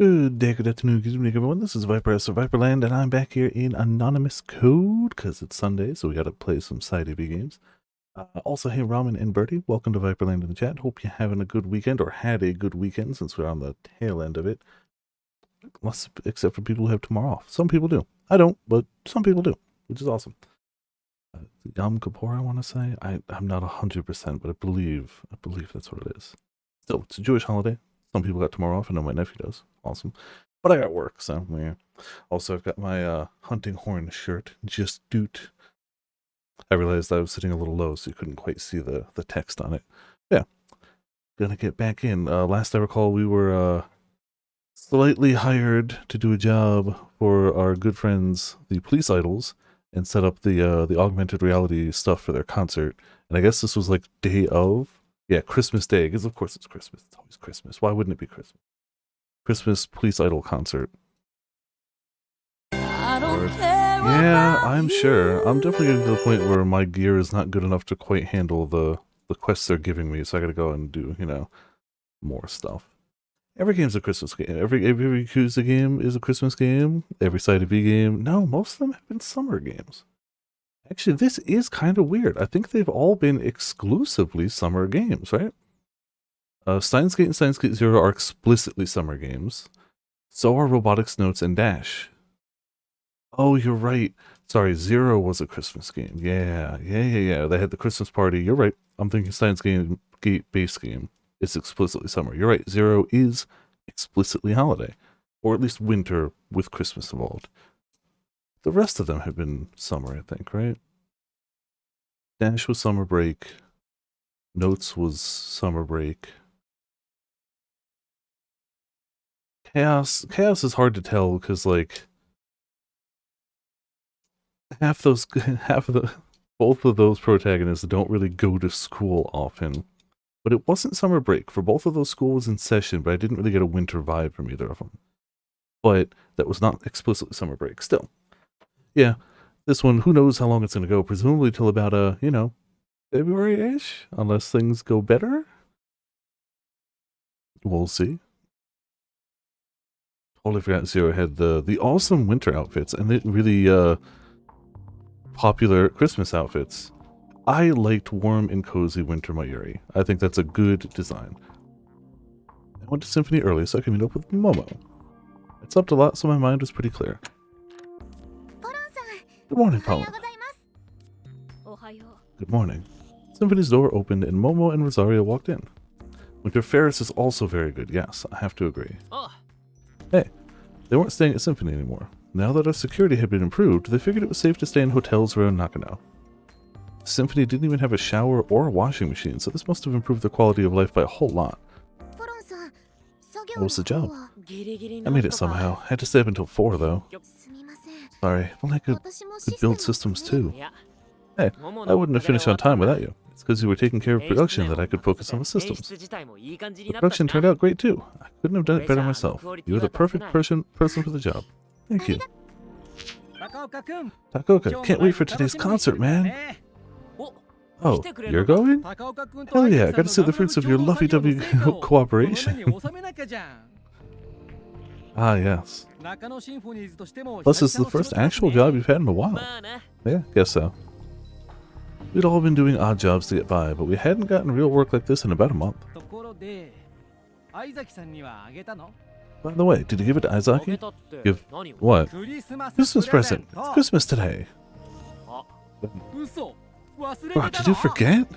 Good day, good afternoon, good evening, everyone. This is Viper S of Viperland, and I'm back here in Anonymous Code because it's Sunday, so we got to play some side AV games. Also, hey, Ramen and Birdie, welcome to Viperland in the chat. Hope you're having a good weekend, or had a good weekend since we're on the tail end of it. Except for people who have tomorrow off. Some people do. I don't, but some people do, which is awesome. Yom Kippur, I want to say. I'm not 100%, but I believe that's what it is. Still, it's a Jewish holiday. Some people got tomorrow off. I know my nephew does. Awesome. But I got work, so yeah. Also, I've got my hunting horn shirt. Just doot. I realized I was sitting a little low, so you couldn't quite see the text on it. Yeah. Gonna get back in. Last I recall, we were slightly hired to do a job for our good friends, the Police Idols, and set up the augmented reality stuff for their concert. And I guess this was like day of. Yeah, Christmas Day, because of course it's Christmas. It's always Christmas. Why wouldn't it be Christmas? Christmas Police Idol concert. Yeah, I'm sure. I'm definitely getting to the point where my gear is not good enough to quite handle the quests they're giving me, so I gotta go and do, more stuff. Every game's a Christmas game. Every Yakuza game is a Christmas game. Every Side of B game. No, most of them have been summer games. Actually, this is kind of weird. I think they've all been exclusively summer games, right? Steins Gate and Steins Gate Zero are explicitly summer games. So are Robotics Notes and Dash. Oh, you're right. Sorry, Zero was a Christmas game. Yeah. They had the Christmas party. You're right. I'm thinking Steins Gate base game. It's explicitly summer. You're right. Zero is explicitly holiday. Or at least winter with Christmas involved. The rest of them have been summer, I think, right? Dash was summer break. Notes was summer break. Chaos is hard to tell because, like, both of those protagonists don't really go to school often. But it wasn't summer break. For both of those, school was in session, but I didn't really get a winter vibe from either of them. But that was not explicitly summer break. Still. Yeah, this one, who knows how long it's going to go. Presumably till about, February-ish? Unless things go better? We'll see. Totally forgot Zero had the awesome winter outfits and the really popular Christmas outfits. I liked warm and cozy winter Mayuri. I think that's a good design. I went to Symphony early so I could meet up with Momo. I slept a lot, so my mind was pretty clear. Good morning, Paula. Good morning. Symphony's door opened and Momo and Rosario walked in. Winter Ferris is also very good, yes, I have to agree. Hey, they weren't staying at Symphony anymore. Now that our security had been improved, they figured it was safe to stay in hotels around Nakano. Symphony didn't even have a shower or a washing machine, so this must have improved their quality of life by a whole lot. What was the job? I made it somehow. I had to stay up until 4, though. Sorry, well, I could build systems too. Hey, I wouldn't have finished on time without you. It's because you were taking care of production that I could focus on the systems. The production turned out great too. I couldn't have done it better myself. You were the perfect person for the job. Thank you. Takoka, can't wait for today's concert, man. Oh, you're going? Hell yeah, I got to see the fruits of your lovey-dovey cooperation. Ah, yes. Plus, it's the first actual job you've had in a while. Yeah, guess so. We'd all been doing odd jobs to get by, but we hadn't gotten real work like this in about a month. By the way, did you give it to Aizaki? Give what? Christmas present. It's Christmas today. Bro, did you forget?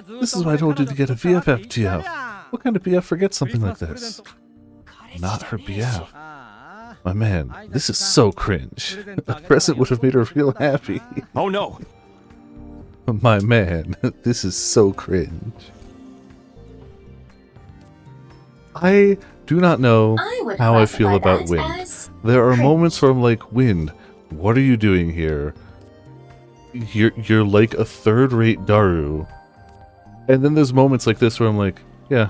This is why I told you to get a BFF GF. What kind of BF forgets something like this? Not her BF. My man, this is so cringe. A present would have made her real happy. Oh no! My man, this is so cringe. I do not know how I feel about Wind. There are moments where I'm like, Wind, what are you doing here? You're like a third-rate Daru. And then there's moments like this where I'm like, yeah.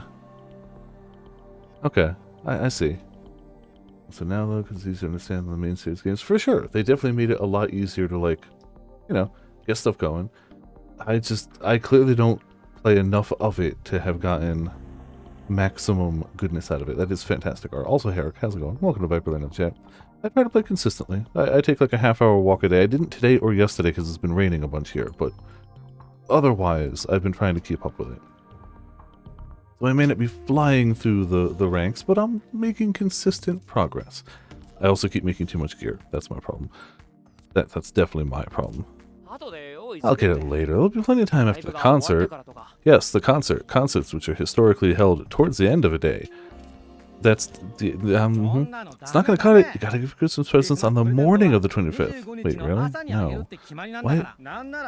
Okay, I see. So now, though, because these understand the main series games, for sure, they definitely made it a lot easier to, like, get stuff going. I clearly don't play enough of it to have gotten maximum goodness out of it. That is fantastic art. Also, Herrick, how's it going? Welcome to Viperland in chat. I try to play consistently. I take like a half-hour walk a day. I didn't today or yesterday because it's been raining a bunch here, but otherwise, I've been trying to keep up with it. So I may not be flying through the ranks, but I'm making consistent progress. I also keep making too much gear. That's my problem. That's definitely my problem. I'll get it later. There'll be plenty of time after the concert. Yes, the concert. Concerts which are historically held towards the end of a day. That's the It's not going to cut it. You got to give Christmas presents on the morning of the 25th. Wait, really? No. What?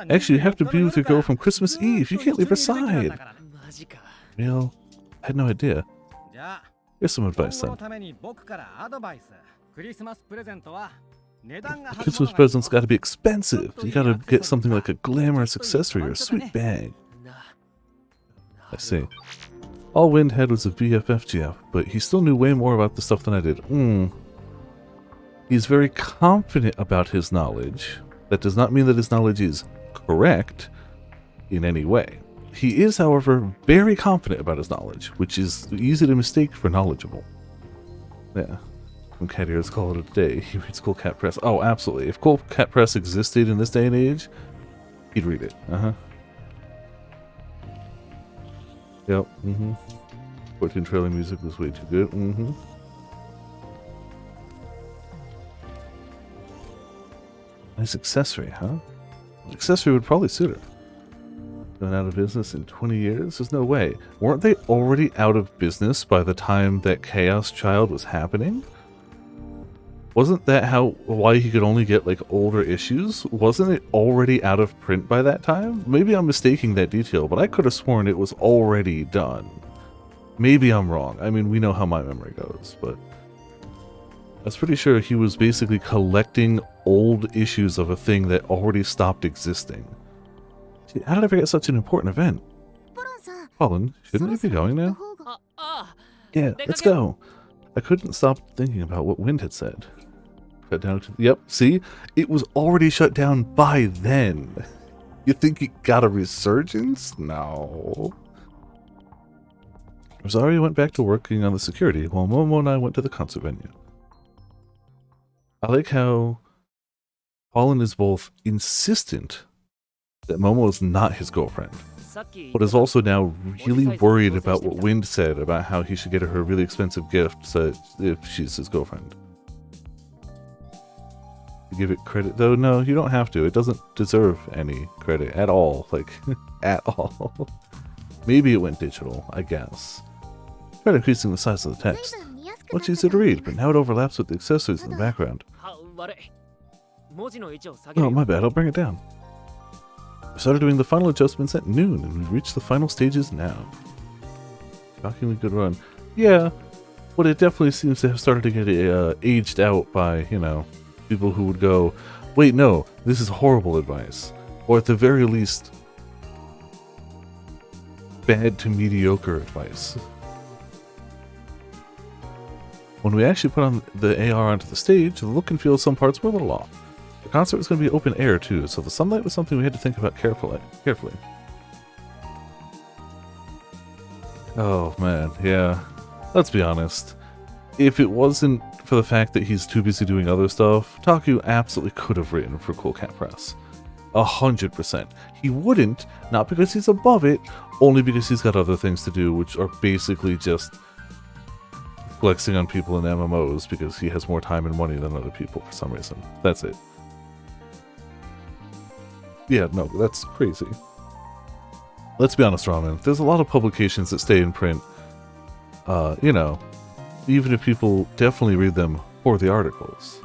Actually, you have to be with your girl from Christmas Eve. You can't leave her side. Real? I had no idea. Here's some advice then. Christmas presents got to be expensive. You got to get something like a glamorous accessory or a sweet bag. I see. All Wind had was a BFFGF, but he still knew way more about the stuff than I did. He's very confident about his knowledge. That does not mean that his knowledge is correct in any way. He is, however, very confident about his knowledge, which is easy to mistake for knowledgeable. Yeah. When Cat Ears call it a day, he reads Cool Cat Press. Oh, absolutely. If Cool Cat Press existed in this day and age, he'd read it. Yep, 14 trailing music was way too good, Nice accessory, huh? Accessory would probably suit her. Going out of business in 20 years? There's no way. Weren't they already out of business by the time that Chaos Child was happening? Wasn't that why he could only get like older issues? Wasn't it already out of print by that time? Maybe I'm mistaking that detail, but I could have sworn it was already done. Maybe I'm wrong. I mean, we know how my memory goes, but I was pretty sure he was basically collecting old issues of a thing that already stopped existing. Gee, how did I forget such an important event? Colin, shouldn't we be going now? Yeah, let's go. I couldn't stop thinking about what Wind had said. Shut down. Yep, see? It was already shut down by then. You think it got a resurgence? No. Rosario went back to working on the security, while Momo and I went to the concert venue. I like how Colin is both insistent that Momo is not his girlfriend, but is also now really worried about what Wind said about how he should get her a really expensive gift if she's his girlfriend. To give it credit, though, no, you don't have to. It doesn't deserve any credit at all, like, at all. Maybe it went digital, I guess. Tried increasing the size of the text. Much easier to read, but now it overlaps with the accessories in the background. Oh, my bad, I'll bring it down. We started doing the final adjustments at noon, and we've reached the final stages now. Shockingly good run. Yeah, but it definitely seems to have started to get aged out by, you know, people who would go, wait, no, this is horrible advice. Or at the very least, bad to mediocre advice. When we actually put on the AR onto the stage, the look and feel of some parts were a little off. The concert was going to be open air too, so the sunlight was something we had to think about carefully. Oh man, yeah. Let's be honest. If it wasn't for the fact that he's too busy doing other stuff, Taku absolutely could have written for Cool Cat Press. 100%. He wouldn't, not because he's above it, only because he's got other things to do, which are basically just flexing on people in MMOs because he has more time and money than other people for some reason. That's it. Yeah, no, that's crazy. Let's be honest, Ramen. There's a lot of publications that stay in print. You know, even if people definitely read them for the articles.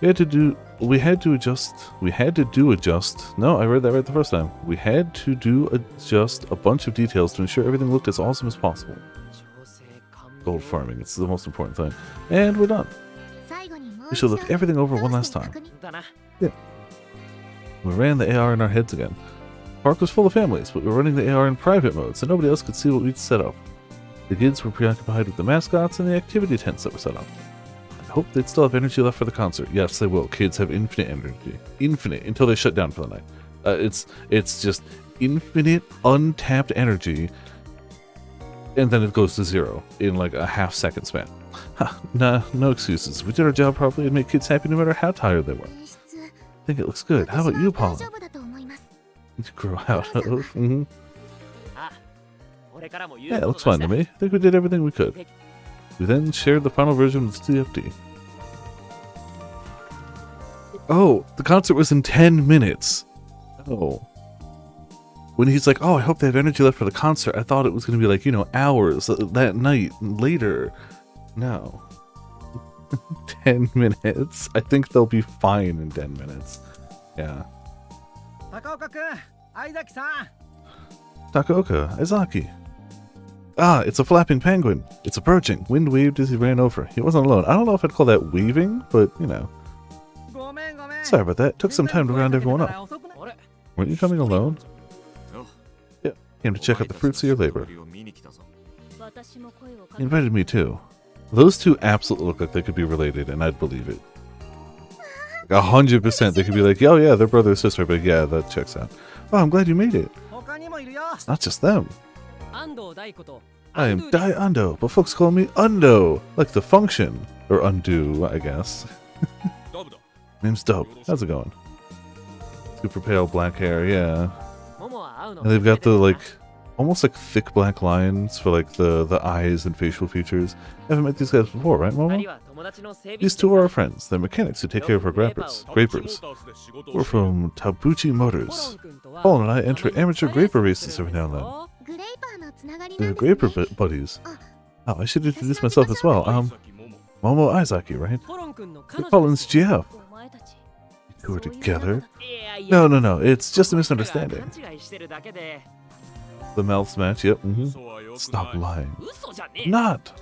We had to do adjust. No, I read that right the first time. We had to adjust a bunch of details to ensure everything looked as awesome as possible. Gold farming, it's the most important thing. And we're done. We should look everything over one last time. Yeah. We ran the AR in our heads again. The park was full of families, but we were running the AR in private mode, so nobody else could see what we'd set up. The kids were preoccupied with the mascots and the activity tents that were set up. I hope they'd still have energy left for the concert. Yes, they will. Kids have infinite energy. Infinite, until they shut down for the night. It's just infinite, untapped energy. and then it goes to 0 in like a half-second span. Nah, no excuses. We did our job properly and made kids happy no matter how tired they were. I think it looks good. How about you, Paula? You grow out of. Mm-hmm. Yeah, it looks fine to me. I think we did everything we could. We then shared the final version with CFD. Oh, the concert was in 10 minutes. Oh. When he's like, oh, I hope they have energy left for the concert, I thought it was going to be like, you know, hours that night later. No. 10 minutes. I think they'll be fine in 10 minutes. Yeah. Takaoka, Izaki. Ah, it's a flapping penguin. It's approaching. Wind waved as he ran over. He wasn't alone. I don't know if I'd call that weaving, but, you know. Sorry about that. Took some time to round everyone up. Weren't you coming alone? Yeah. Came to check out the fruits of your labor. He invited me too. Those two absolutely look like they could be related, and I'd believe it. Like 100% they could be like, oh yeah, they're brother or sister, but yeah, that checks out. Oh, I'm glad you made it. It's not just them. I am Dai Ando, but folks call me Undo, like the function. Or undo, I guess. Name's Dub. How's it going? Super pale black hair, yeah. And they've got the, like, almost like thick black lines for, like, the eyes and facial features. I haven't met these guys before, right, Momo? These two are our friends. They're mechanics who take care of our grapers. We're from Tabuchi Motors. Paul and I enter amateur graper races every now and then. They're graper buddies. Oh, I should introduce myself as well. Momo Izaki, right? They're Colin's GF. You two are together? No. It's just a misunderstanding. The mouths match, yep. Stop lying. Not!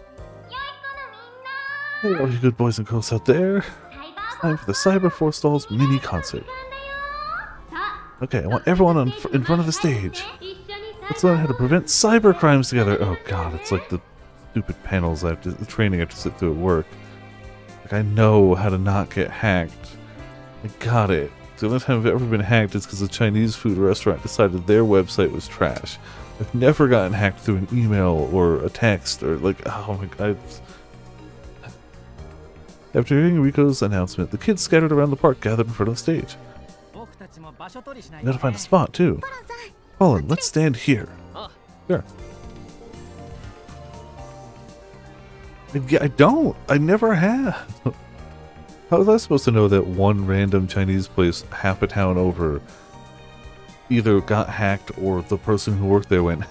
Hey, all you good boys and girls out there. It's time for the Cyber Forestalls mini concert. Okay, I want everyone in front of the stage. Let's learn how to prevent cyber crimes together. Oh god, it's like the stupid panels the training I have to sit through at work. Like, I know how to not get hacked. I got it. The only time I've ever been hacked is because a Chinese food restaurant decided their website was trash. I've never gotten hacked through an email or a text or like, oh my god. After hearing Riko's announcement, the kids scattered around the park gathered in front of the stage. We gotta find a spot too. Colin, let's stand here. Sure. I don't. I never have. How was I supposed to know that one random Chinese place half a town over either got hacked or the person who worked there went,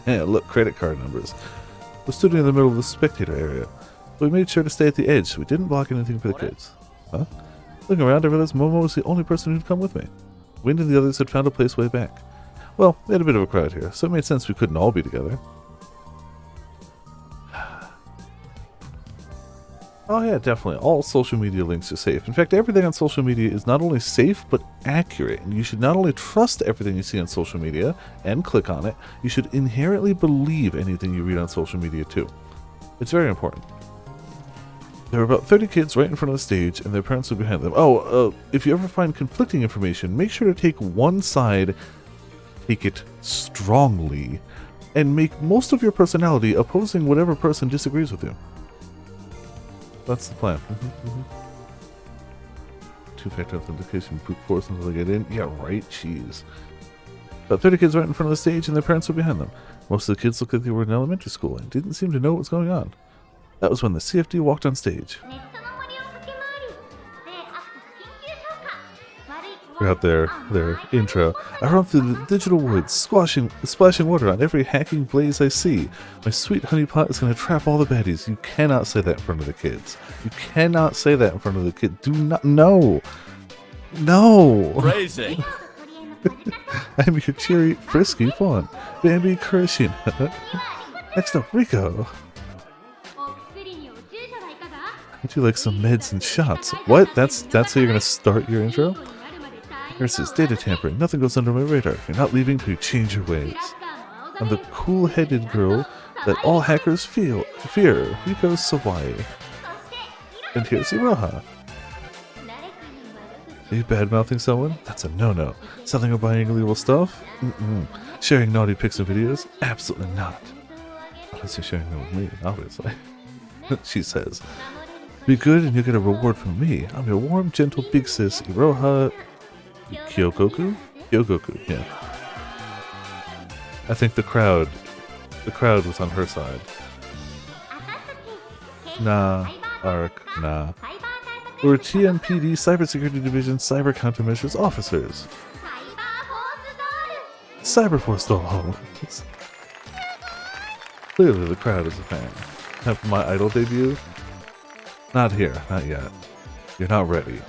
look, credit card numbers. We're stood in the middle of the spectator area. We made sure to stay at the edge so we didn't block anything for the kids. Huh? Looking around, I realized Momo was the only person who'd come with me. Wind and the others had found a place way back. Well, we had a bit of a crowd here, so it made sense we couldn't all be together. Oh yeah, definitely. All social media links are safe. In fact, everything on social media is not only safe, but accurate. And you should not only trust everything you see on social media and click on it, you should inherently believe anything you read on social media too. It's very important. There were about 30 kids right in front of the stage, and their parents were behind them. If you ever find conflicting information, make sure to take one side, take it strongly, and make most of your personality opposing whatever person disagrees with you. That's the plan. Two-factor authentication, brute force until they get in. Yeah, right. Jeez. About 30 kids right in front of the stage, and their parents were behind them. Most of the kids looked like they were in elementary school and didn't seem to know what was going on. That was when the CFD walked on stage. Throughout their intro, I run through the digital woods, splashing water on every hacking blaze I see. My sweet honeypot is going to trap all the baddies. You cannot say that in front of the kids. You cannot say that in front of the kids. Do not. No. No. Crazy. I'm your cheery, frisky fawn, Bambi Kurishina. Next up, Rico. Would you like some meds and shots? What? That's how you're going to start your intro? Nurses, data tampering, nothing goes under my radar. You're not leaving till you change your ways. I'm the cool-headed girl that all hackers fear, Riko Sawai. And here's Iroha. Are you bad-mouthing someone? That's a no-no. Selling or buying illegal stuff? Sharing naughty pics and videos? Absolutely not. Unless you're sharing them with me, obviously. She says, be good and you'll get a reward from me. I'm your warm, gentle big sis, Iroha Kyogoku? Kyogoku, yeah. I think the crowd was on her side. Nah, Ark, nah. We're TMPD Cybersecurity Division Cyber Countermeasures Officers. Cyberforce Doll. Clearly the crowd is a fan. Time for my idol debut? Not here, not yet. You're not ready.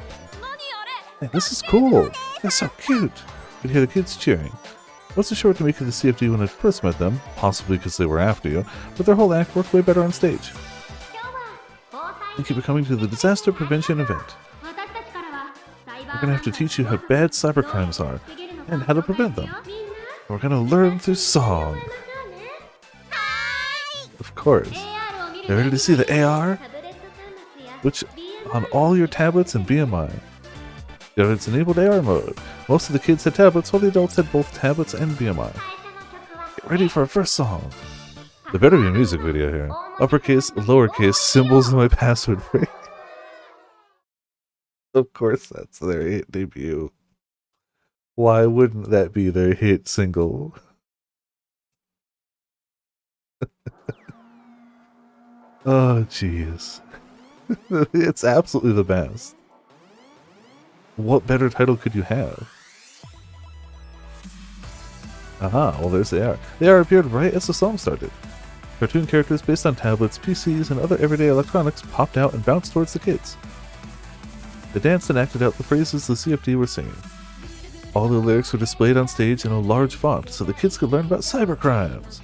Hey, this is cool! They're so cute! You can hear the kids cheering. I wasn't sure what to make of the CFD when I first met them, possibly because they were after you, but their whole act worked way better on stage. Thank you for coming to the disaster prevention event. We're gonna have to teach you how bad cybercrimes are, and how to prevent them. We're gonna learn through song. Of course. You ready to see the AR? Which on all your tablets and BMI. You know, it's enabled AR mode. Most of the kids had tablets, while the adults had both tablets and BMI. Get ready for our first song. There better be a music video here. Uppercase, lowercase, symbols in my password frame. Of course that's their hit debut. Why wouldn't that be their hit single? Oh, jeez. It's absolutely the best. What better title could you have? Aha, well there's the AR. The AR appeared right as the song started. Cartoon characters based on tablets, PCs, and other everyday electronics popped out and bounced towards the kids. They danced and acted out the phrases the CFD were singing. All the lyrics were displayed on stage in a large font so the kids could learn about cybercrimes.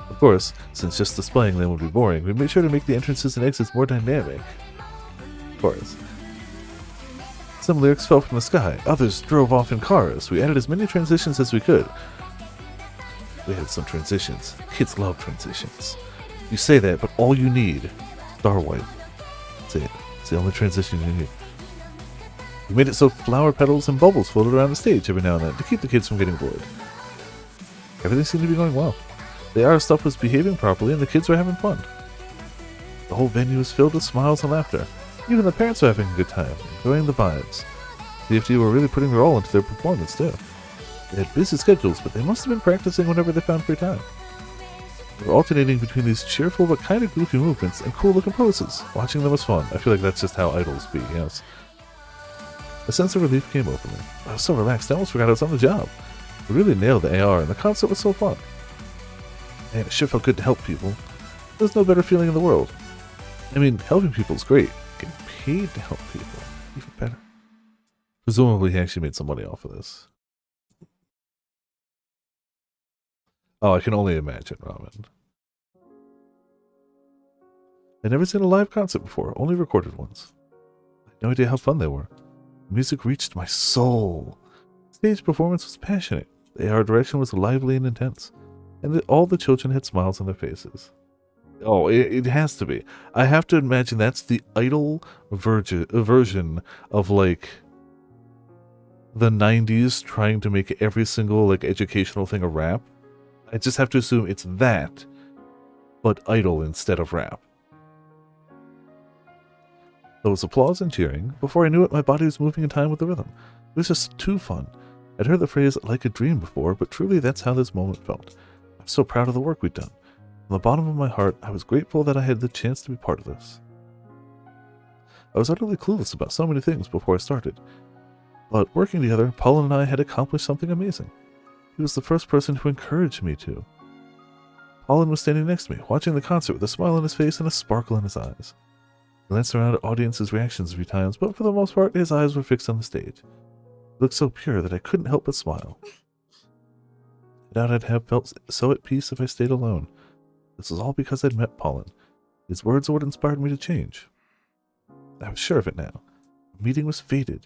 Of course, since just displaying them would be boring, we made sure to make the entrances and exits more dynamic. Of course. Some lyrics fell from the sky, others drove off in cars. We added as many transitions as we could. We had some transitions. Kids love transitions. You say that, but all you need, Star Wipe. That's it. It's the only transition you need. We made it so flower petals and bubbles floated around the stage every now and then to keep the kids from getting bored. Everything seemed to be going well. The AR stuff was behaving properly and the kids were having fun. The whole venue was filled with smiles and laughter. Even the parents were having a good time, enjoying the vibes. The FD were really putting their all into their performance too. They had busy schedules, but they must have been practicing whenever they found free time. They were alternating between these cheerful but kind of goofy movements and cool looking poses. Watching them was fun. I feel like that's just how idols be, yes. A sense of relief came over me. I was so relaxed I almost forgot I was on the job. We really nailed the AR and the concert was so fun. Man, it sure felt good to help people. There's no better feeling in the world. I mean, helping people is great. Getting paid to help people, even better. Presumably he actually made some money off of this. Oh, I can only imagine, Ramen. I'd never seen a live concert before, only recorded ones. I had no idea how fun they were. The music reached my soul. The stage performance was passionate. The AR direction was lively and intense. And all the children had smiles on their faces. Oh, it has to be. I have to imagine that's the idol version of, like, the 90s trying to make every single, like, educational thing a rap. I just have to assume it's that, but idol instead of rap. There was applause and cheering. Before I knew it, my body was moving in time with the rhythm. It was just too fun. I'd heard the phrase like a dream before, but truly that's how this moment felt. I'm so proud of the work we'd done. From the bottom of my heart, I was grateful that I had the chance to be part of this. I was utterly clueless about so many things before I started. But working together, Paul and I had accomplished something amazing. He was the first person who encouraged me to. Paulin was standing next to me, watching the concert with a smile on his face and a sparkle in his eyes. He glanced around at audience's reactions a few times, but for the most part, his eyes were fixed on the stage. He looked so pure that I couldn't help but smile. I doubt I'd have felt so at peace if I stayed alone. This was all because I'd met Paulin. His words are what inspired me to change. I was sure of it now. The meeting was fated.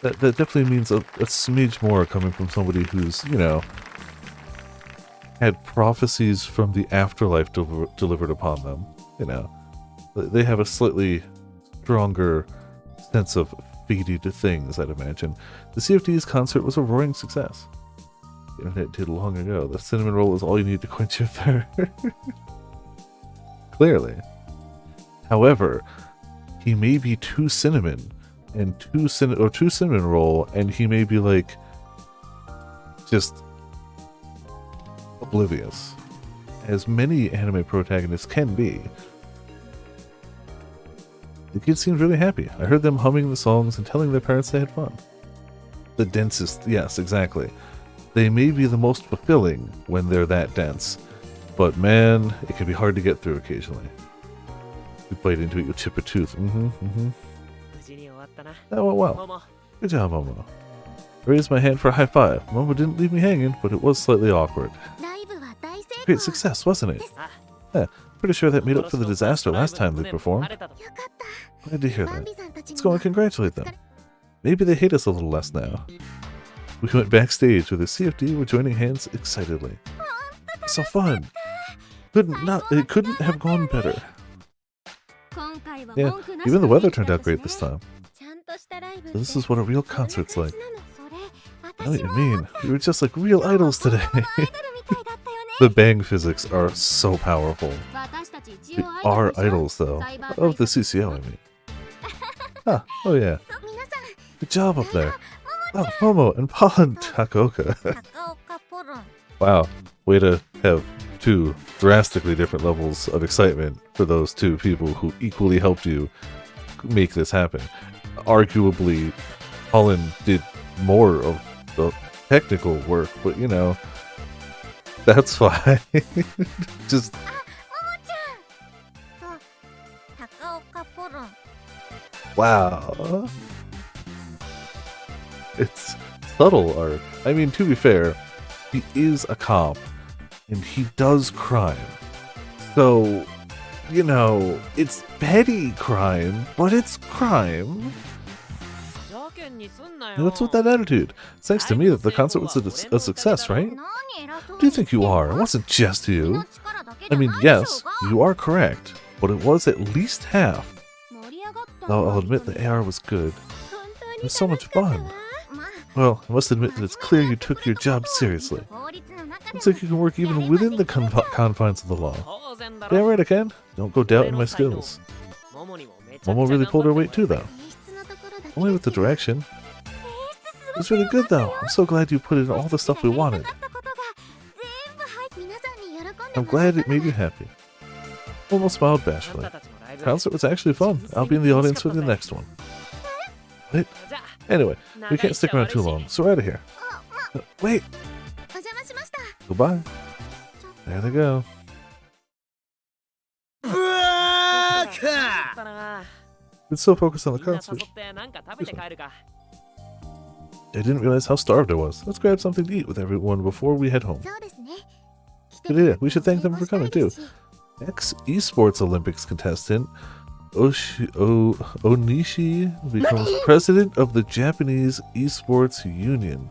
That definitely means a smidge more coming from somebody who's, you know, had prophecies from the afterlife delivered upon them. You know, they have a slightly stronger sense of feedy to things, I'd imagine. The CFD's concert was a roaring success. The internet did long ago. The cinnamon roll is all you need to quench your thirst. Clearly. However, he may be too cinnamon and too cinnamon roll, and he may be like just oblivious, as many anime protagonists can be. The kids seemed really happy. I heard them humming the songs and telling their parents they had fun. The densest, yes, exactly. They may be the most fulfilling when they're that dense, but man, it can be hard to get through occasionally. You bite into it, you'll chip a tooth. That went well. Good job, Momo. I raised my hand for a high five. Momo didn't leave me hanging, but it was slightly awkward. Great success, wasn't it? Yeah, pretty sure that made up for the disaster last time they performed. Glad to hear that. Let's go and congratulate them. Maybe they hate us a little less now. We went backstage where the CFD were joining hands excitedly. So fun. It couldn't have gone better. Yeah, even the weather turned out great this time. So this is what a real concert's like. I know what you mean. We were just like real idols today. The bang physics are so powerful. We are idols, though. Of the CCO, I mean. Ah, oh yeah. Good job up there. Oh, Momo and Paul and Takoka. Wow, way to have two drastically different levels of excitement for those two people who equally helped you make this happen. Arguably, Holland did more of the technical work, but you know, that's fine. Just... Wow. It's subtle art. I mean, to be fair, he is a cop, and he does crime. So, you know, it's petty crime, but it's crime. What's with that attitude? It's thanks to me that the concert was a success, right? What do you think you are? It wasn't just you. I mean, yes, you are correct, but it was at least half. Though I'll admit the AR was good. It was so much fun. Well, I must admit that it's clear you took your job seriously. Looks like you can work even within the confines of the law. Yeah, right, I can. Don't go doubting my skills. Momo really pulled her weight too, though. Only with the direction. It was really good, though. I'm so glad you put in all the stuff we wanted. I'm glad it made you happy. Momo smiled bashfully. The concert was actually fun. I'll be in the audience for the next one. Wait. Anyway, we can't stick around too long, so we're out of here. Wait! Goodbye. There they go. Been so focused on the concert. I didn't realize how starved I was. Let's grab something to eat with everyone before we head home. Good idea. We should thank them for coming too. Ex-esports Olympics contestant Onishi becomes president of the Japanese Esports Union.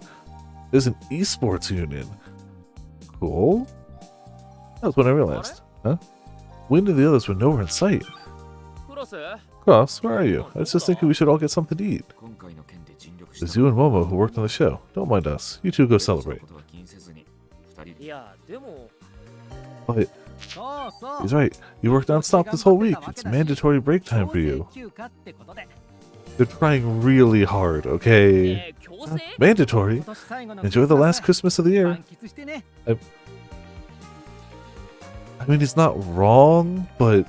There's an esports union. Cool. That was what I realized. Huh? Wind and the others were nowhere in sight. Cross, where are you? I was just thinking we should all get something to eat. There's you and Momo who worked on the show. Don't mind us. You two go celebrate. But he's right. You worked non-stop this whole week. It's mandatory break time for you. They're trying really hard, okay? Mandatory? Enjoy the last Christmas of the year. I mean, he's not wrong, but...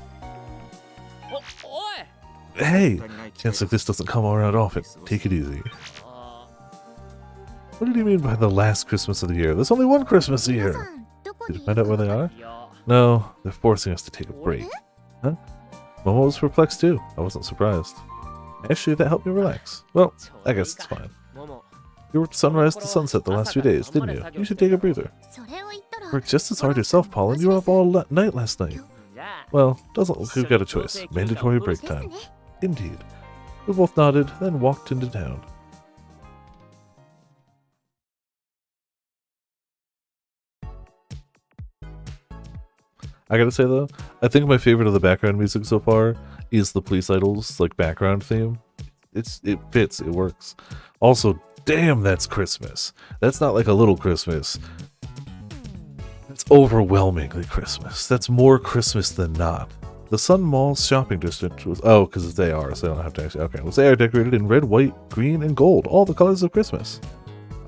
Hey! Chance like this doesn't come around often. Take it easy. What did he mean by the last Christmas of the year? There's only one Christmas a year! Did you find out where they are? No, they're forcing us to take a break. Huh? Momo was perplexed too. I wasn't surprised. Actually, that helped me relax. Well, I guess it's fine. You worked sunrise to sunset the last few days, didn't you? You should take a breather. You worked just as hard yourself, Paul, and you were up all night last night. Well, doesn't look like we've got a choice. Mandatory break time. Indeed. We both nodded, then walked into town. I gotta say though, I think my favorite of the background music so far is the Police Idols like background theme. it fits, it works. Also, damn, that's Christmas. That's not like a little Christmas. That's overwhelmingly Christmas. That's more Christmas than not. The Sun Mall's shopping district was, oh, because it's AR, so I don't have to actually, okay. Was AR decorated in red, white, green, and gold. All the colors of Christmas.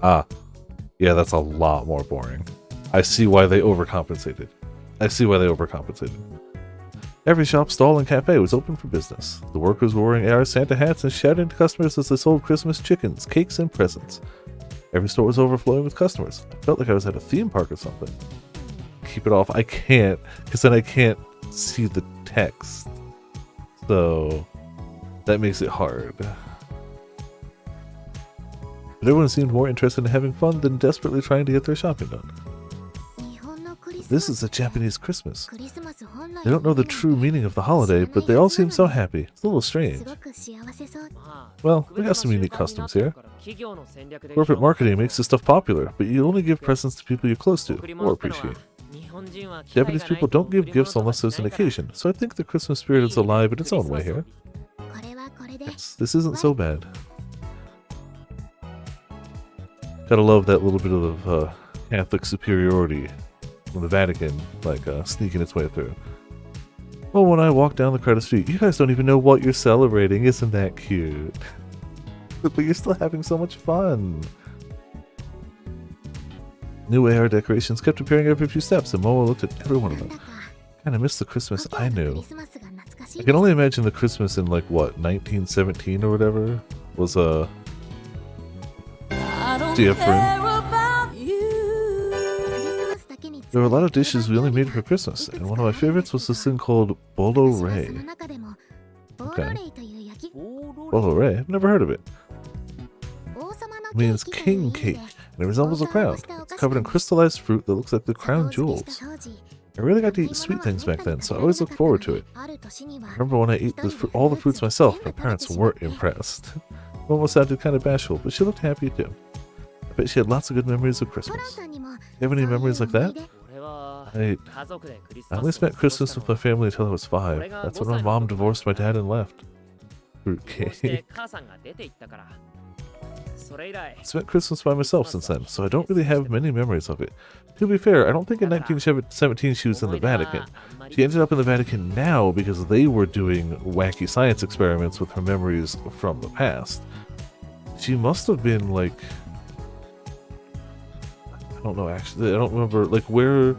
Ah, yeah, that's a lot more boring. I see why they overcompensated. Every shop, stall, and cafe was open for business. The workers were wearing AR Santa hats and shouting to customers as they sold Christmas chickens, cakes, and presents. Every store was overflowing with customers. I felt like I was at a theme park or something. Keep it off. I can't, because then I can't see the text. So that makes it hard. But everyone seemed more interested in having fun than desperately trying to get their shopping done. This is a Japanese Christmas. They don't know the true meaning of the holiday, but they all seem so happy. It's a little strange. Well, we got some unique customs here. Corporate marketing makes this stuff popular, but you only give presents to people you're close to or appreciate. Japanese people don't give gifts unless there's an occasion, so I think the Christmas spirit is alive in its own way here. Yes, this isn't so bad. Gotta love that little bit of Catholic superiority from the Vatican, like sneaking its way through. Well, when I walk down the crowded street, you guys don't even know what you're celebrating. Isn't that cute? But you're still having so much fun. New AR decorations kept appearing every few steps, and Momo looked at every one of them. Kinda missed the Christmas I knew. I can only imagine the Christmas in, like, what, 1917 or whatever? Was, different. There were a lot of dishes we only made for Christmas, and one of my favorites was this thing called bolo rei. Okay. Bolo rei? I've never heard of it. It means king cake, and it resembles a crown. It's covered in crystallized fruit that looks like the crown jewels. I really got to eat sweet things back then, so I always looked forward to it. I remember when I ate all the fruits myself, my parents weren't impressed. Momo sounded kind of bashful, but she looked happy too. I bet she had lots of good memories of Christmas. Do you have any memories like that? I only spent Christmas with my family until I was 5. That's when my mom divorced my dad and left. Fruitcake. I spent Christmas by myself since then, so I don't really have many memories of it. To be fair, I don't think in 1917 she was in the Vatican. She ended up in the Vatican now because they were doing wacky science experiments with her memories from the past. She must have been like... I don't know actually, I don't remember, like where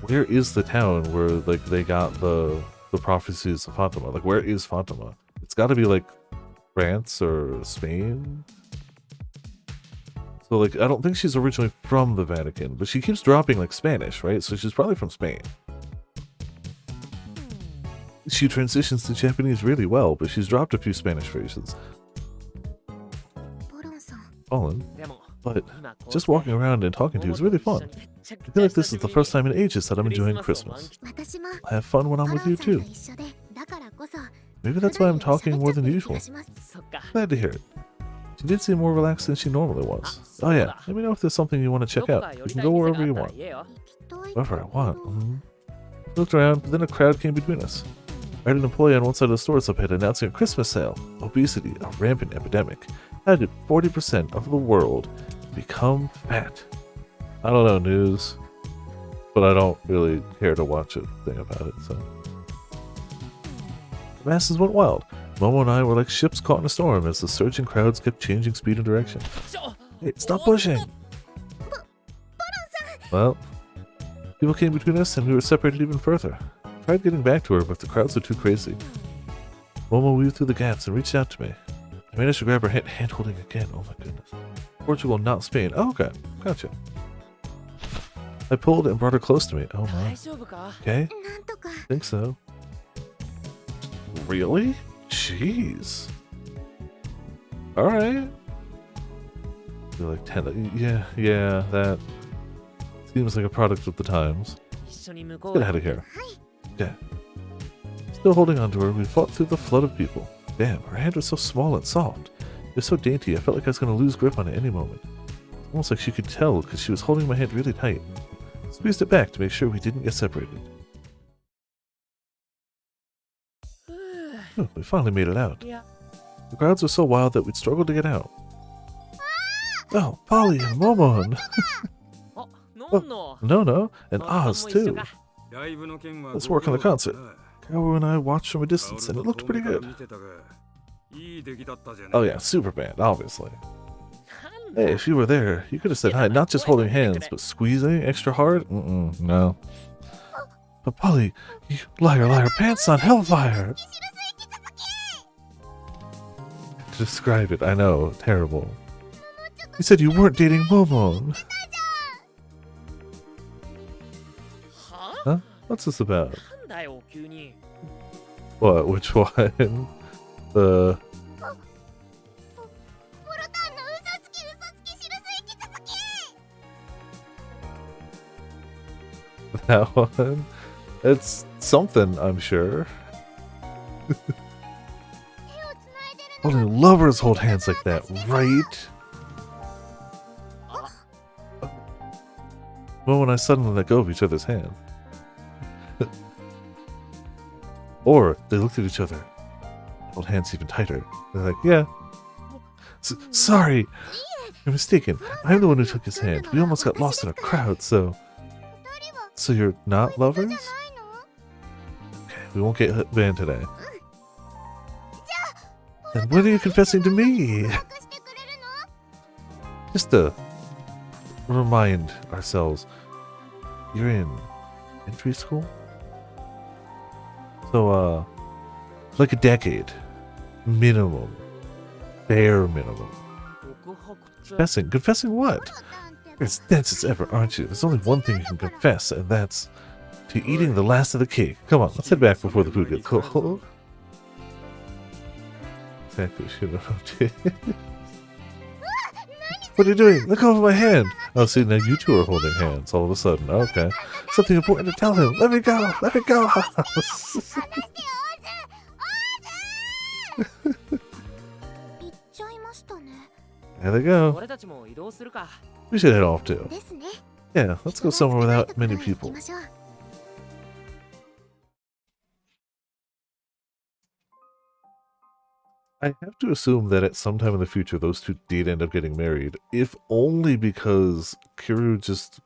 is the town where like they got the prophecies of Fatima? Like where is Fatima? It's gotta be like France or Spain? So like I don't think she's originally from the Vatican, but she keeps dropping like Spanish, right? So she's probably from Spain. She transitions to Japanese really well, but she's dropped a few Spanish phrases. Fallen. But just walking around and talking to you is really fun. I feel like this is the first time in ages that I'm enjoying Christmas. I have fun when I'm with you too. Maybe that's why I'm talking more than usual. Glad to hear it. She did seem more relaxed than she normally was. Oh yeah, let me know if there's something you want to check out. You can go wherever you want. Wherever I want. I looked around, but then a crowd came between us. I had an employee on one side of the store subhead announcing a Christmas sale. Obesity, a rampant epidemic. How did 40% of the world become fat? I don't know, news. But I don't really care to watch a thing about it, so. The masses went wild. Momo and I were like ships caught in a storm as the surging crowds kept changing speed and direction. Hey, stop pushing! Well, people came between us and we were separated even further. I tried getting back to her, but the crowds were too crazy. Momo weaved through the gaps and reached out to me. I managed to grab her hand holding again. Oh my goodness. Portugal, not Spain. Oh, okay. Gotcha. I pulled and brought her close to me. Oh my. Okay. Think so. Really? Jeez. Alright. You're like 10. Yeah, that seems like a product of the times. Let's get out of here. Yeah. Still holding on to her, we fought through the flood of people. Damn, her hand was so small and soft. It was so dainty, I felt like I was going to lose grip on it any moment. Almost like she could tell because she was holding my hand really tight. Squeezed it back to make sure we didn't get separated. Oh, we finally made it out. The crowds were so wild that we'd struggled to get out. Oh, Polly and Momon! Oh, no, and Oz too. Let's work on the concert. Kaworu and I watched from a distance, and it looked pretty good. Oh yeah, super band, obviously. Hey, if you were there, you could have said hi, not just holding hands, but squeezing extra hard? No. But Polly, you liar, pants on hellfire! To describe it, I know, terrible. You said you weren't dating Momon. Huh? What's this about? What? Which one? The... That one? It's something, I'm sure. Only lovers hold hands like that, right? Well, when I suddenly let go of each other's hand. Or they looked at each other, hold hands even tighter. They're like, yeah. Sorry, you're mistaken. I'm the one who took his hand. We almost got lost in a crowd, so... So you're not lovers? Okay, we won't get banned today. Then when are you confessing to me? Just to remind ourselves, you're in entry school? So, like a decade. Minimum. Bare minimum. Confessing? Confessing what? You're as dense as ever, aren't you? There's only one thing you can confess, and that's to eating the last of the cake. Come on, let's head back before the food gets cold. Exactly, should have. What are you doing? Let go of my hand! Oh, see, now you two are holding hands all of a sudden. Okay. Something important to tell him. Let me go! Let me go! There they go. We should head off too. Yeah, let's go somewhere without many people. I have to assume that at some time in the future those two did end up getting married, if only because Kiru just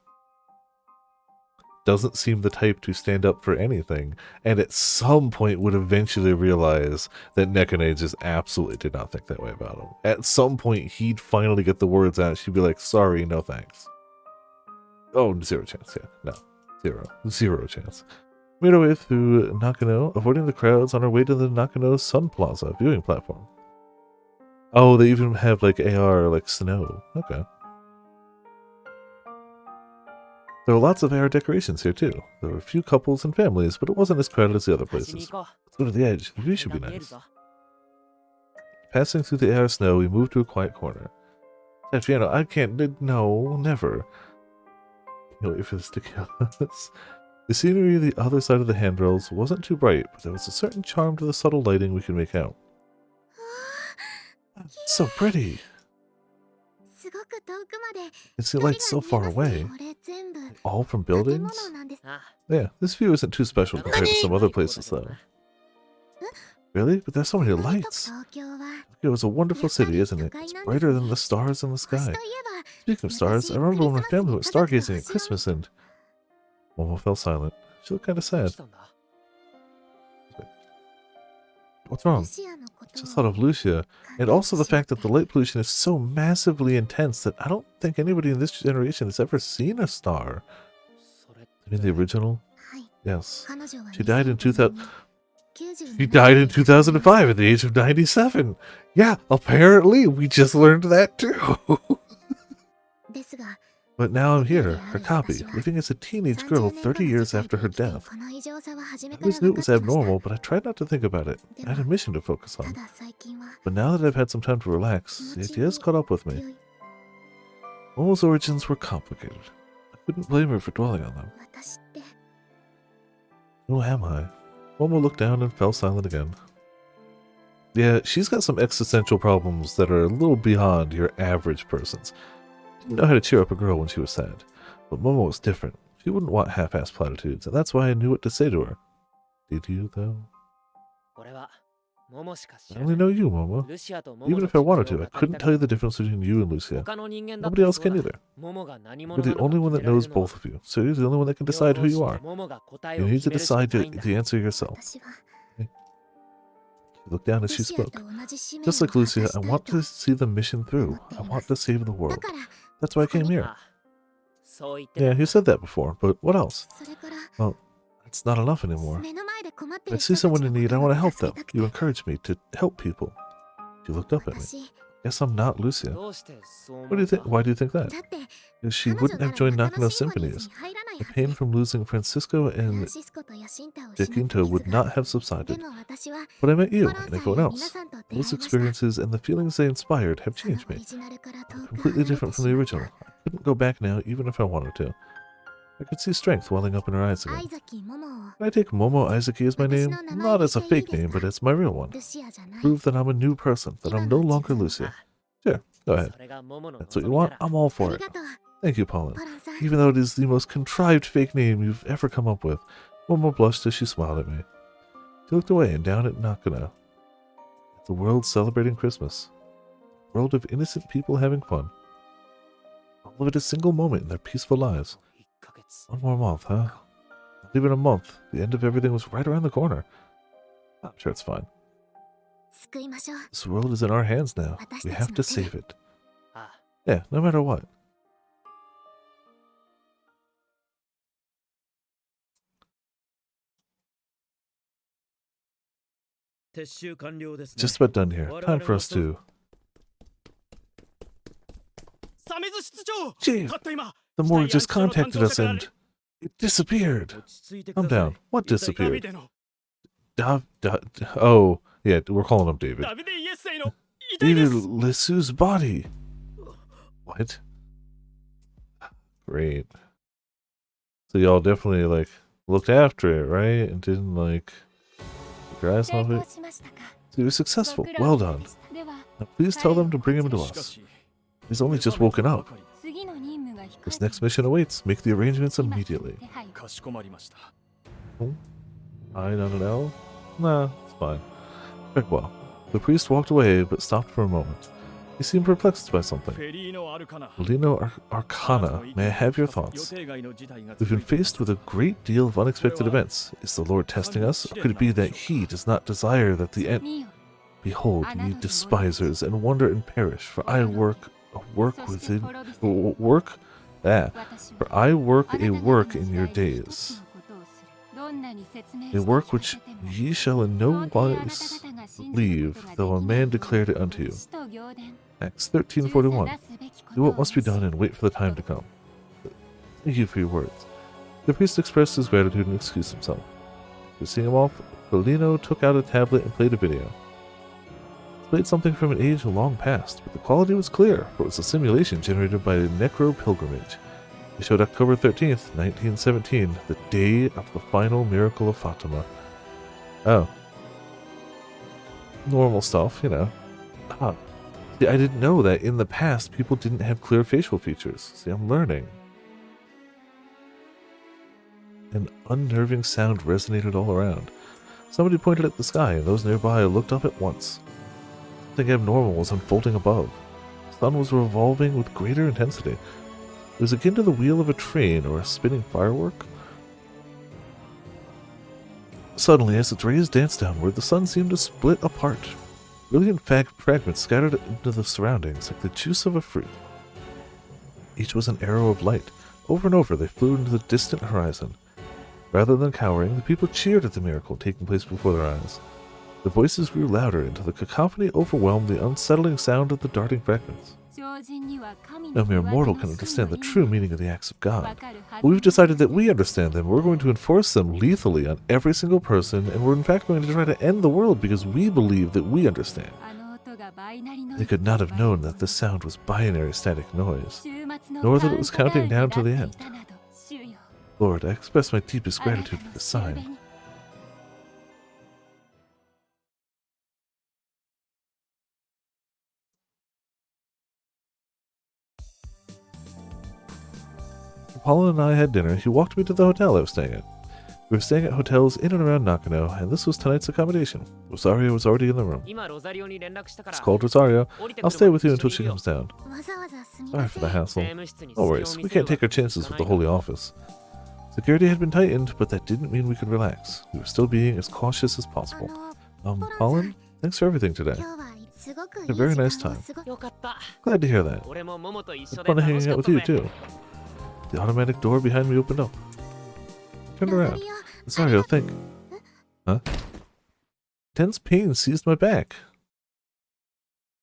doesn't seem the type to stand up for anything, and at some point would eventually realize that Nekane just absolutely did not think that way about him. At some point he'd finally get the words out, she'd be like, sorry, no thanks. Oh, 0 chance, yeah. No. 0 chance. Made our way through Nakano, avoiding the crowds on our way to the Nakano Sun Plaza viewing platform. Oh, they even have like AR, like snow. Okay. There were lots of AR decorations here too. There were a few couples and families, but it wasn't as crowded as the other places. Let's go to the edge. The view should be nice. Passing through the AR snow, we moved to a quiet corner. Fiona, I can't. No, never. Can't wait for this to kill us. The scenery on the other side of the handrails wasn't too bright, but there was a certain charm to the subtle lighting we could make out. It's so pretty. It's the lights so far away. All from buildings? Yeah, this view isn't too special compared to some other places, though. Really? But there's so many lights. It was a wonderful city, isn't it? It's brighter than the stars in the sky. Speaking of stars, I remember when my family went stargazing at Christmas and... Momo fell silent. She looked kind of sad. What's wrong? Just thought of Lucia, and also the fact that the light pollution is so massively intense that I don't think anybody in this generation has ever seen a star. I mean, the original? Yes. She died in 2000. She died in 2005 at the age of 97. Yeah, apparently we just learned that too. But now I'm here, her copy, living as a teenage girl 30 years after her death. I always knew it was abnormal, but I tried not to think about it. I had a mission to focus on. But now that I've had some time to relax, the ideas caught up with me. Momo's origins were complicated. I couldn't blame her for dwelling on them. Who am I? Momo looked down and fell silent again. Yeah, she's got some existential problems that are a little beyond your average person's. Didn't know how to cheer up a girl when she was sad. But Momo was different. She wouldn't want half-assed platitudes, and that's why I knew what to say to her. Did you, though? I only know you, Momo. Even if I wanted to, I couldn't tell you the difference between you and Lucia. Nobody else can either. You're the only one that knows both of you, so you're the only one that can decide who you are. You need to decide the answer yourself. Okay? She looked down as she spoke. Just like Lucia, I want to see the mission through. I want to save the world. That's why I came here. Yeah, you said that before, but what else? Well, it's not enough anymore. When I see someone in need, I want to help them. You encourage me to help people. She looked up at me. Guess I'm not Lucia. What do you think? Why do you think that? Because she wouldn't have joined Nakano Symphonies. The pain from losing Francisco and Jacinto would not have subsided. But I met you and everyone else. Those experiences and the feelings they inspired have changed me. I'm completely different from the original. I couldn't go back now, even if I wanted to. I could see strength welling up in her eyes again. Can I take Momo Aizaki as my name? Not as a fake name, but as my real one. Prove that I'm a new person, that I'm no longer Lucia. Sure, go ahead. That's what you want? I'm all for it. Thank you, Paulin. Even though it is the most contrived fake name you've ever come up with. Momo blushed as she smiled at me. She looked away and down at Nakano. At the world celebrating Christmas. A world of innocent people having fun. All of it a single moment in their peaceful lives. 1 more month, huh? Not even a month. The end of everything was right around the corner. I'm sure it's fine. This world is in our hands now. We have to save it. Yeah, no matter what. Just about done here. Time for us to... Chief! The morgue just contacted us and... it disappeared. Calm down. What disappeared? Oh, yeah, we're calling him David. David Lesue's body. What? Great. So y'all definitely, like, looked after it, right? And didn't, like, take your eyes off it? So you were successful. Well done. Now please tell them to bring him to us. He's only just woken up. This next mission awaits. Make the arrangements immediately. I not an L? Nah, it's fine. Very well. The priest walked away, but stopped for a moment. He seemed perplexed by something. Felino Arcana, may I have your thoughts? We've been faced with a great deal of unexpected events. Is the Lord testing us, or could it be that He does not desire that the end... Behold, ye despisers, and wonder and perish, for I work a work in your days. A work which ye shall in no wise leave, though a man declared it unto you. Acts 13:41. Do what must be done and wait for the time to come. Thank you for your words. The priest expressed his gratitude and excused himself. To see him off, Felino took out a tablet and played a video. It played something from an age long past, but the quality was clear, for it was a simulation generated by a Necro Pilgrimage. It showed October 13th, 1917, the day of the final miracle of Fatima. Oh. Normal stuff, you know. Ah. See, I didn't know that in the past people didn't have clear facial features. See, I'm learning. An unnerving sound resonated all around. Somebody pointed at the sky, and those nearby looked up at once. Something abnormal was unfolding above. The sun was revolving with greater intensity. It was akin to the wheel of a train or a spinning firework. Suddenly, as its rays danced downward, the sun seemed to split apart. Brilliant fragments scattered into the surroundings like the juice of a fruit. Each was an arrow of light. Over and over they flew into the distant horizon. Rather than cowering, the people cheered at the miracle taking place before their eyes. The voices grew louder until the cacophony overwhelmed the unsettling sound of the darting fragments. No mere mortal can understand the true meaning of the acts of God. But we've decided that we understand them. We're going to enforce them lethally on every single person, and we're in fact going to try to end the world because we believe that we understand. They could not have known that this sound was binary static noise, nor that it was counting down to the end. Lord, I express my deepest gratitude for this sign. Paula and I had dinner. He walked me to the hotel I was staying at. We were staying at hotels in and around Nakano, and this was tonight's accommodation. Rosario was already in the room. Just called Rosario. I'll stay with you until she comes down. Sorry for the hassle. No worries, we can't take our chances with the Holy Office. Security had been tightened, but that didn't mean we could relax. We were still being as cautious as possible. Colin, thanks for everything today. Had a very nice time. Glad to hear that. It's fun hanging out with you, too. The automatic door behind me opened up. Turned around. Sorry, think. Huh? Intense pain seized my back.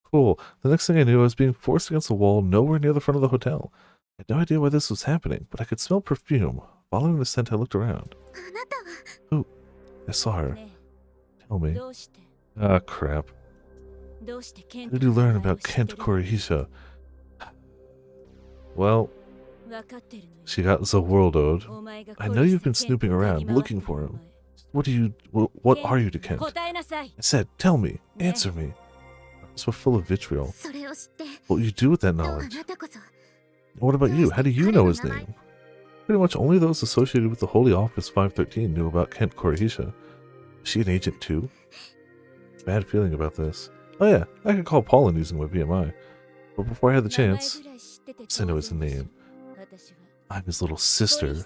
Cool. The next thing I knew, I was being forced against the wall nowhere near the front of the hotel. I had no idea why this was happening, but I could smell perfume. Following the scent, I looked around. Oh, I saw her. Tell me. Ah, crap. How did you learn about Kent Korihisha? Well, she got Zawoldoed. I know you've been snooping around, looking for him. What are you to Kent? I said, tell me, answer me. Eyes were full of vitriol. What will you do with that knowledge? What about you? How do you know his name? Pretty much only those associated with the Holy Office 513 knew about Kent Korihisha. Is she an agent too? Bad feeling about this. Oh yeah, I could call Paulin using my BMI. But before I had the chance, I know his name. I'm his little sister.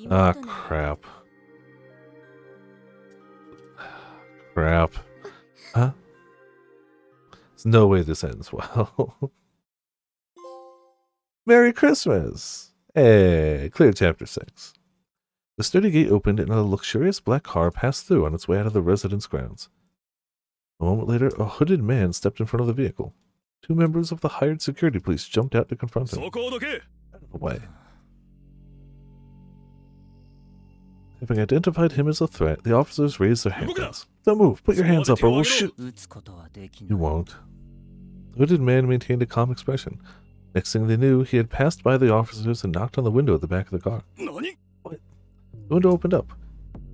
Ah, crap. Crap. Huh? There's no way this ends well. Merry Christmas! Hey, clear chapter 6. The sturdy gate opened and a luxurious black car passed through on its way out of the residence grounds. A moment later, a hooded man stepped in front of the vehicle. 2 members of the hired security police jumped out to confront him. Out of the way. Having identified him as a threat, the officers raised their handguns. Don't move! Put your hands up or we'll shoot! You won't. The hooded man maintained a calm expression. Next thing they knew, he had passed by the officers and knocked on the window at the back of the car. What? The window opened up.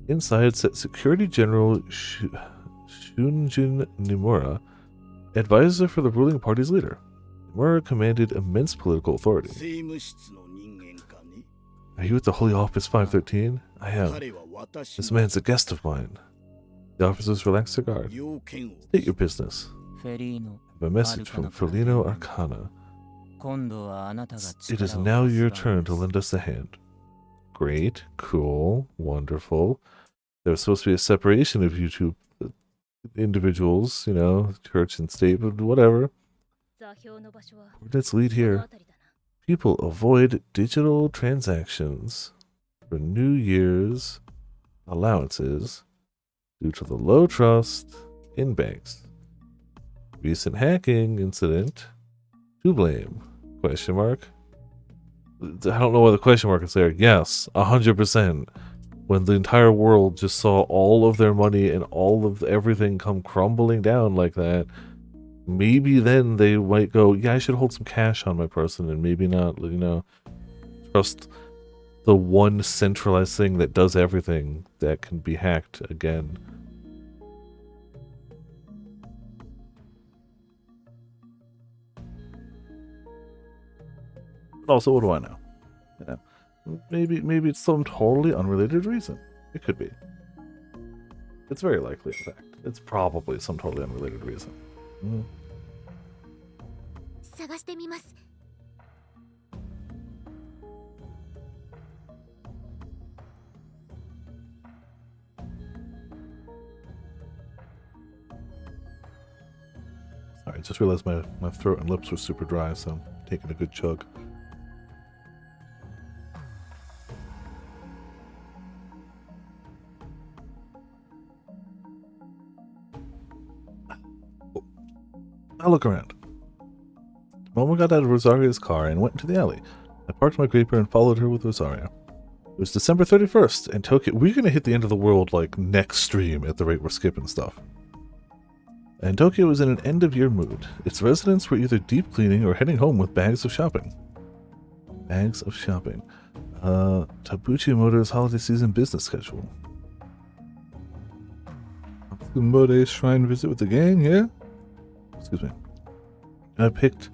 Inside sat Security General Shunjin Nimura, advisor for the ruling party's leader. Nimura commanded immense political authority. Are you at the Holy Office 513? I am. This man's a guest of mine. The officers relaxed their guard. State your business. I have a message from Ferlino Arcana. It is now your turn to lend us a hand. Great, cool, wonderful. There was supposed to be a separation of you two individuals, you know, church and state, but whatever. Let's lead here. People avoid digital transactions for New Year's allowances due to the low trust in banks. Recent hacking incident. To blame? Question mark. I don't know why the question mark is there. Yes, 100%. When the entire world just saw all of their money and all of everything come crumbling down like that, maybe then they might go, yeah, I should hold some cash on my person and maybe not, you know, trust the one centralized thing that does everything that can be hacked again. But also, what do I know? You know, maybe it's some totally unrelated reason. It could be. It's very likely, in fact. It's probably some totally unrelated reason. Sorry, I just realized my throat and lips were super dry, so I'm taking a good chug. I'll look around. The moment we got out of Rosario's car and went into the alley, I parked my Graper and followed her with Rosario. It was December 31st, and Tokyo. We're gonna hit the end of the world like next stream at the rate we're skipping stuff. And Tokyo was in an end-of-year mood. Its residents were either deep cleaning or heading home with bags of shopping. Bags of shopping. Tabuchi Motors holiday season business schedule. Mode shrine visit with the gang, yeah? Excuse me. I picked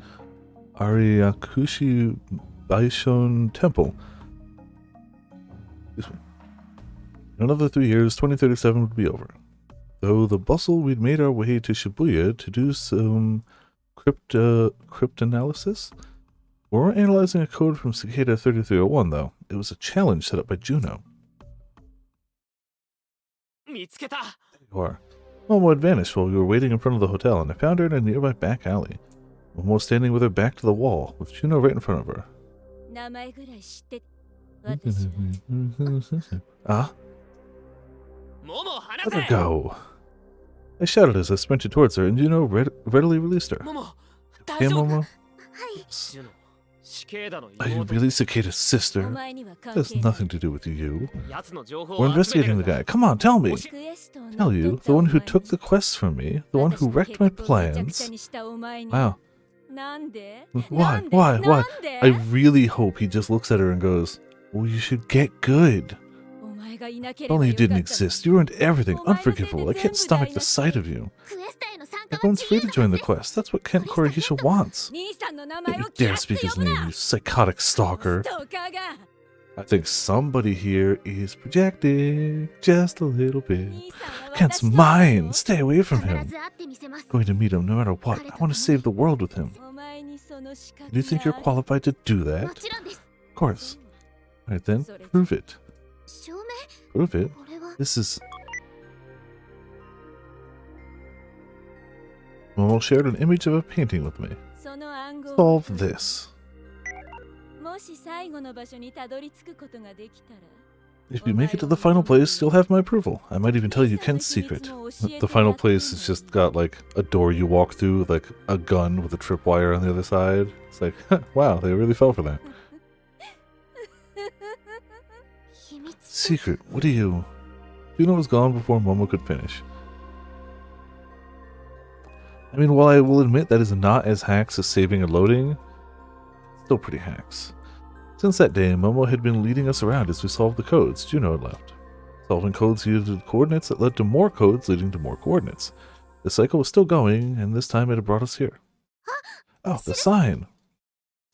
Ariakushi Baishon Temple. Excuse me. In another 3 years, 2037 would be over. Though the bustle, we'd made our way to Shibuya to do some cryptanalysis. We weren't analyzing a code from Cicada 3301, though. It was a challenge set up by Juno. There you are. Momo had vanished while we were waiting in front of the hotel, and I found her in a nearby back alley. Momo was standing with her back to the wall, with Juno right in front of her. Ah? Let her go! I shouted as I sprinted towards her, and Juno readily released her. Okay, Momo? Are you really Cicada's sister? That has nothing to do with you. We're investigating the guy. Come on, tell me! Tell you, the one who took the quests from me, the one who wrecked my plans. Wow. Why? I really hope he just looks at her and goes, well, you should get good. If only you didn't exist. You ruined everything. Unforgivable. I can't stomach the sight of you. Everyone's free to join the quest. That's what Kent Korihisha wants. Don't you dare speak his name, you psychotic stalker. I think somebody here is projecting just a little bit. Kent's mine. Stay away from him. I'm going to meet him no matter what. I want to save the world with him. Do you think you're qualified to do that? Of course. Alright then, prove it. Prove it? This is... Momo shared an image of a painting with me. Solve this. If you make it to the final place, you'll have my approval. I might even tell you Kent's secret. The final place has just got like a door you walk through, like a gun with a tripwire on the other side. It's like, wow, they really fell for that. Secret, what do you... Juno was gone before Momo could finish. I mean, while I will admit that is not as hacks as saving and loading, it's still pretty hacks. Since that day, Momo had been leading us around as we solved the codes Juno had left. Solving codes yielded coordinates that led to more codes leading to more coordinates. The cycle was still going, and this time it had brought us here. Oh, the sign!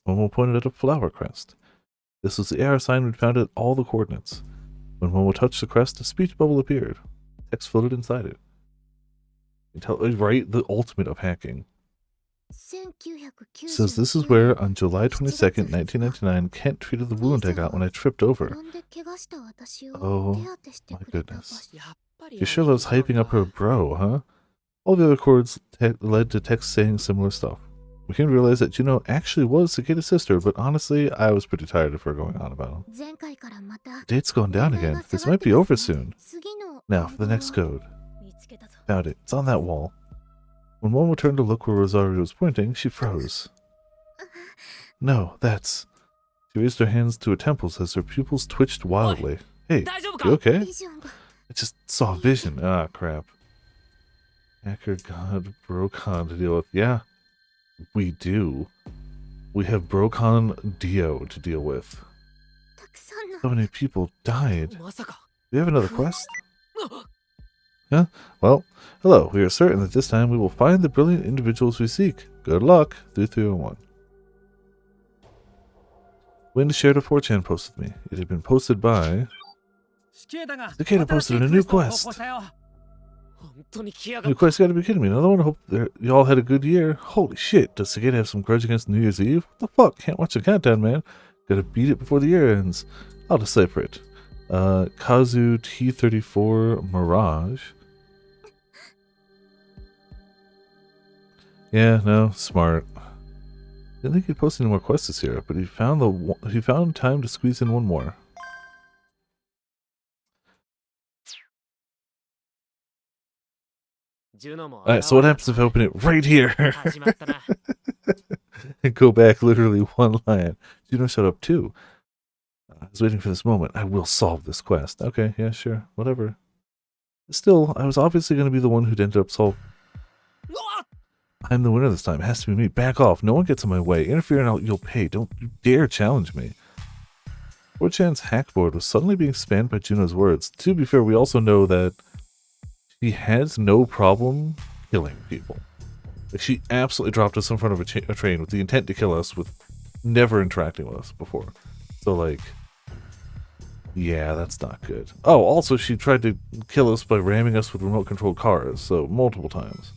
Momo pointed at a flower crest. This was the AR sign we'd found at all the coordinates. When Momo touched the crest, a speech bubble appeared. Text floated inside it. Right? The ultimate of hacking. It says this is where, on July 22nd, 1999, Kent treated the wound I got when I tripped over. Oh, my goodness. She sure loves hyping up her bro, huh? All the other chords led to texts saying similar stuff. We came to realize that Juno actually was Cicada's sister, but honestly, I was pretty tired of her going on about him. The date's going down again. This might be over soon. Now, for the next code. Found it. It's on that wall. When Momo turned to look where Rosario was pointing, she froze. No, that's... She raised her hands to her temples as her pupils twitched wildly. Hey, you okay? I just saw a vision. Ah, crap. Hacker God Brocon to deal with. Yeah, we do. We have Brocon Dio to deal with. So many people died. Do you have another quest? Huh? Well, hello. We are certain that this time we will find the brilliant individuals we seek. Good luck. 3301. Wind shared a 4chan post with me. It had been posted by... Cicada posted a new quest. New quest, you gotta be kidding me. Another one. I hope y'all had a good year. Holy shit. Does Cicada have some grudge against New Year's Eve? What the fuck? Can't watch the countdown, man. Gotta beat it before the year ends. I'll decipher it. Kazu T34 Mirage. Yeah, no, smart. Didn't think he'd post any more quests this year, but he found time to squeeze in one more. Alright, so what happens if I open it right here? And go back literally one line. Juno showed up too. I was waiting for this moment. I will solve this quest. Okay, yeah, sure, whatever. Still, I was obviously going to be the one who'd ended up solving. I'm the winner this time. It has to be me. Back off. No one gets in my way. Interfere and you'll pay. Don't you dare challenge me. 4chan's hackboard was suddenly being spammed by Juno's words. To be fair, we also know that she has no problem killing people. Like, she absolutely dropped us in front of a train with the intent to kill us with never interacting with us before. So, like, Yeah, that's not good. Oh, also she tried to kill us by ramming us with remote-controlled cars, so multiple times.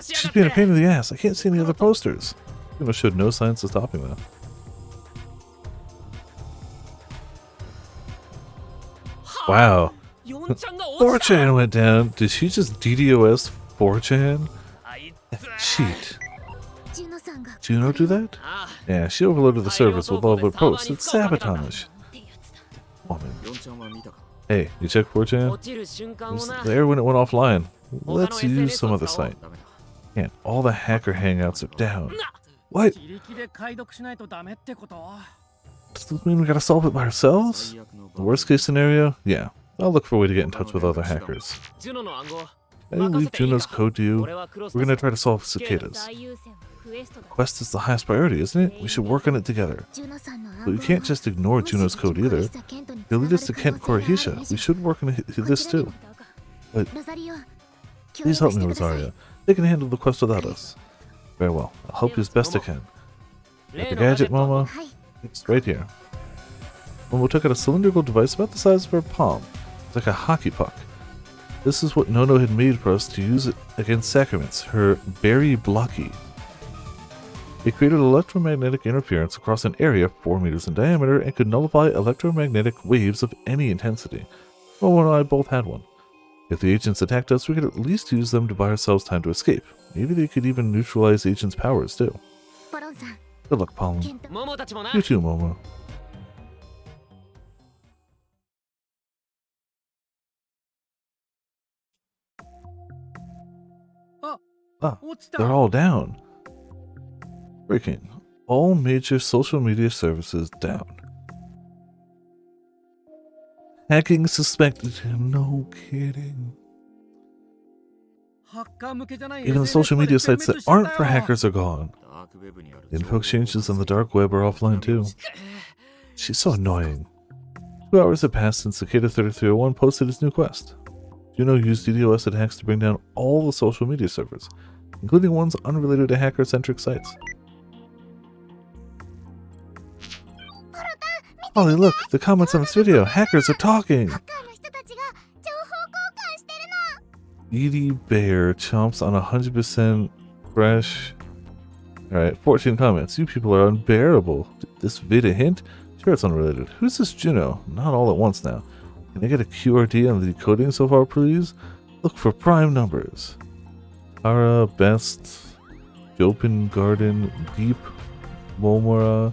She's being a pain in the ass. I can't see any other posters. Showed no signs of stopping though. Wow. 4chan went down. Did she just DDoS 4chan? Cheat. Juno do that? Yeah, she overloaded the servers with all of her posts. It's sabotage. Woman. Hey, you check 4chan? It was there when it went offline. Let's use some other site. Man, all the hacker hangouts are down. What? Does this mean we gotta solve it by ourselves? The worst case scenario? Yeah. I'll look for a way to get in touch with other hackers. I didn't leave Juno's code to you. We're gonna try to solve Cicadas. Quest is the highest priority, isn't it? We should work on it together. But we can't just ignore Juno's code either. It'll lead us to Camp Korahisha. We should work on this too. But please help me, Rosaria. They can handle the quest without us. Very well. I'll help you as best I can. Got the gadget, Momo? It's right here. Momo took out a cylindrical device about the size of her palm. It's like a hockey puck. This is what Nono had made for us to use it against sacraments, her berry blocky. It created electromagnetic interference across an area 4 meters in diameter and could nullify electromagnetic waves of any intensity. Momo and I both had one. If the agents attacked us, we could at least use them to buy ourselves time to escape. Maybe they could even neutralize agents' powers too. Good luck, Pollen. You too, Momo. Ah, they're all down. Breaking. All major social media services down. Hacking suspected. No kidding. Even the social media sites that aren't for hackers are gone. Info exchanges on the dark web are offline too. She's so annoying. 2 hours had passed since Cicada 3301 posted his new quest. Juno used DDoS attacks to bring down all the social media servers, including ones unrelated to hacker-centric sites. Holly, look! The comments on this video! Hackers are talking! Edie Bear chomps on 100% fresh. Alright, 14 comments. You people are unbearable. This vid a hint? Sure, it's unrelated. Who's this Juno? Not all at once now. Can I get a QRD on the decoding so far, please? Look for prime numbers. Tara, Best, Open Garden, Deep, Momora.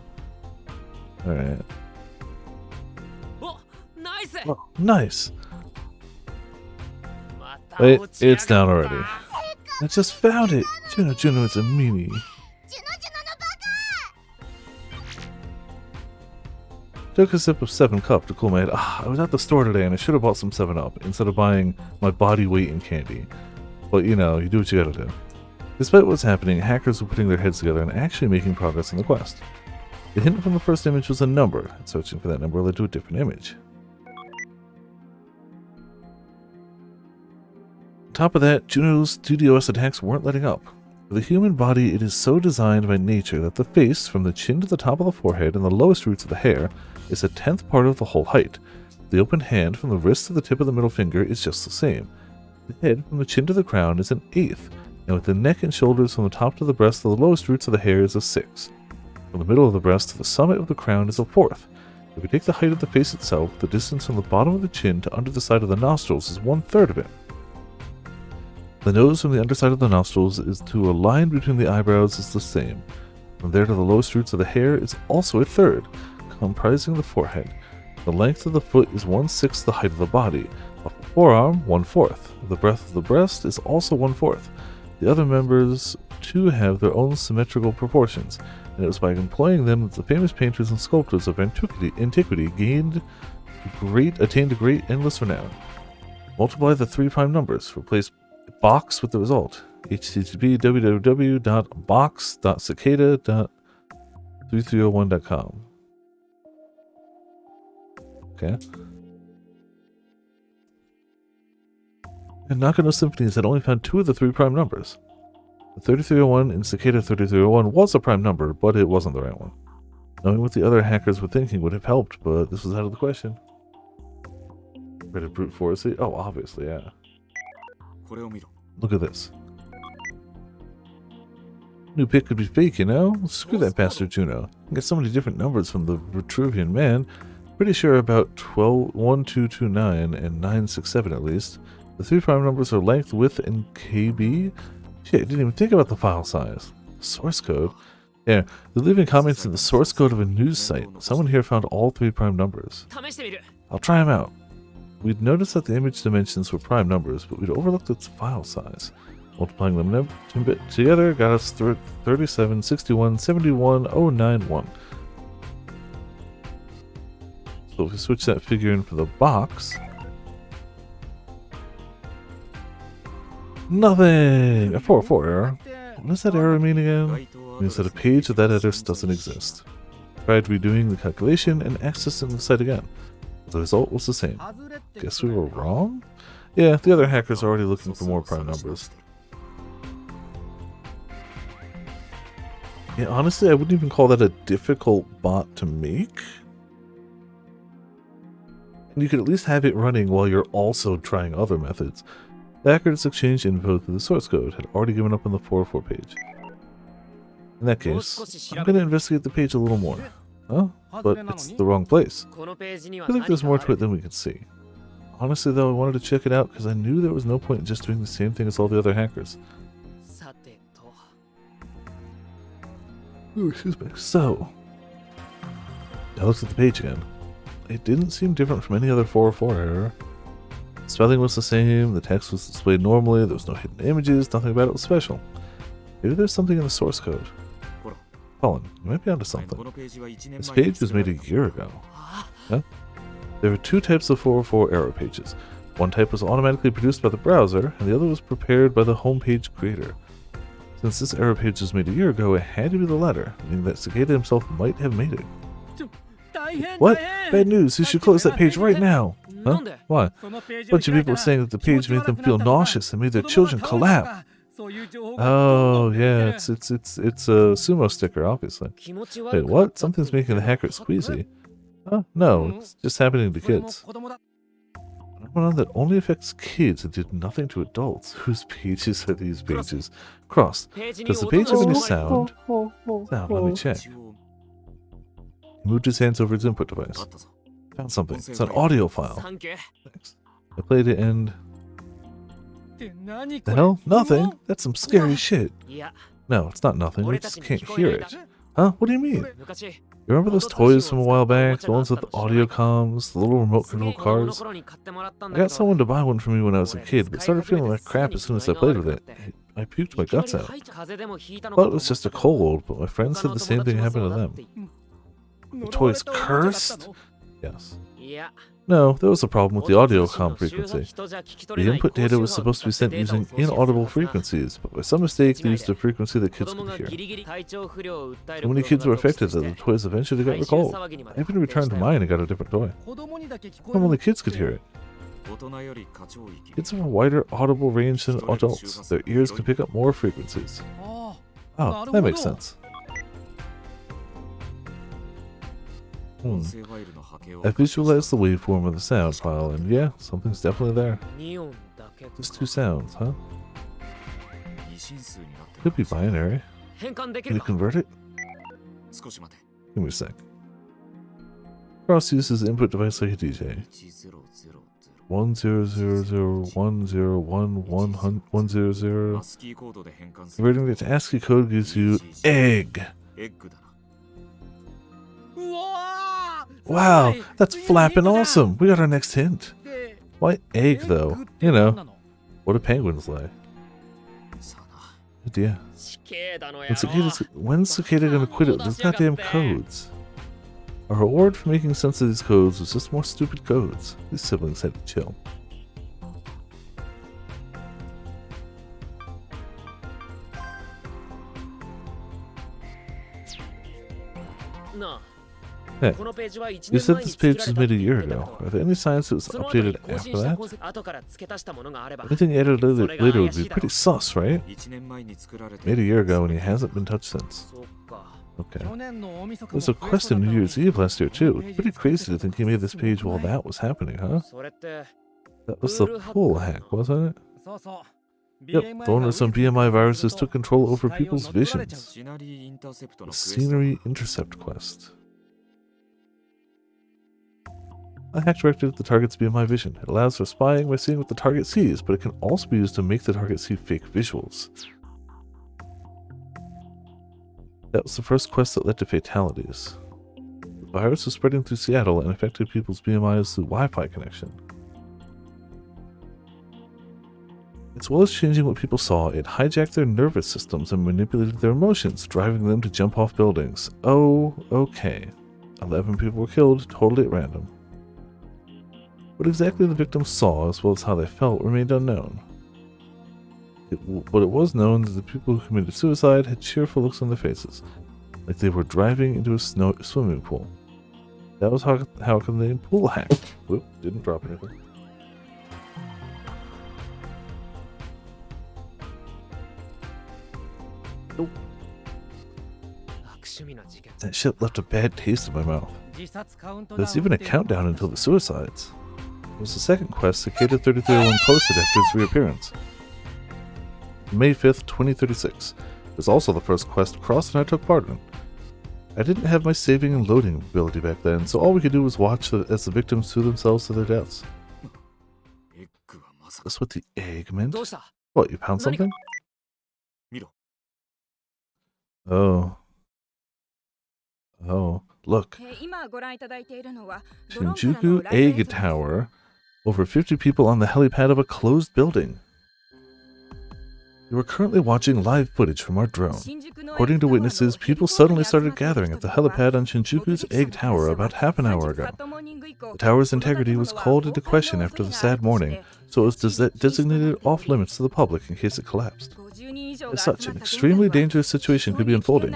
Alright. Oh, nice! Wait, it's down already. I just found it! Juno, it's a meanie. Took a sip of 7-Up to cool my head. I was at the store today and I should have bought some 7-Up instead of buying my body weight in candy. But you know, you do what you gotta do. Despite what's happening, hackers were putting their heads together and actually making progress in the quest. The hint from the first image was a number, and searching for that number led to a different image. On top of that, Juno's DDoS attacks weren't letting up. For the human body, it is so designed by nature that the face, from the chin to the top of the forehead and the lowest roots of the hair, is a 10th part of the whole height. The open hand from the wrist to the tip of the middle finger is just the same. The head from the chin to the crown is an 1/8, and with the neck and shoulders from the top to the breast to the lowest roots of the hair is a 6. From the middle of the breast to the summit of the crown is a 4th. If we take the height of the face itself, the distance from the bottom of the chin to under the side of the nostrils is 1/3 of it. The nose from the underside of the nostrils is to a line between the eyebrows is the same. From there to the lowest roots of the hair is also a 1/3, comprising the forehead. The length of the foot is 1/6 the height of the body. Of the forearm, 1/4. The breadth of the breast is also 1/4. The other members too have their own symmetrical proportions, and it was by employing them that the famous painters and sculptors of antiquity attained great endless renown. Multiply the 3 prime numbers. Replace box with the result. http www.box.cicada.3301.com. Okay. And Nakano Symphonies had only found 2 of the 3 prime numbers. The 3301 in Cicada 3301 was a prime number, but it wasn't the right one. Knowing what the other hackers were thinking would have helped, but this was out of the question. Ready to brute force it? Oh, obviously, yeah. Look at this. New pick could be fake, you know? Screw that bastard Juno. I get so many different numbers from the Vitruvian man. Pretty sure about 121229 and 967 at least. The 3 prime numbers are length, width, and KB? Shit, I didn't even think about the file size. Source code? Yeah, they're leaving comments in the source code of a news site. Someone here found all 3 prime numbers. I'll try them out. We'd noticed that the image dimensions were prime numbers, but we'd overlooked its file size. Multiplying them together got us 37, 61, 71, 091. So if we switch that figure in for the box... Nothing! A 404 error. What does that error mean again? It means that a page of that address doesn't exist. Tried redoing the calculation and accessing the site again. The result was the same. Guess we were wrong? Yeah, the other hackers are already looking for more prime numbers. Yeah, honestly, I wouldn't even call that a difficult bot to make. And you could at least have it running while you're also trying other methods. The hackers exchanged info through the source code, had already given up on the 404 page. In that case, I'm going to investigate the page a little more. Huh? But it's the wrong place. I think there's more to it than we can see. Honestly though, I wanted to check it out because I knew there was no point in just doing the same thing as all the other hackers. Ooh, excuse me. So, I looked at the page again. It didn't seem different from any other 404 error. The spelling was the same, the text was displayed normally, there was no hidden images, nothing about it was special. Maybe there's something in the source code. Colin, you might be onto something. This page was made a year ago. Huh? There are 2 types of 404 error pages. One type was automatically produced by the browser, and the other was prepared by the homepage creator. Since this error page was made a year ago, it had to be the latter, meaning that Cicada himself might have made it. What? Bad news, you should close that page right now! Huh? Why? A bunch of people were saying that the page made them feel nauseous and made their children collapse. Oh, yeah, it's a sumo sticker, obviously. Wait, what? Something's making the hacker squeezy. Huh? No, it's just happening to kids. Phenomenon that only affects kids and did nothing to adults. Whose pages are these pages? Crossed. Does the page have any sound? Sound, let me check. He moved his hands over his input device. Found something. It's an audio file. Thanks. I played it and... The hell? Nothing? That's some scary shit. No, it's not nothing. We just can't hear it. Huh? What do you mean? You remember those toys from a while back? The ones with the audio comms, the little remote control cars? I got someone to buy one for me when I was a kid, but started feeling like crap as soon as I played with it. I puked my guts out. Thought it was just a cold, but my friends said the same thing happened to them. The toy's cursed? Yes. No, there was a problem with the audio comm frequency. The input data was supposed to be sent using inaudible frequencies, but by some mistake they used a frequency that kids could hear. So many kids were affected that the toys eventually got recalled. I even returned mine and got a different toy. Only kids could hear it. Kids have a wider audible range than adults. Their ears can pick up more frequencies. Oh, that makes sense. I visualized the waveform of the sound file, and yeah, something's definitely there. Just 2 sounds, huh? Could be binary. Can you convert it? Give me a sec. Cross uses input device like a DJ. 1001011100. Converting it to ASCII code gives you egg. Wow, that's flapping awesome. We got our next hint. Why egg, though? You know, what do penguins lay? Idea. When's Cicada gonna quit it with those goddamn codes? Our reward for making sense of these codes was just more stupid codes. These siblings had to chill. Hey, you said this page was made a year ago. Are there any signs it was updated after that? Anything added later would be pretty sus, right? Made a year ago and he hasn't been touched since. Okay. There was a quest on New Year's Eve last year too. It's pretty crazy to think he made this page while that was happening, huh? That was the pool hack, wasn't it? Yep, the one where some BMI viruses took control over people's visions. The Scenery Intercept quest. A hack directed at the target's BMI vision. It allows for spying by seeing what the target sees, but it can also be used to make the target see fake visuals. That was the first quest that led to fatalities. The virus was spreading through Seattle and affected people's BMIs through Wi-Fi connection. As well as changing what people saw, it hijacked their nervous systems and manipulated their emotions, driving them to jump off buildings. Oh, okay. 11 people were killed, totally at random. What exactly the victims saw, as well as how they felt, remained unknown. But it was known that the people who committed suicide had cheerful looks on their faces, like they were driving into a swimming pool. That was how come they named pool hack. Whoop, didn't drop anything. Nope. That shit left a bad taste in my mouth. There's even a countdown until the suicides. It was the second quest Cicada 3031 posted after its reappearance. May 5th, 2036. It was also the first quest Cross and I took part in. I didn't have my saving and loading ability back then, so all we could do was watch as the victims threw themselves to their deaths. That's what the egg meant? What, you found something? Oh. Oh, look. Shinjuku Egg Tower. Over 50 people on the helipad of a closed building. You are currently watching live footage from our drone. According to witnesses, people suddenly started gathering at the helipad on Shinjuku's Egg Tower about half an hour ago. The tower's integrity was called into question after the sad morning, so it was designated off-limits to the public in case it collapsed. As such, an extremely dangerous situation could be unfolding.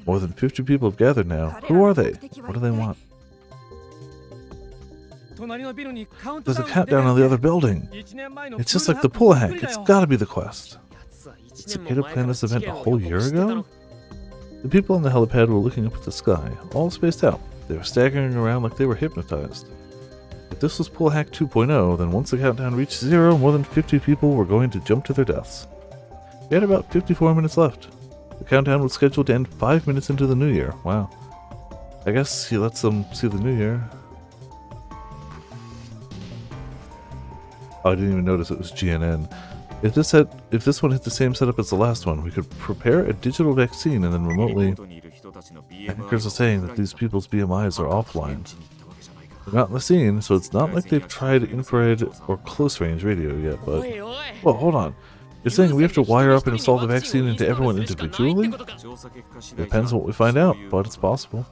More than 50 people have gathered now. Who are they? What do they want? There's a countdown on the other building. It's just like the pool hack. It's gotta be the quest. Did Cicada plan this event a whole year ago? The people on the helipad were looking up at the sky, all spaced out. They were staggering around like they were hypnotized. If this was pool hack 2.0, then once the countdown reached 0, more than 50 people were going to jump to their deaths. We had about 54 minutes left. The countdown was scheduled to end 5 minutes into the new year. Wow. I guess he lets them see the new year. Oh, I didn't even notice it was GNN. If this one hit the same setup as the last one, we could prepare a digital vaccine and then remotely... Hackers are saying that these people's BMIs are offline. They're not in the scene, so it's not like they've tried infrared or close-range radio yet, but... Whoa, hold on. You're saying we have to wire up and install the vaccine into everyone individually? It depends on what we find out, but it's possible.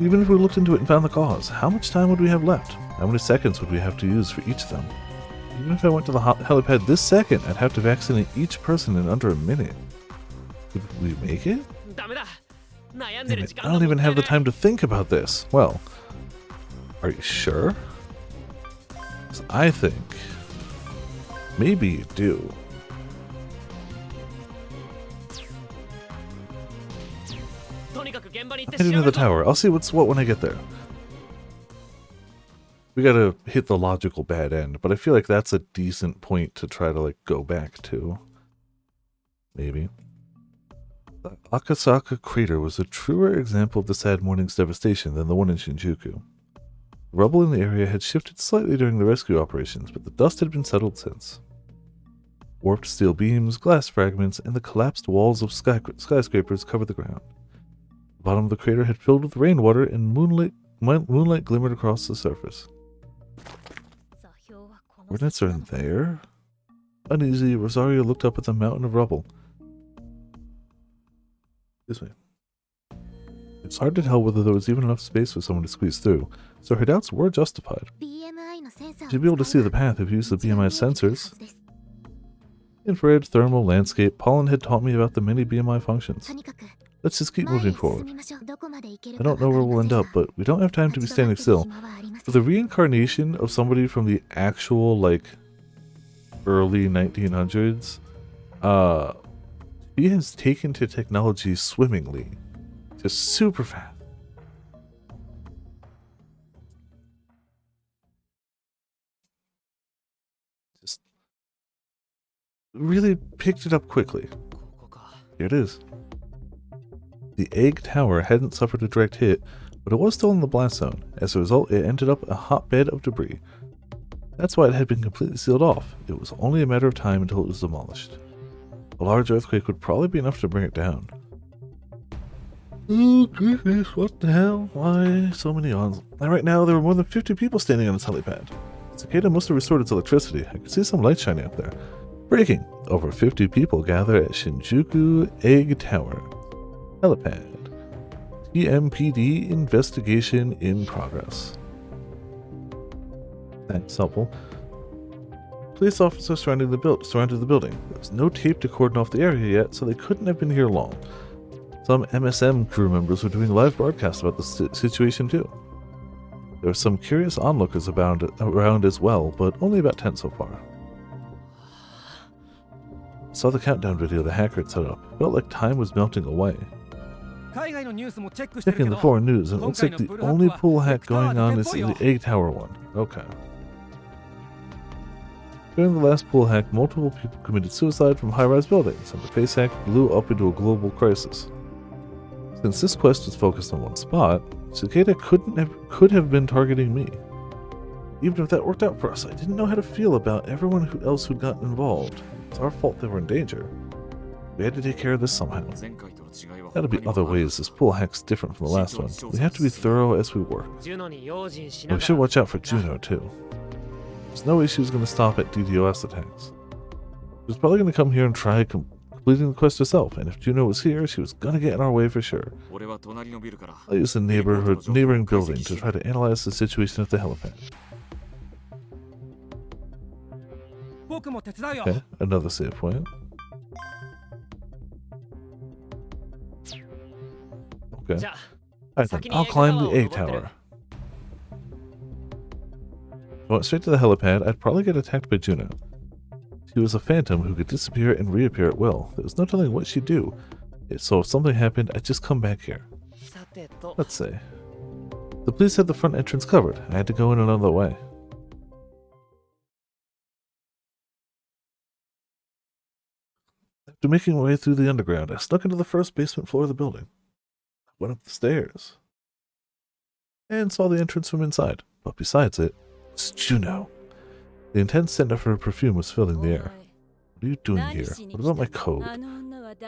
Even if we looked into it and found the cause, how much time would we have left? How many seconds would we have to use for each of them? Even if I went to the helipad this second, I'd have to vaccinate each person in under a minute. Could we make it? Damn it, I don't even have the time to think about this. Well, are you sure? 'Cause I think maybe you do. Heading to the tower. I'll see what's what when I get there. We gotta hit the logical bad end, but I feel like that's a decent point to try to like go back to. Maybe. The Akasaka crater was a truer example of the sad morning's devastation than the one in Shinjuku. The rubble in the area had shifted slightly during the rescue operations, but the dust had been settled since. Warped steel beams, glass fragments, and the collapsed walls of skyscrapers covered the ground. The bottom of the crater had filled with rainwater, and moonlight glimmered across the surface. Coordinates are in there? Uneasy, Rosario looked up at the mountain of rubble. This way. It's hard to tell whether there was even enough space for someone to squeeze through, so her doubts were justified. She'd be able to see the path if you used the BMI sensors. Infrared, thermal, landscape, Pollen had taught me about the many BMI functions. Let's just keep moving forward. I don't know where we'll end up, but we don't have time to be standing still. For the reincarnation of somebody from the actual, like, early 1900s, he has taken to technology swimmingly. Just super fast. really picked it up quickly. Here it is. The egg tower hadn't suffered a direct hit, but it was still in the blast zone. As a result, it ended up a hotbed of debris. That's why it had been completely sealed off. It was only a matter of time until it was demolished. A large earthquake would probably be enough to bring it down. Oh goodness, what the hell? Why so many ons? And right now, there were more than 50 people standing on its helipad. Cicada must have restored its electricity. I could see some light shining up there. Breaking! Over 50 people gather at Shinjuku Egg Tower. Helipad. TMPD investigation in progress. That's helpful. Police officers surrounded the building. There was no tape to cordon off the area yet, so they couldn't have been here long. Some MSM crew members were doing live broadcasts about the situation too. There were some curious onlookers around as well, but only about 10 so far. Saw the countdown video the hacker had set up. Felt like time was melting away. Checking the foreign news, and it looks like the only pool hack going on is the Egg Tower one. Okay. During the last pool hack, multiple people committed suicide from high-rise buildings, and the face hack blew up into a global crisis. Since this quest was focused on one spot, Cicada could have been targeting me. Even if that worked out for us, I didn't know how to feel about everyone else who'd gotten involved. It's our fault they were in danger. We had to take care of this somehow. Gotta be other ways. This pool hack's different from the last one. We have to be thorough as we work. And we should watch out for Juno, too. There's no way she was going to stop at DDoS attacks. She was probably going to come here and try completing the quest herself, and if Juno was here, she was going to get in our way for sure. I'll use the neighboring building to try to analyze the situation at the helipad. Okay, another save point. Okay. Alright then, I'll climb the Egg Tower. If I went straight to the helipad, I'd probably get attacked by Juno. She was a phantom who could disappear and reappear at will. There was no telling what she'd do. So if something happened, I'd just come back here. Let's see. The police had the front entrance covered. I had to go in another way. After making my way through the underground, I snuck into the first basement floor of the building. I went up the stairs and saw the entrance from inside. But besides it, it's Juno. The intense scent of her perfume was filling the air. What are you doing here? What about my code?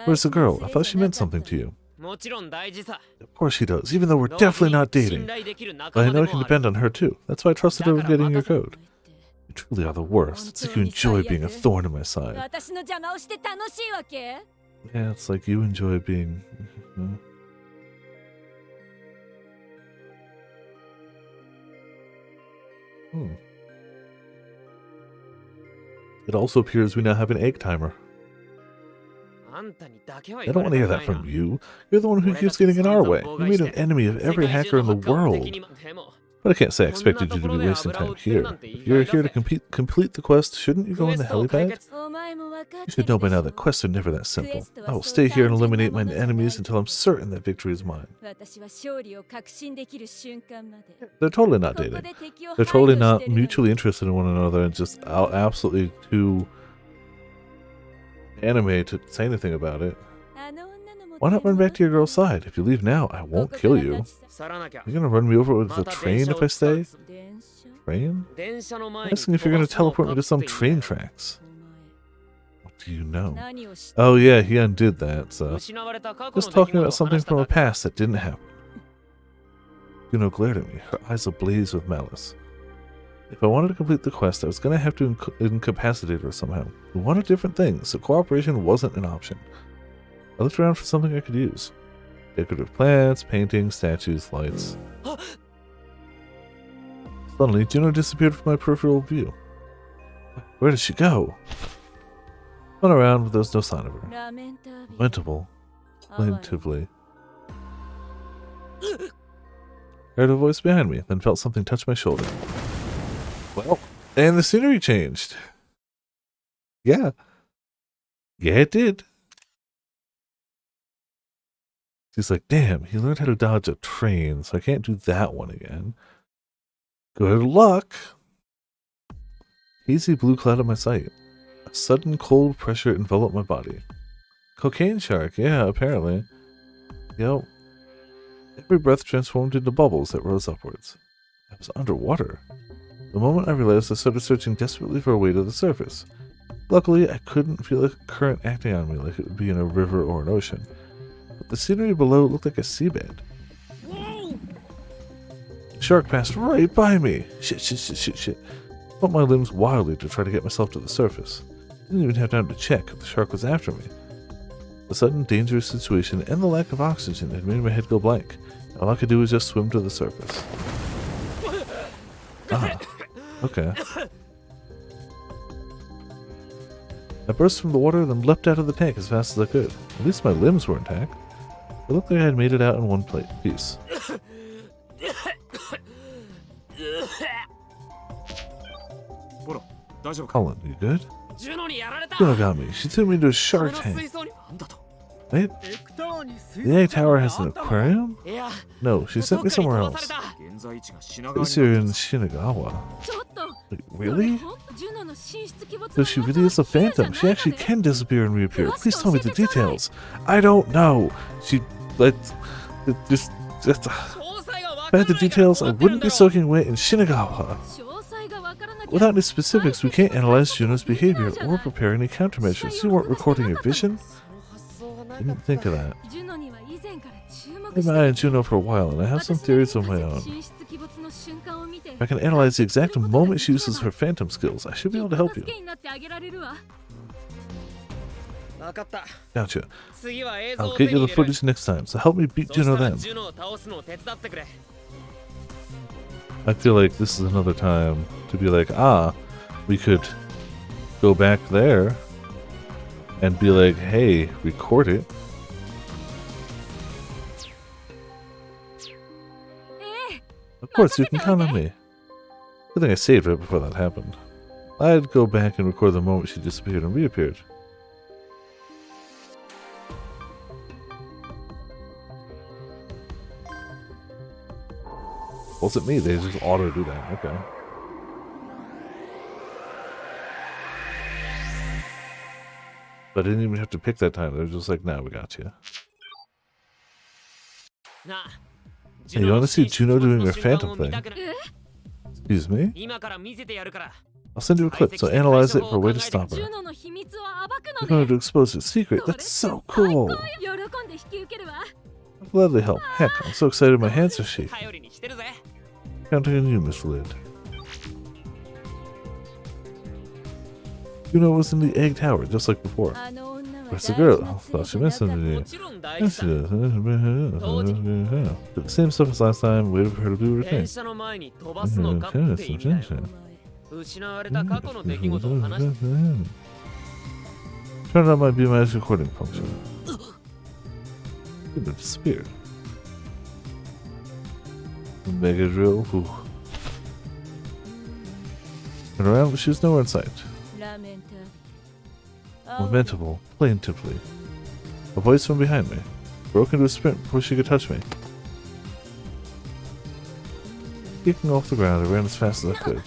Where's the girl? I thought she meant something to you. Of course she does, even though we're definitely not dating. But I know I can depend on her too. That's why I trusted her with getting your code. You truly are the worst. It's like you enjoy being a thorn in my side. Yeah, it's like you enjoy being... It also appears we now have an egg timer. I don't want to hear that from you. You're the one who keeps getting in our way. You made an enemy of every hacker in the world. But I can't say I expected you to be wasting time here. If you're here to complete the quest, shouldn't you go on the helipad? You should know by now that quests are never that simple. I will stay here and eliminate my enemies until I'm certain that victory is mine. They're totally not dating. They're totally not mutually interested in one another and just absolutely too anime to say anything about it. Why not run back to your girl's side? If you leave now, I won't kill you. You're gonna run me over with a train if I stay? Train? I'm asking if you're gonna teleport me to some train tracks. What do you know? Oh yeah, he undid that, so... Just talking about something from a past that didn't happen. Juno glared at me, her eyes ablaze with malice. If I wanted to complete the quest, I was gonna have to incapacitate her somehow. We wanted different things, so cooperation wasn't an option. I looked around for something I could use. Decorative plants, paintings, statues, lights. Suddenly, Juno disappeared from my peripheral view. Where did she go? Went around, but there was no sign of her. Plaintively. Heard a voice behind me, then felt something touch my shoulder. Well, and the scenery changed. Yeah. Yeah, it did. He's like, damn, he learned how to dodge a train, so I can't do that one again. Good luck! Hazy blue cloud on my sight. A sudden cold pressure enveloped my body. Cocaine shark, yeah, apparently. Yo, every breath transformed into bubbles that rose upwards. I was underwater. The moment I realized, I started searching desperately for a way to the surface. Luckily, I couldn't feel a current acting on me like it would be in a river or an ocean. But the scenery below looked like a seabed. The shark passed right by me. Shit. I felt my limbs wildly to try to get myself to the surface. Didn't even have time to check if the shark was after me. The sudden dangerous situation and the lack of oxygen had made my head go blank. All I could do was just swim to the surface. Ah, okay. I burst from the water, then leapt out of the tank as fast as I could. At least my limbs were intact. It looked like I had made it out in one piece. Colin, you good? Juno got me. She threw me into a shark tank. Wait? The egg tower has an aquarium? No, she sent me somewhere else. This here in Shinagawa. Wait, really? So she really is a phantom. She actually can disappear and reappear. Please tell me the details. I don't know. If I had the details, I wouldn't be soaking wet in Shinagawa. Without any specifics, we can't analyze Juno's behavior or prepare any countermeasures. You weren't recording your vision? Didn't think of that. I've been eyeing Juno for a while, and I have some theories of my own. If I can analyze the exact moment she uses her phantom skills, I should be able to help you. Gotcha. I'll get you the footage next time, so help me beat Juno then. I feel like this is another time to be like, we could go back there and be like, hey, record it. Of course, you can count on me. Good thing I saved it before that happened. I'd go back and record the moment she disappeared and reappeared. Wasn't me, they just auto do that. Okay. But I didn't even have to pick that time. They're just like, nah, we got you. Hey, you want to see Juno doing her phantom thing? Excuse me? I'll send you a clip, so analyze it for a way to stop her. You're going to expose her secret. That's so cool. I'll gladly help. Heck, I'm so excited my hands are shaking. Counting on you, Miss Lid. Juno was in the egg tower, just like before. Where's the girl? I thought she missed something. Yes, she does. Did the same stuff as last time, waited for her to do her thing. Turned on my BMI's recording function. It disappeared. Mega drill. Turned around, but she was nowhere in sight. Lamentable, plaintively. A voice from behind me. Broke into a sprint before she could touch me. Kicking off the ground, I ran as fast as I could.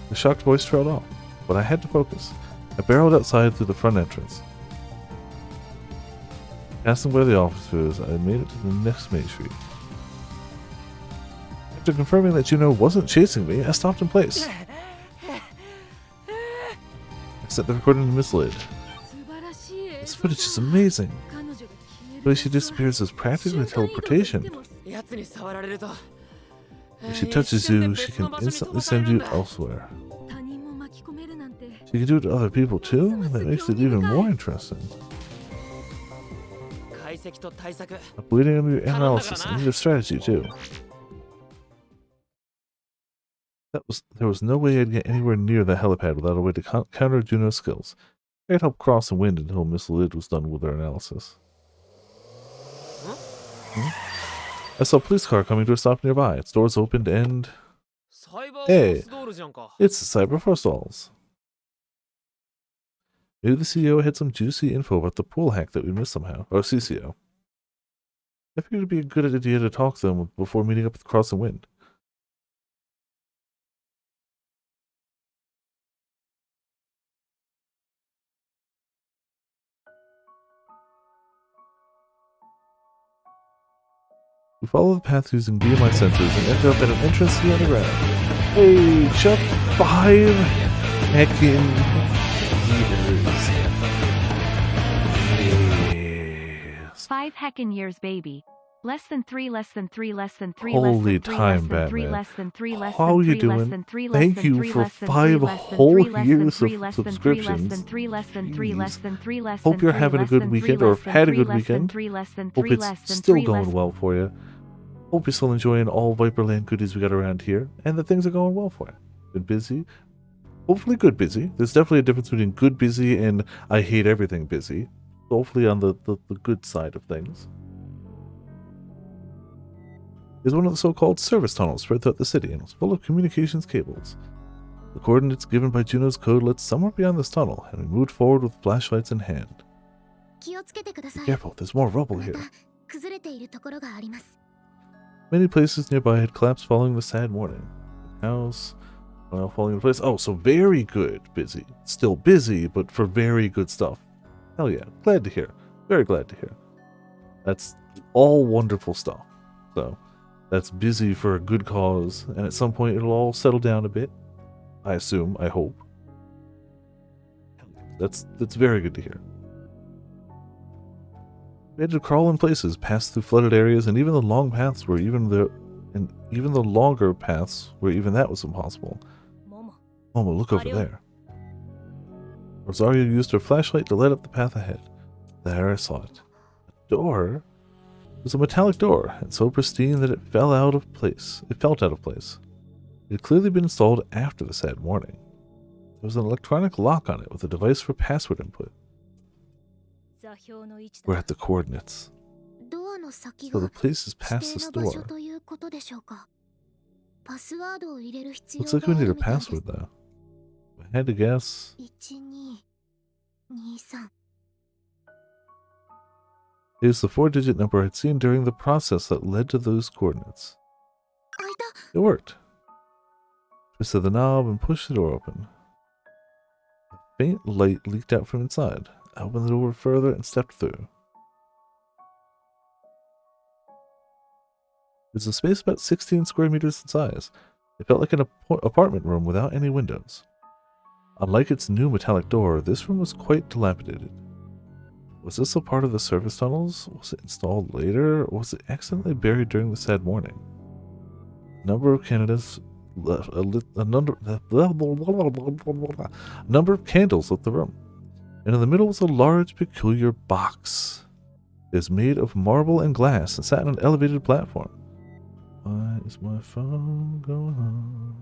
The shocked voice trailed off, but I had to focus. I barreled outside through the front entrance. Passing by the officers, I made it to the next main street. After confirming that Juno wasn't chasing me, I stopped in place. I set the recording to Miss Lid. This footage is amazing. The way she disappears is practically teleportation. If she touches you, she can instantly send you elsewhere. She can do it to other people too? That makes it even more interesting. I'm waiting on your analysis and your strategy too. There was no way I'd get anywhere near the helipad without a way to counter Juno's skills. I'd help cross the wind until Miss Lid was done with her analysis. I saw a police car coming to a stop nearby. Its doors opened and... Hey! It's the Cyber Forestals. Maybe the CEO had some juicy info about the pool hack that we missed somehow. Or CCO. I figured it'd be a good idea to talk to them before meeting up with Cross and Wind. We follow the path using BMI sensors and end up at an entrance to the underground. Hey, jump 5 heckin' years. Yes. 5 heckin' years, baby. Less than 3, less than 3, less than 3, Holy less than 3, time, less than 3, Batman. less than 3, less How than you 3, less doing? than 3, less Thank than you 3, for less than 3, 5 less than whole 3, less than years 3, of less than 3, less subscriptions. than 3, less than 3, less Jeez. than 3, less Hope than you're 3, having a less good than 3, weekend or less have than had a 3, good less than weekend. 3, less than Hope 3, it's less than still 3, going less well for you. Hope you're still enjoying all Viperland goodies we got around here, and that things are going well for you. Been busy. Hopefully good busy. There's definitely a difference between good busy and I hate everything busy. Hopefully on the good side of things. Is one of the so-called service tunnels spread throughout the city and was full of communications cables. The coordinates given by Juno's code led somewhere beyond this tunnel, and we moved forward with flashlights in hand. Be careful, there's more rubble here. Many places nearby had collapsed following the sad morning. The house, well, falling into place. Oh, so very good busy. Still busy, but for very good stuff. Hell yeah, glad to hear. Very glad to hear. That's all wonderful stuff. So, that's busy for a good cause, and at some point it'll all settle down a bit. I assume, I hope. That's very good to hear. We had to crawl in places, pass through flooded areas, and even the long paths were even the longer paths where even that was impossible. Momo, look over there. Rosario used her flashlight to light up the path ahead. There, I saw it. A door? It was a metallic door, and so pristine that it felt out of place. It had clearly been installed after the sad morning. There was an electronic lock on it with a device for password input. We're at the coordinates. So the place is past this door. Looks like we need a password though. I had to guess. It is the 4-digit number I'd seen during the process that led to those coordinates. It worked. Twisted the knob and pushed the door open. A faint light leaked out from inside. I opened the door further and stepped through. It was a space about 16 square meters in size. It felt like an apartment room without any windows. Unlike its new metallic door, this room was quite dilapidated. Was this a part of the service tunnels? Was it installed later, or was it accidentally buried during the sad morning? A number of candidates left a number of candles lit the room, and in the middle was a large, peculiar box. It was made of marble and glass and sat on an elevated platform. Why is my phone going on?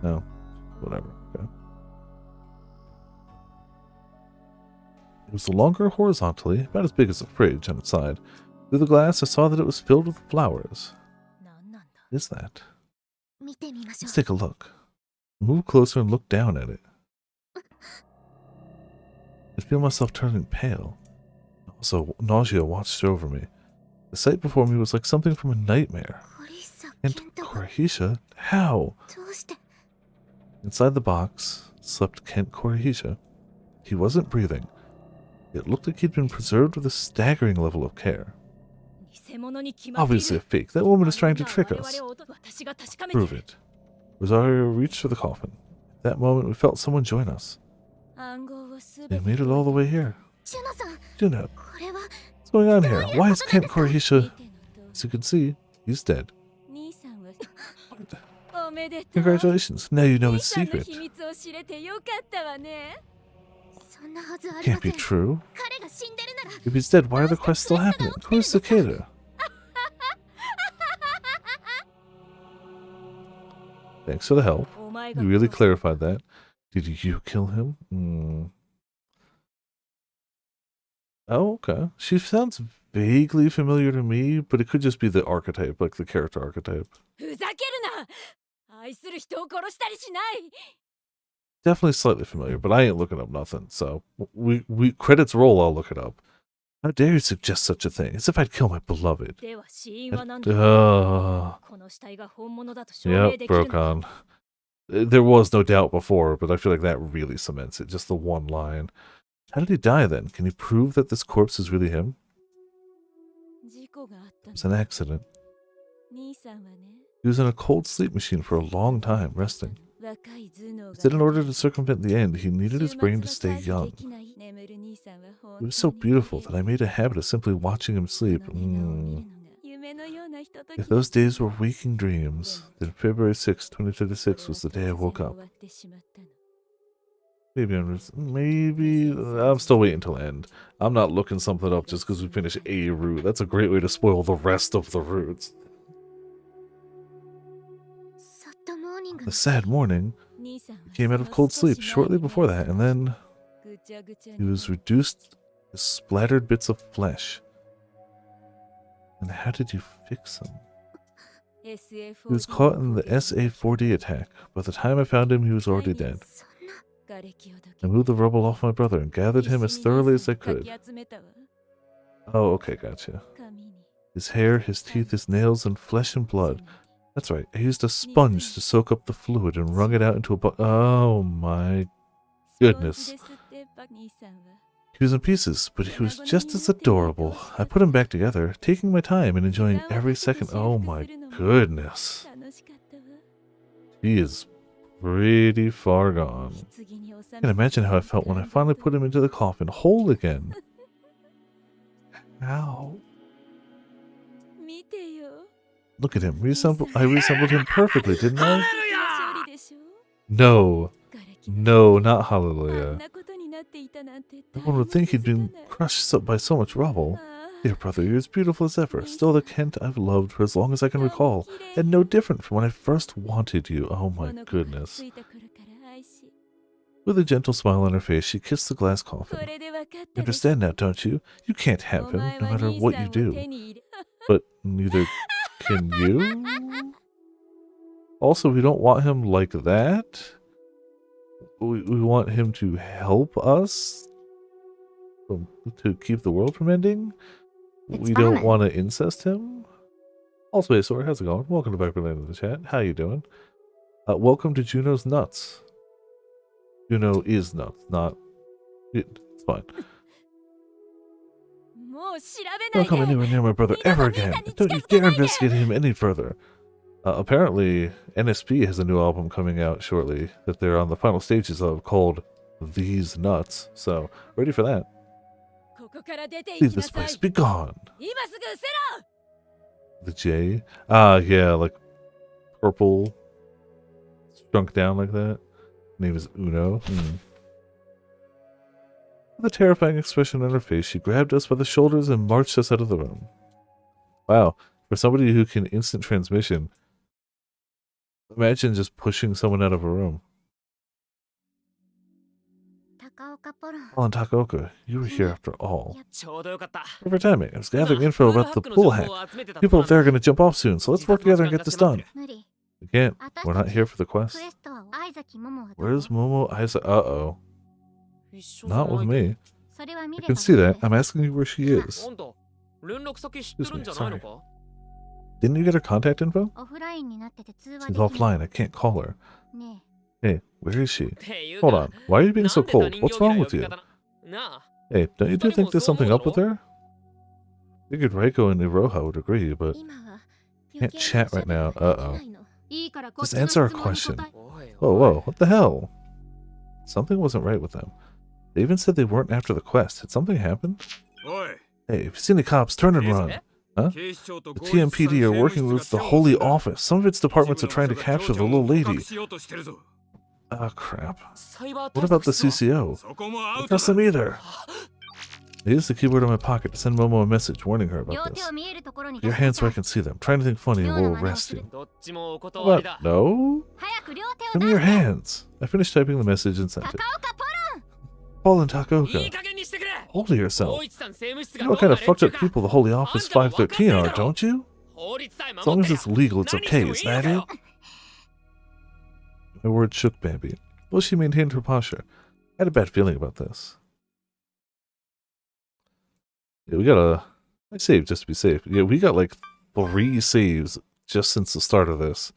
No, whatever. Okay. It was longer horizontally, about as big as a fridge on its side. Through the glass, I saw that it was filled with flowers. What is that? Let's take a look. I moved closer and looked down at it. I could feel myself turning pale. Also, nausea watched over me. The sight before me was like something from a nightmare. And Korahisha? How? Inside the box slept Kent Korahisha. He wasn't breathing. It looked like he'd been preserved with a staggering level of care. Obviously a fake. That woman is trying to trick us. Prove it. Rosario reached for the coffin. At that moment, we felt someone join us. They made it all the way here. Juno, what's going on here? Why is Kent Korahisha? As you can see, he's dead. Congratulations, now you know his secret. Can't be true. If he's dead, why are the quests still happening? Who's Cicada? Thanks for the help. You really clarified that. Did you kill him? Oh, okay. She sounds vaguely familiar to me, but it could just be the archetype, like the character archetype. Definitely slightly familiar, but I ain't looking up nothing, so we credits roll, I'll look it up. How dare you suggest such a thing, as if I'd kill my beloved. Yep, Brokan. There was no doubt before, but I feel like that really cements it, just the one line. How did he die then? Can you prove that this corpse is really him? It was an accident. He was in a cold sleep machine for a long time, resting. He said in order to circumvent the end, he needed his brain to stay young. He was so beautiful that I made a habit of simply watching him sleep. If those days were waking dreams, then February 6, 2036 was the day I woke up. Maybe I'm still waiting till end. I'm not looking something up just because we finished a route. That's a great way to spoil the rest of the routes. The sad morning, he came out of cold sleep shortly before that, and then he was reduced to splattered bits of flesh. And how did you fix him? He was caught in the SA-4D attack. By the time I found him, he was already dead. I moved the rubble off my brother and gathered him as thoroughly as I could. Oh, okay, gotcha. His hair, his teeth, his nails, and flesh and blood. That's right, I used a sponge to soak up the fluid and wrung it out into a oh my goodness. He was in pieces, but he was just as adorable. I put him back together, taking my time and enjoying every second. Oh my goodness. He is pretty far gone. I can imagine how I felt when I finally put him into the coffin whole again. Ow. Look at him. I reassembled him perfectly, didn't I? No. No, not hallelujah. No one would think he'd been crushed by so much rubble. Dear brother, you're as beautiful as ever. Still the Kent I've loved for as long as I can recall, and no different from when I first wanted you. Oh my goodness. With a gentle smile on her face, she kissed the glass coffin. You understand now, don't you? You can't have him, no matter what you do. But neither can you? Also, we don't want him like that. We want him to help us to keep the world from ending. We don't want to incest him. Also, hey, Sora, how's it going? Welcome to Viperland in the chat. How you doing? Welcome to Juno's Nuts. Juno is nuts, not... It's fine. Don't come anywhere near my brother ever again. Don't you dare investigate him any further. Apparently, NSP has a new album coming out shortly that they're on the final stages of called These Nuts. So, ready for that. Leave this place. Be gone. The J? Yeah, like purple, shrunk down like that. Name is Uno. With a terrifying expression on her face, she grabbed us by the shoulders and marched us out of the room. Wow, for somebody who can instant transmission, imagine just pushing someone out of a room. Paul and Takaoka, you were here after all. Perfect timing. I was gathering info about the pool hack. People up there are going to jump off soon, so let's work together and get this done. We can't. We're not here for the quest. Where's Momo Isaac? Uh-oh. Not with me. I can see that. I'm asking you where she is. Excuse me, sorry. Didn't you get her contact info? She's offline. I can't call her. Hey, where is she? Hold on. Why are you being so cold? What's wrong with you? Hey, don't you think there's something up with her? I figured Reiko and Iroha would agree, but can't chat right now. Uh-oh. Just answer our question. Whoa, what the hell? Something wasn't right with them. They even said they weren't after the quest. Had something happened? Hey, if you see any cops, turn and run. Huh? The TMPD are working with the Holy Office. Some of its departments are trying to capture the little lady. Ah, crap. What about the CCO? I don't trust them either. I used the keyboard in my pocket to send Momo a message warning her about this. Put your hands where I can see them. Try anything funny and we'll arrest you. What? No? Give me your hands. I finished typing the message and sent it. Paul and Takaoka. Hold yourself. You know what kind of fucked up people the Holy Office 513 are, don't you? As long as it's legal, it's okay, is that it? My words shook Bambi. Well, she maintained her posture. I had a bad feeling about this. Yeah, we gotta... I saved just to be safe. Yeah, we got like 3 saves just since the start of this.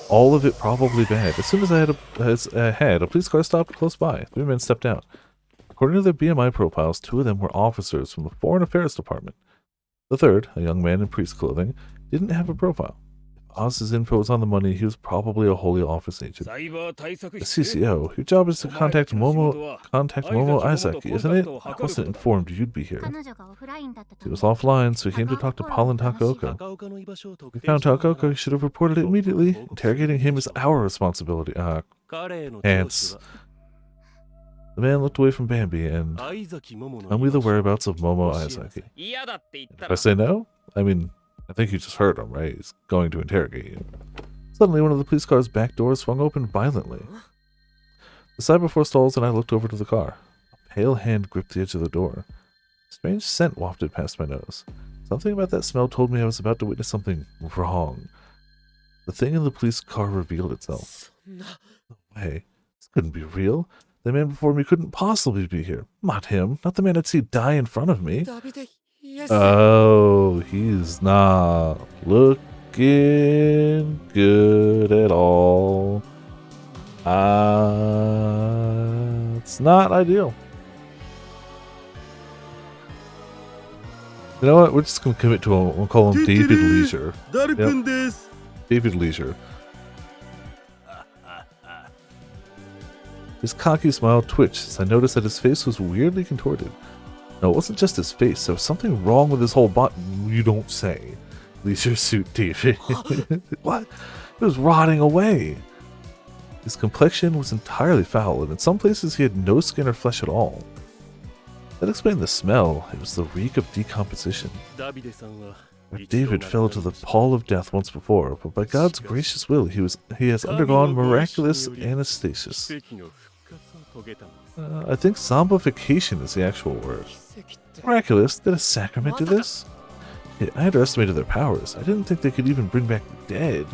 All of it probably bad. As soon as I had a police car stopped close by, 3 men stepped out. According to their BMI profiles, 2 of them were officers from the Foreign Affairs Department. The third, a young man in priest clothing, didn't have a profile. If Oz's info was on the money, he was probably a Holy Office agent. The CCO, your job is to contact Momo Izaki, isn't it? I wasn't informed you'd be here. He was offline, so he came to talk to Paul and Takaoka. We found Takaoka, he should have reported it immediately. Interrogating him is our responsibility. Ants. The man looked away from Bambi and tell me the whereabouts of Momo Izaki. If I say no? I mean, I think you just heard him, right? He's going to interrogate you. Suddenly, one of the police car's back doors swung open violently. The cyber stalls and I looked over to the car. A pale hand gripped the edge of the door. A strange scent wafted past my nose. Something about that smell told me I was about to witness something wrong. The thing in the police car revealed itself. No way. This couldn't be real. The man before me couldn't possibly be here. Not him. Not the man I'd see die in front of me. Oh, he's not looking good at all. It's not ideal. You know what? We're just going to commit to him. We'll call him David Leisure. Yep. David Leisure. His cocky smile twitched as I noticed that his face was weirdly contorted. No, it wasn't just his face. There was something wrong with his whole body. You don't say. Leisure suit David. What? It was rotting away. His complexion was entirely foul, and in some places he had no skin or flesh at all. That explained the smell. It was the reek of decomposition. David fell to the pall of death once before, but by God's gracious will, he has undergone miraculous anastasis. I think zombification is the actual word. Miraculous? Did a sacrament do this? I underestimated their powers. I didn't think they could even bring back the dead.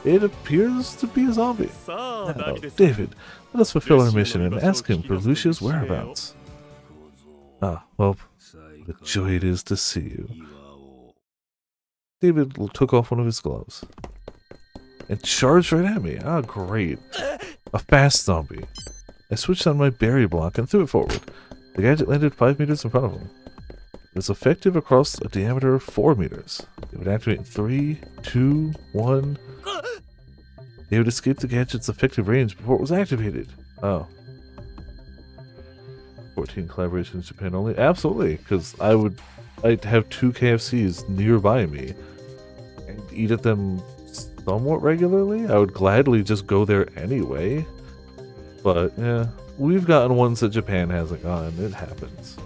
It appears to be a zombie. Now, David, let us fulfill our mission and ask him for Lucia's whereabouts. Well, what joy it is to see you. David took off one of his gloves and charged right at me. Great. A fast zombie. I switched on my berry block and threw it forward. The gadget landed 5 meters in front of him. It was effective across a diameter of 4 meters. It would activate in 3, 2, 1. They would escape the gadget's effective range before it was activated. 14 collaborations in Japan only? Absolutely, because I'd have 2 KFCs nearby me and eat at them somewhat regularly. I would gladly just go there anyway. But yeah, we've gotten ones that Japan hasn't gotten. It happens.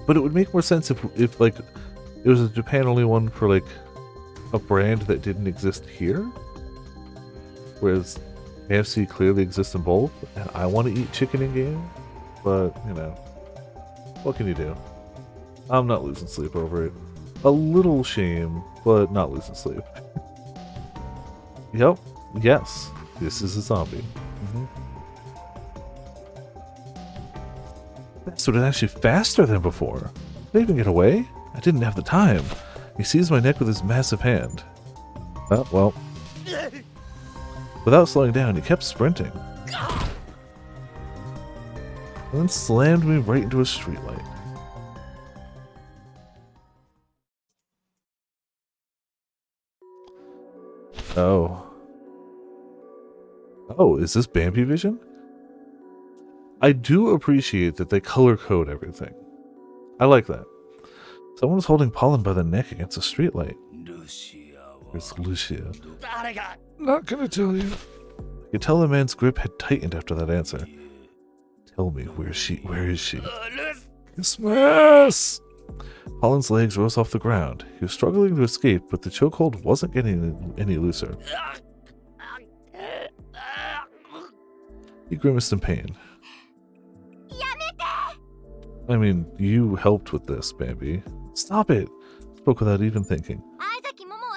But it would make more sense if like it was a Japan only one for like a brand that didn't exist here. Whereas KFC clearly exists in both, and I want to eat chicken in game. But, you know, what can you do? I'm not losing sleep over it. A little shame, but not losing sleep. Yep. Yes. This is a zombie. So it's actually faster than before. Did I even get away? I didn't have the time. He seized my neck with his massive hand. Well. Without slowing down, he kept sprinting. And then slammed me right into a streetlight. Oh, is this Bambi vision? I do appreciate that they color code everything. I like that. Someone was holding Pollen by the neck against a streetlight. It's Lucia. Not gonna tell you. I could tell the man's grip had tightened after that answer. Tell me, where is she? Kiss my ass! Pollen's legs rose off the ground. He was struggling to escape, but the chokehold wasn't getting any looser. He grimaced in pain. I mean, you helped with this, Bambi. Stop it! Spoke without even thinking.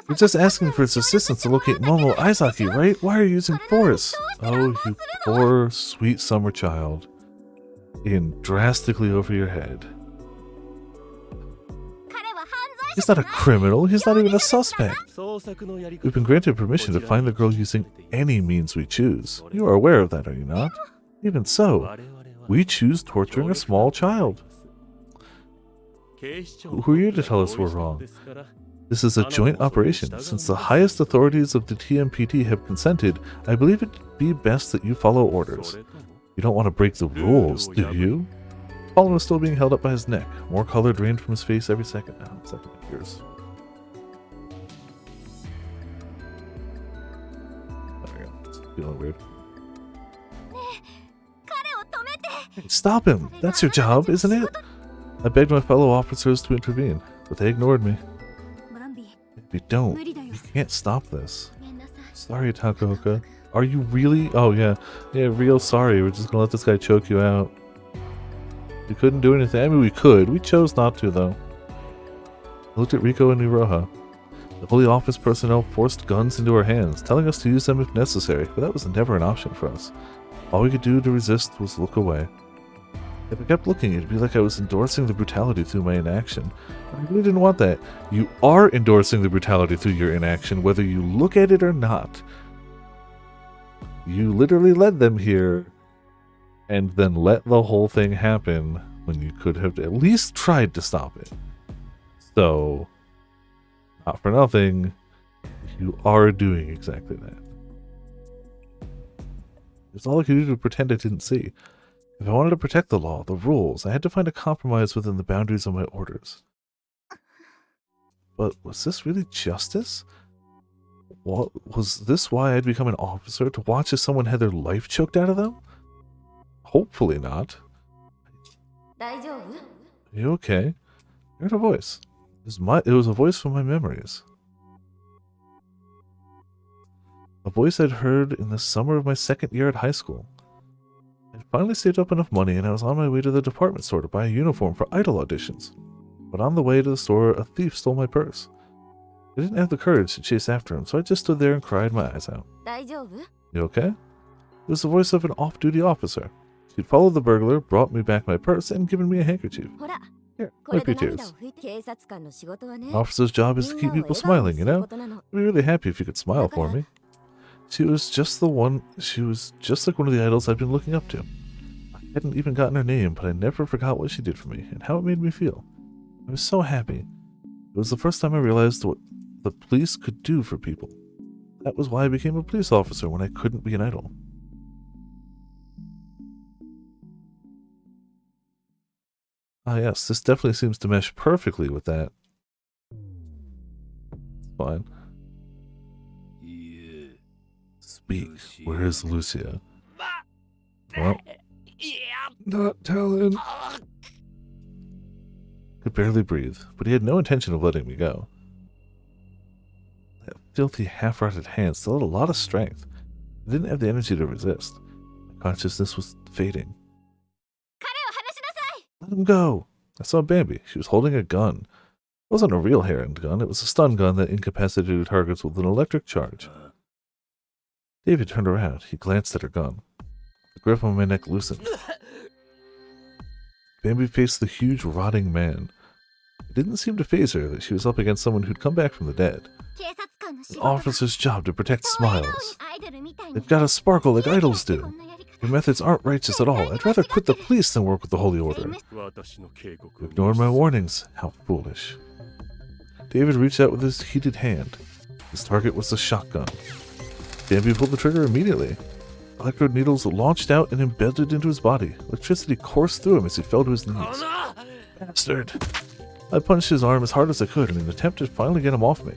You're just asking for his assistance to locate Momo Izaki, right? Why are you using force? Oh, you poor, sweet summer child. In drastically over your head. He's not a criminal. He's not even a suspect. We've been granted permission to find the girl using any means we choose. You are aware of that, are you not? Even so, We choose torturing a small child. Who are you to tell us we're wrong? This is a joint operation. Since the highest authorities of the TMPT have consented, I believe it'd be best that you follow orders. You don't want to break the rules, do you? Colin was still being held up by his neck. More color drained from his face every second. Oh, second appears. There we go. It's feeling weird. Hey, stop him! That's your job, isn't it? I begged my fellow officers to intervene, but they ignored me. If you don't, you can't stop this. Sorry, Takaoka. Are you really? Oh, yeah. Yeah, real sorry. We're just gonna let this guy choke you out. We couldn't do anything. I mean, we could. We chose not to, though. I looked at Riko and Iroha. The Holy Office personnel forced guns into our hands, telling us to use them if necessary, but that was never an option for us. All we could do to resist was look away. If I kept looking, it'd be like I was endorsing the brutality through my inaction. I really didn't want that. You are endorsing the brutality through your inaction, whether you look at it or not. You literally led them here, and then let the whole thing happen when you could have at least tried to stop it. So, not for nothing, you are doing exactly that. It's all I could do to pretend I didn't see. If I wanted to protect the law, the rules, I had to find a compromise within the boundaries of my orders. But was this really justice? Was this why I'd become an officer? To watch as someone had their life choked out of them? Hopefully not. Are you okay? I heard a voice. It was a voice from my memories. A voice I'd heard in the summer of my second year at high school. I'd finally saved up enough money and I was on my way to the department store to buy a uniform for idol auditions. But on the way to the store, a thief stole my purse. I didn't have the courage to chase after him, so I just stood there and cried my eyes out. You okay? It was the voice of an off-duty officer. He'd followed the burglar, brought me back my purse, and given me a handkerchief. Here, wipe your tears. An officer's job is to keep people smiling, you know? I'd be really happy if you could smile for me. She was just like one of the idols I'd been looking up to. I hadn't even gotten her name, but I never forgot what she did for me, and how it made me feel. I was so happy. It was the first time I realized what the police could do for people. That was why I became a police officer when I couldn't be an idol. Ah yes, this definitely seems to mesh perfectly with that. Fine. Speak. Where is Lucia? Well, not telling. Could barely breathe, but he had no intention of letting me go. That filthy, half-rotted hand still had a lot of strength. I didn't have the energy to resist. My consciousness was fading. Let him go! I saw Bambi. She was holding a gun. It wasn't a real hand gun, it was a stun gun that incapacitated targets with an electric charge. David turned around. He glanced at her gun. The grip on my neck loosened. Bambi faced the huge, rotting man. It didn't seem to faze her that she was up against someone who'd come back from the dead. An officer's job to protect smiles. They've got to sparkle like idols do. Your methods aren't righteous at all. I'd rather quit the police than work with the Holy Order. You ignored my warnings. How foolish. David reached out with his heated hand. His target was the shotgun. Bambi pulled the trigger immediately. Electrode needles launched out and embedded into his body. Electricity coursed through him as he fell to his knees. Bastard! I punched his arm as hard as I could in an attempt to finally get him off me.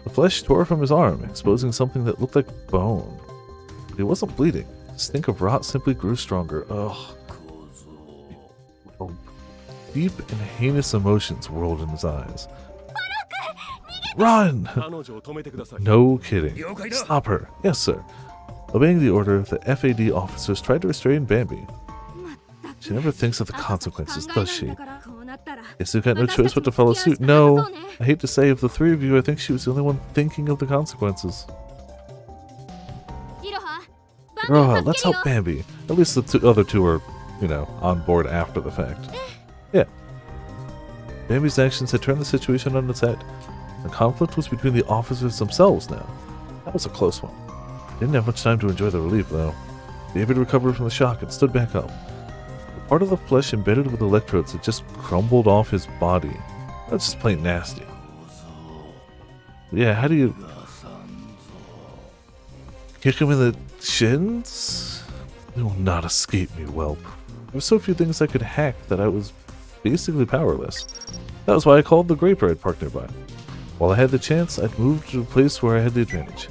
The flesh tore from his arm, exposing something that looked like bone. But he wasn't bleeding. The stink of rot simply grew stronger. Ugh. Deep and heinous emotions whirled in his eyes. Run! No kidding. Stop her. Yes, sir. Obeying the order, the FAD officers tried to restrain Bambi. She never thinks of the consequences, does she? Guess you've got no choice but to follow suit. No. I hate to say, of the three of you, I think she was the only one thinking of the consequences. Iroha, let's help Bambi. At least the other two are, you know, on board after the fact. Yeah. Bambi's actions had turned the situation on its head. The conflict was between the officers themselves now. That was a close one. Didn't have much time to enjoy the relief, though. David recovered from the shock and stood back up. The part of the flesh embedded with electrodes had just crumbled off his body. That's just plain nasty. Yeah, how do you... kick him in the shins? You will not escape me, whelp. There were so few things I could hack that I was basically powerless. That was why I called the graper I'd parked nearby. While I had the chance, I'd moved to a place where I had the advantage.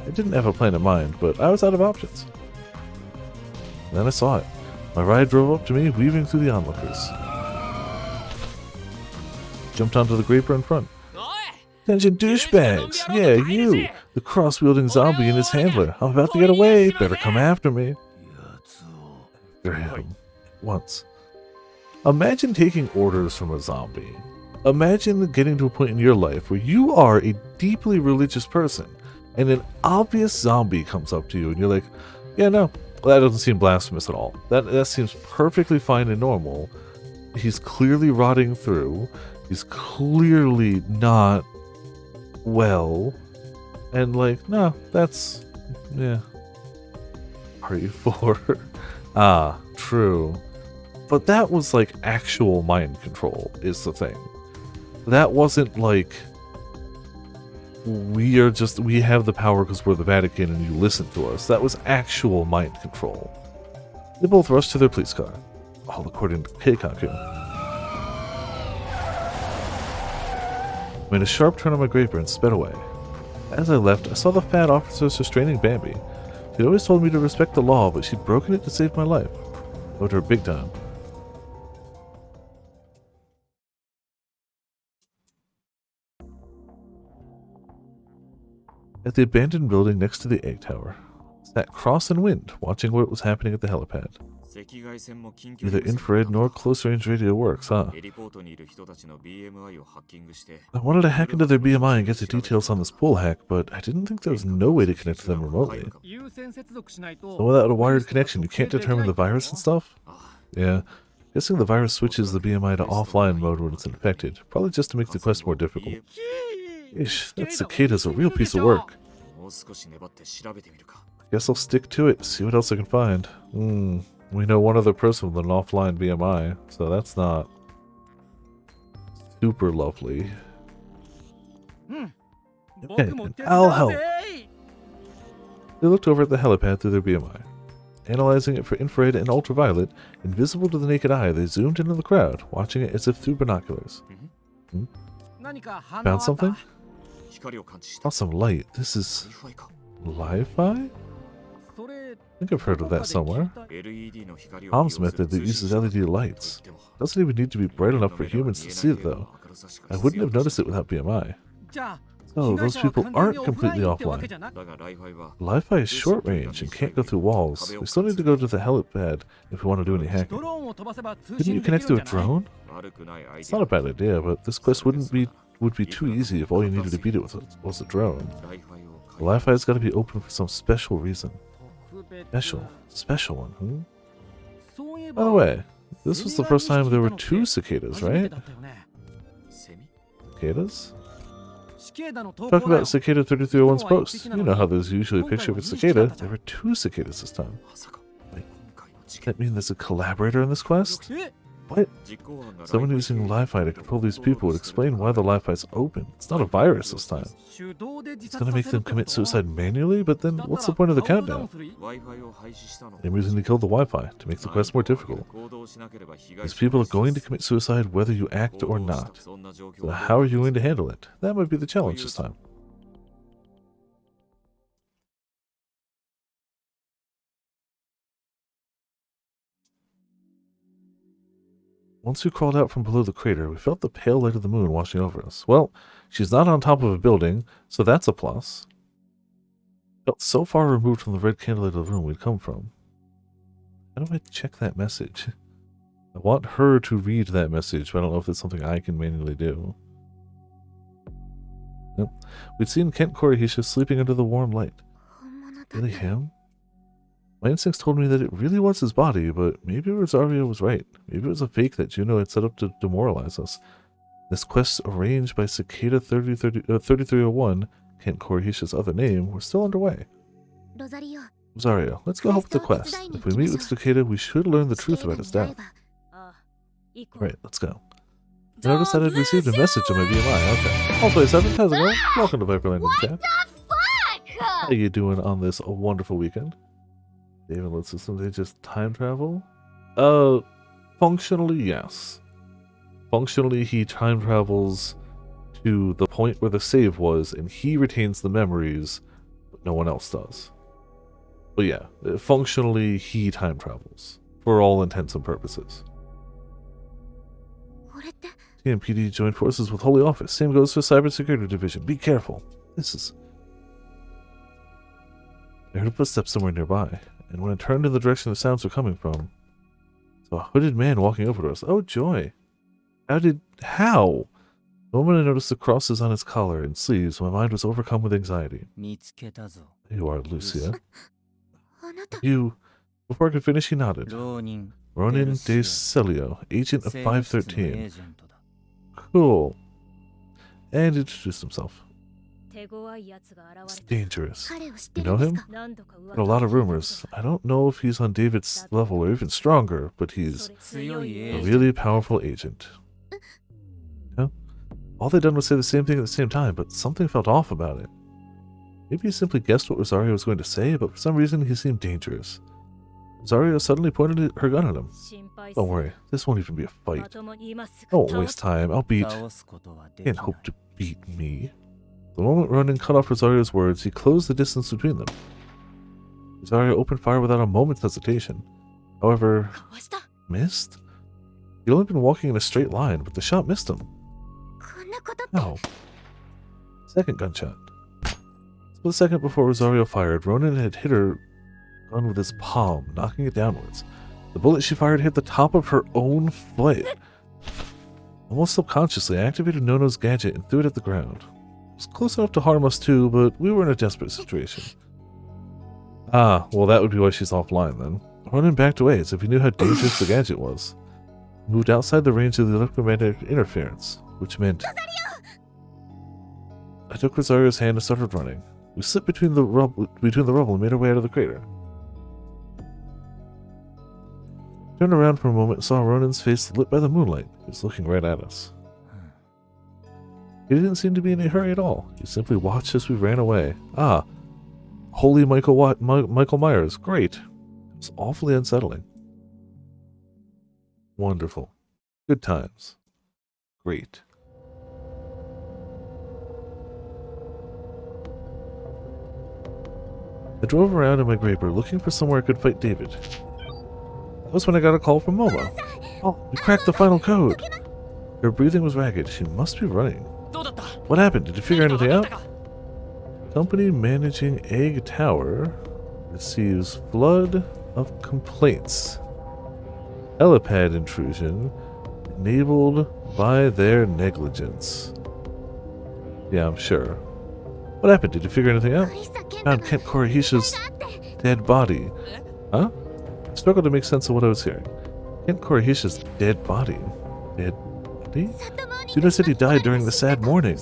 I didn't have a plan in mind, but I was out of options. And then I saw it. My ride drove up to me, weaving through the onlookers. Jumped onto the graper in front. Attention douchebags! Yeah, you! The cross-wielding zombie and his handler. I'm about to get away! Better come after me! After him. Once. Imagine taking orders from a zombie. Imagine getting to a point in your life where you are a deeply religious person, and an obvious zombie comes up to you and you're like, yeah, no, that doesn't seem blasphemous at all. That seems perfectly fine and normal. He's clearly rotting through. He's clearly not well. And like, no, that's, yeah. Are you for? Ah, true. But that was like actual mind control is the thing. That wasn't like, we have the power because we're the Vatican and you listen to us. That was actual mind control. They both rushed to their police car, all according to Keikaku. Made a sharp turn on my graper and sped away. As I left, I saw the fat officers restraining Bambi. She'd always told me to respect the law, but she'd broken it to save my life. Owed her big time. At the abandoned building next to the egg tower, sat Cross and Wind, watching what was happening at the helipad. Neither infrared nor close-range radio works, huh? I wanted to hack into their BMI and get the details on this pool hack, but I didn't think there was no way to connect to them remotely. So without a wired connection, you can't determine the virus and stuff? Yeah. Guessing the virus switches the BMI to offline mode when it's infected, probably just to make the quest more difficult. Ish, that cicada's a real piece of work. Guess I'll stick to it, see what else I can find. We know one other person with an offline BMI, so that's not super lovely. Okay, I'll help. They looked over at the helipad through their BMI. Analyzing it for infrared and ultraviolet, invisible to the naked eye, they zoomed into the crowd, watching it as if through binoculars. Found something? Saw some light. This is... Li-Fi? I think I've heard of that somewhere. Tom's method that uses LED lights. Doesn't even need to be bright enough for humans to see it though. I wouldn't have noticed it without BMI. So, those people aren't completely offline. Li-Fi is short range and can't go through walls. We still need to go to the helipad if we want to do any hacking. Couldn't you connect to a drone? It's not a bad idea, but this quest would be too easy if all you needed to beat it with was a drone. The Li-Fi's got to be open for some special reason. Special one, By the way, this was the first time there were two cicadas, right? Cicadas? Talk about Cicada 3301's post. You know how there's usually a picture of a cicada. There were two cicadas this time. Wait, does that mean there's a collaborator in this quest? What? Someone using Li-Fi to control these people would explain why the Li-Fi's open. It's not a virus this time. It's gonna make them commit suicide manually, but then what's the point of the countdown? They're using to kill the Wi-Fi to make the quest more difficult. These people are going to commit suicide whether you act or not. So how are you going to handle it? That might be the challenge this time. Once we crawled out from below the crater, we felt the pale light of the moon washing over us. Well, she's not on top of a building, so that's a plus. Felt so far removed from the red candlelight of the room we'd come from. How do I check that message? I want her to read that message, but I don't know if it's something I can manually do. Nope. We'd seen Kent Korihisha sleeping under the warm light. Really him? My instincts told me that it really was his body, but maybe Rosario was right. Maybe it was a fake that Juno had set up to demoralize us. This quest arranged by Cicada 3301, Kent Korihisha's other name, was still underway. Rosario, let's go help with the quest. If we meet with Cicada, we should learn the truth about his death. Right, let's go. I noticed that I'd received a message on my VMI. Okay. All 27, how's it going? Welcome to Viperland in the chat. How you doing on this wonderful weekend? David Lit System, they just time travel? Functionally, yes. Functionally, he time travels to the point where the save was, and he retains the memories, but no one else does. But yeah, functionally, he time travels, for all intents and purposes. TMPD joined forces with Holy Office. Same goes for Cybersecurity Division. Be careful. This is... I heard a footstep somewhere nearby, and when I turned in the direction the sounds were coming from, saw a hooded man walking over to us. Oh, joy. How? The moment I noticed the crosses on his collar and sleeves, my mind was overcome with anxiety. You are Lucia. You... Before I could finish, he nodded. Ronin de Celio, agent of 513. Cool. And introduced himself. It's dangerous. You know him? There are a lot of rumors. I don't know if he's on David's level or even stronger, but he's a really powerful agent. Yeah? All they done was say the same thing at the same time, but something felt off about it. Maybe he simply guessed what Rosario was going to say, but for some reason he seemed dangerous. Rosario suddenly pointed her gun at him. Don't worry, this won't even be a fight. I won't waste time. Can't hope to beat me. The moment Ronin cut off Rosario's words, he closed the distance between them. Rosario opened fire without a moment's hesitation. However, missed? He'd only been walking in a straight line, but the shot missed him. No. Second gunshot. Split second before Rosario fired, Ronin had hit her gun with his palm, knocking it downwards. The bullet she fired hit the top of her own foot. Almost subconsciously, I activated Nono's gadget and threw it at the ground. It was close enough to harm us too, but we were in a desperate situation. Ah, well that would be why she's offline then. Ronin backed away as if he knew how dangerous the gadget was. He moved outside the range of the electromagnetic interference, which meant... I took Rosario's hand and started running. We slipped between the rubble and made our way out of the crater. Turned around for a moment and saw Ronin's face lit by the moonlight. He was looking right at us. He didn't seem to be in a hurry at all. He simply watched as we ran away. Ah, holy Michael Myers. Great. It was awfully unsettling. Wonderful. Good times. Great. I drove around in my Graper looking for somewhere I could fight David. That was when I got a call from Momo. Oh, we cracked the final code. Her breathing was ragged. She must be running. What happened? Did you figure anything out? Company managing Egg Tower receives flood of complaints. Helipad intrusion enabled by their negligence. Yeah, I'm sure. What happened? Did you figure anything out? Found Kent Korehisha's dead body. Huh? I struggled to make sense of what I was hearing. Kent Korehisha's dead body. Dead body? Juno said he died during the sad morning.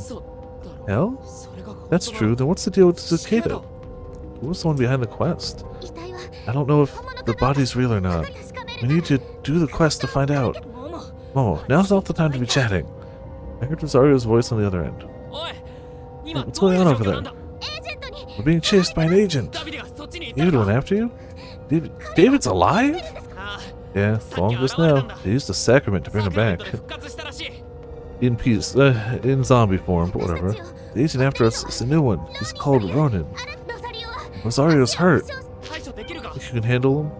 Hell? That's true. Then what's the deal with Cicada? Who was the one behind the quest? I don't know if the body's real or not. We need to do the quest to find out. Momo, now's not the time to be chatting. I heard Rosario's voice on the other end. What's going on over there? We're being chased by an agent. David went after you? David's alive? Yeah, long just now. They used a sacrament to bring him back. In peace, in zombie form, but whatever. The agent after us is a new one. He's called Ronin. Rosario's hurt. Think you can handle him?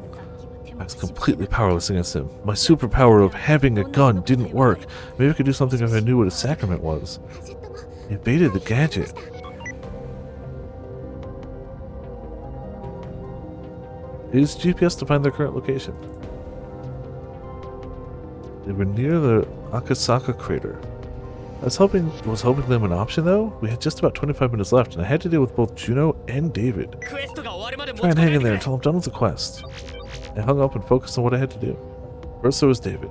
I was completely powerless against him. My superpower of having a gun didn't work. Maybe I could do something if I knew what a sacrament was. He evaded the gadget. Use GPS to find their current location. They were near the Akasaka crater. I was hoping them an option though. We had just about 25 minutes left, and I had to deal with both Juno and David. Try and hang in there until I'm done with the quest. I hung up and focused on what I had to do. First there was David.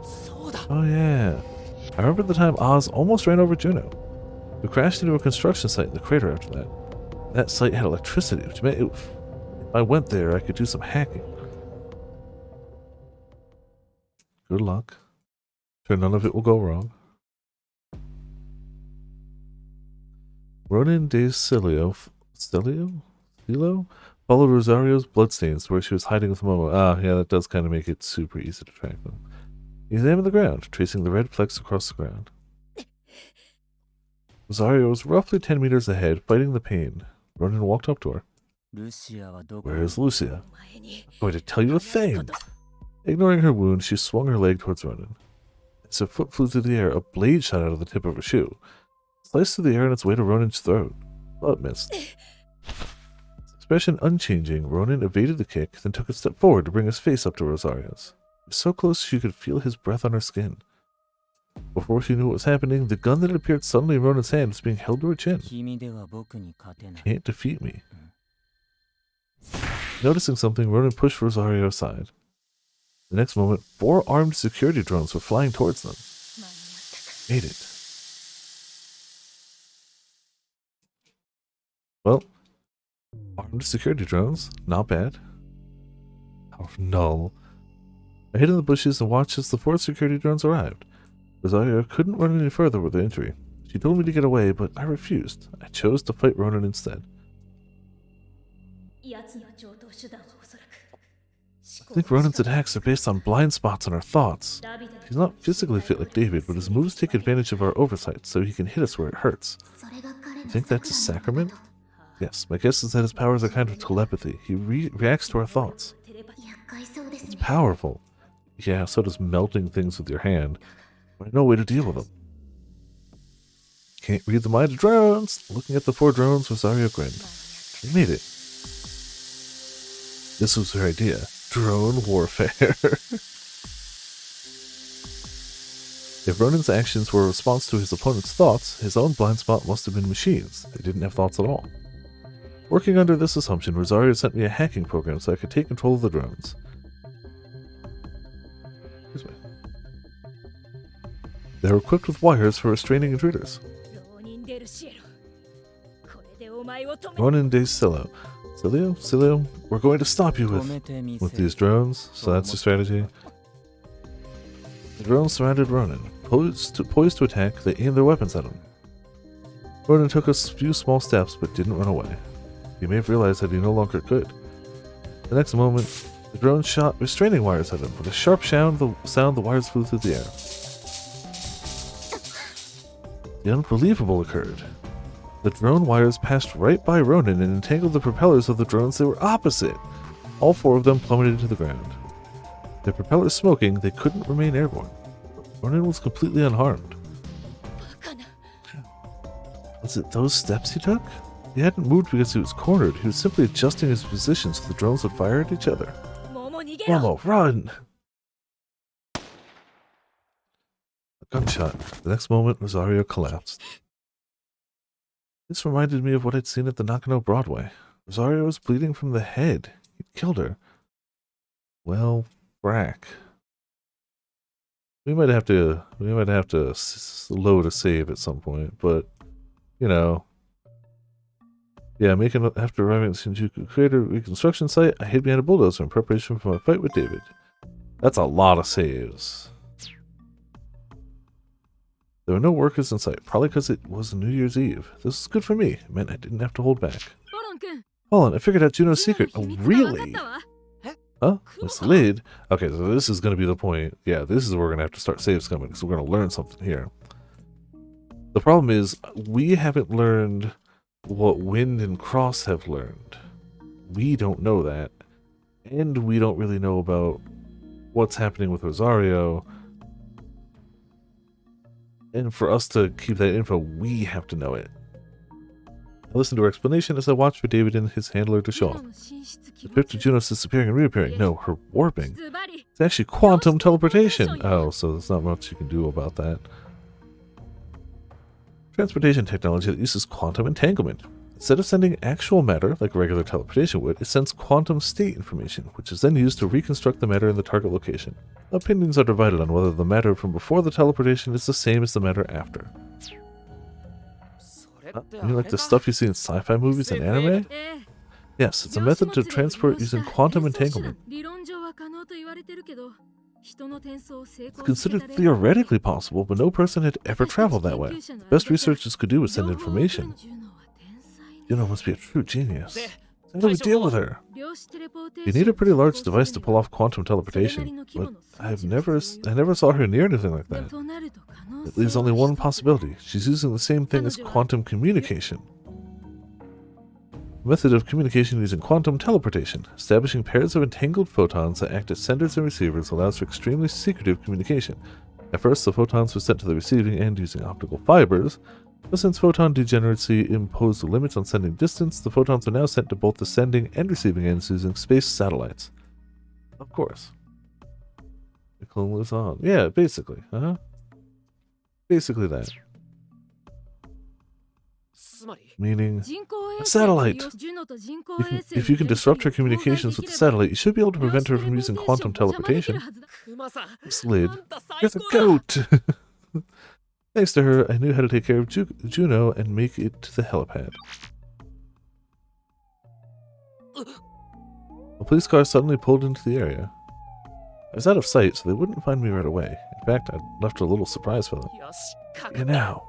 Oh yeah. I remember the time Oz almost ran over Juno. We crashed into a construction site in the crater after that. That site had electricity, which meant it If I went there, I could do some hacking. Good luck. Sure, none of it will go wrong. Ronan de Cilio followed Rosario's bloodstains where she was hiding with Momo. Ah, yeah, that does kind of make it super easy to track them. He examined the ground, tracing the red flecks across the ground. Rosario was roughly 10 meters ahead, fighting the pain. Ronan walked up to her. Where is Lucia? I'm going to tell you a thing. Ignoring her wound, she swung her leg towards Ronan. As her foot flew through the air, a blade shot out of the tip of her shoe. Sliced through the air on its way to Ronan's throat, but missed. Expression unchanging, Ronan evaded the kick, then took a step forward to bring his face up to Rosario's. He was so close she could feel his breath on her skin. Before she knew what was happening, the gun that had appeared suddenly in Ronan's hand was being held to her chin. You can't defeat me. Noticing something, Ronan pushed Rosario aside. The next moment, 4 armed security drones were flying towards them. Made it. Well, armed security drones, not bad. Oh no. I hid in the bushes and watched as the 4 security drones arrived. Rosario couldn't run any further with the injury. She told me to get away, but I refused. I chose to fight Ronan instead. I think Ronan's attacks are based on blind spots in our thoughts. He's not physically fit like David, but his moves take advantage of our oversight, so he can hit us where it hurts. You think that's a sacrament? Yes, my guess is that his powers are kind of telepathy. He reacts to our thoughts. It's powerful. Yeah, so does melting things with your hand. But I know a way to deal with them. Can't read the mind of drones! Looking at the 4 drones, Rosario grinned. They made it. This was her idea. Drone warfare. If Ronan's actions were a response to his opponent's thoughts, his own blind spot must have been machines. They didn't have thoughts at all. Working under this assumption, Rosario sent me a hacking program so I could take control of the drones. Excuse me. They were equipped with wires for restraining intruders. Ronan de Cilio. Cilio, we're going to stop you with these drones, so that's the strategy. The drones surrounded Ronan. Poised to attack, they aimed their weapons at him. Ronan took a few small steps, but didn't run away. He may have realized that he no longer could. The next moment, the drone shot restraining wires at him. With a sharp sound, the wires flew through the air. The unbelievable occurred. The drone wires passed right by Ronan and entangled the propellers of the drones that were opposite. All 4 of them plummeted to the ground. Their propellers smoking, they couldn't remain airborne. Ronan was completely unharmed. Was it those steps he took? He hadn't moved because he was cornered. He was simply adjusting his position so the drones would fire at each other. Momo, run! A gunshot. The next moment, Rosario collapsed. This reminded me of what I'd seen at the Nakano Broadway. Rosario was bleeding from the head. He'd killed her. Well, frack. We might have to load a save at some point, but you know. Yeah, after arriving at the Shinjuku Crater reconstruction site, I hid behind a bulldozer in preparation for my fight with David. That's a lot of saves. There were no workers in sight, probably because it was New Year's Eve. This was good for me. It meant I didn't have to hold back. Hold on, I figured out Juno's secret. Oh, really? Huh? Misled? Okay, so this is going to be the point. Yeah, this is where we're going to have to start save scumming, because we're going to learn something here. The problem is, we haven't learned what Wind and Cross have learned. We don't know that. And we don't really know about what's happening with Rosario. And for us to keep that info, we have to know it. I listened to her explanation as I watched for David and his handler to show up. The picture of Juno's disappearing and reappearing. No, her warping. It's actually quantum teleportation. Oh, so there's not much you can do about that. Transportation technology that uses quantum entanglement. Instead of sending actual matter, like regular teleportation would, it sends quantum state information, which is then used to reconstruct the matter in the target location. Opinions are divided on whether the matter from before the teleportation is the same as the matter after. You mean like the stuff you see in sci-fi movies and anime? Yes, it's a method to transport using quantum entanglement. It's considered theoretically possible, but no person had ever traveled that way. The best researchers could do was send information. Juno must be a true genius. How do we deal with her? You need a pretty large device to pull off quantum teleportation, but I never saw her near anything like that. It leaves only one possibility. She's using the same thing as quantum communication. Method of communication using quantum teleportation. Establishing pairs of entangled photons that act as senders and receivers allows for extremely secretive communication. At first, the photons were sent to the receiving end using optical fibers, but since photon degeneracy imposed limits on sending distance, the photons are now sent to both the sending and receiving ends using space satellites. Of course. The clone lives on. Yeah, basically. Basically that. Meaning, a satellite! If you can disrupt her communications with the satellite, you should be able to prevent her from using quantum teleportation. Slid. You're the goat! Thanks to her, I knew how to take care of Juno and make it to the helipad. A police car suddenly pulled into the area. I was out of sight, so they wouldn't find me right away. In fact, I left a little surprise for them. And now.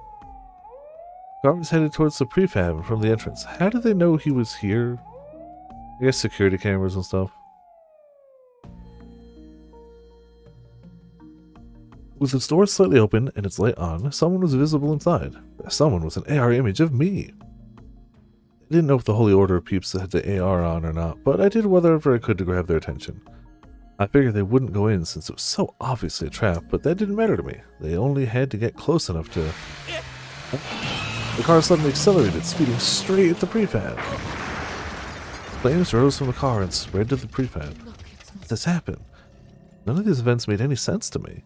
The car was headed towards the prefab from the entrance. How did they know he was here? I guess security cameras and stuff. With its door slightly open and its light on, someone was visible inside. That someone was an AR image of me. I didn't know if the Holy Order peeps had the AR on or not, but I did whatever I could to grab their attention. I figured they wouldn't go in since it was so obviously a trap, but that didn't matter to me. They only had to get close enough to... The car suddenly accelerated, speeding straight at the prefab. Flames rose from the car and spread to the prefab. This happened. None of these events made any sense to me.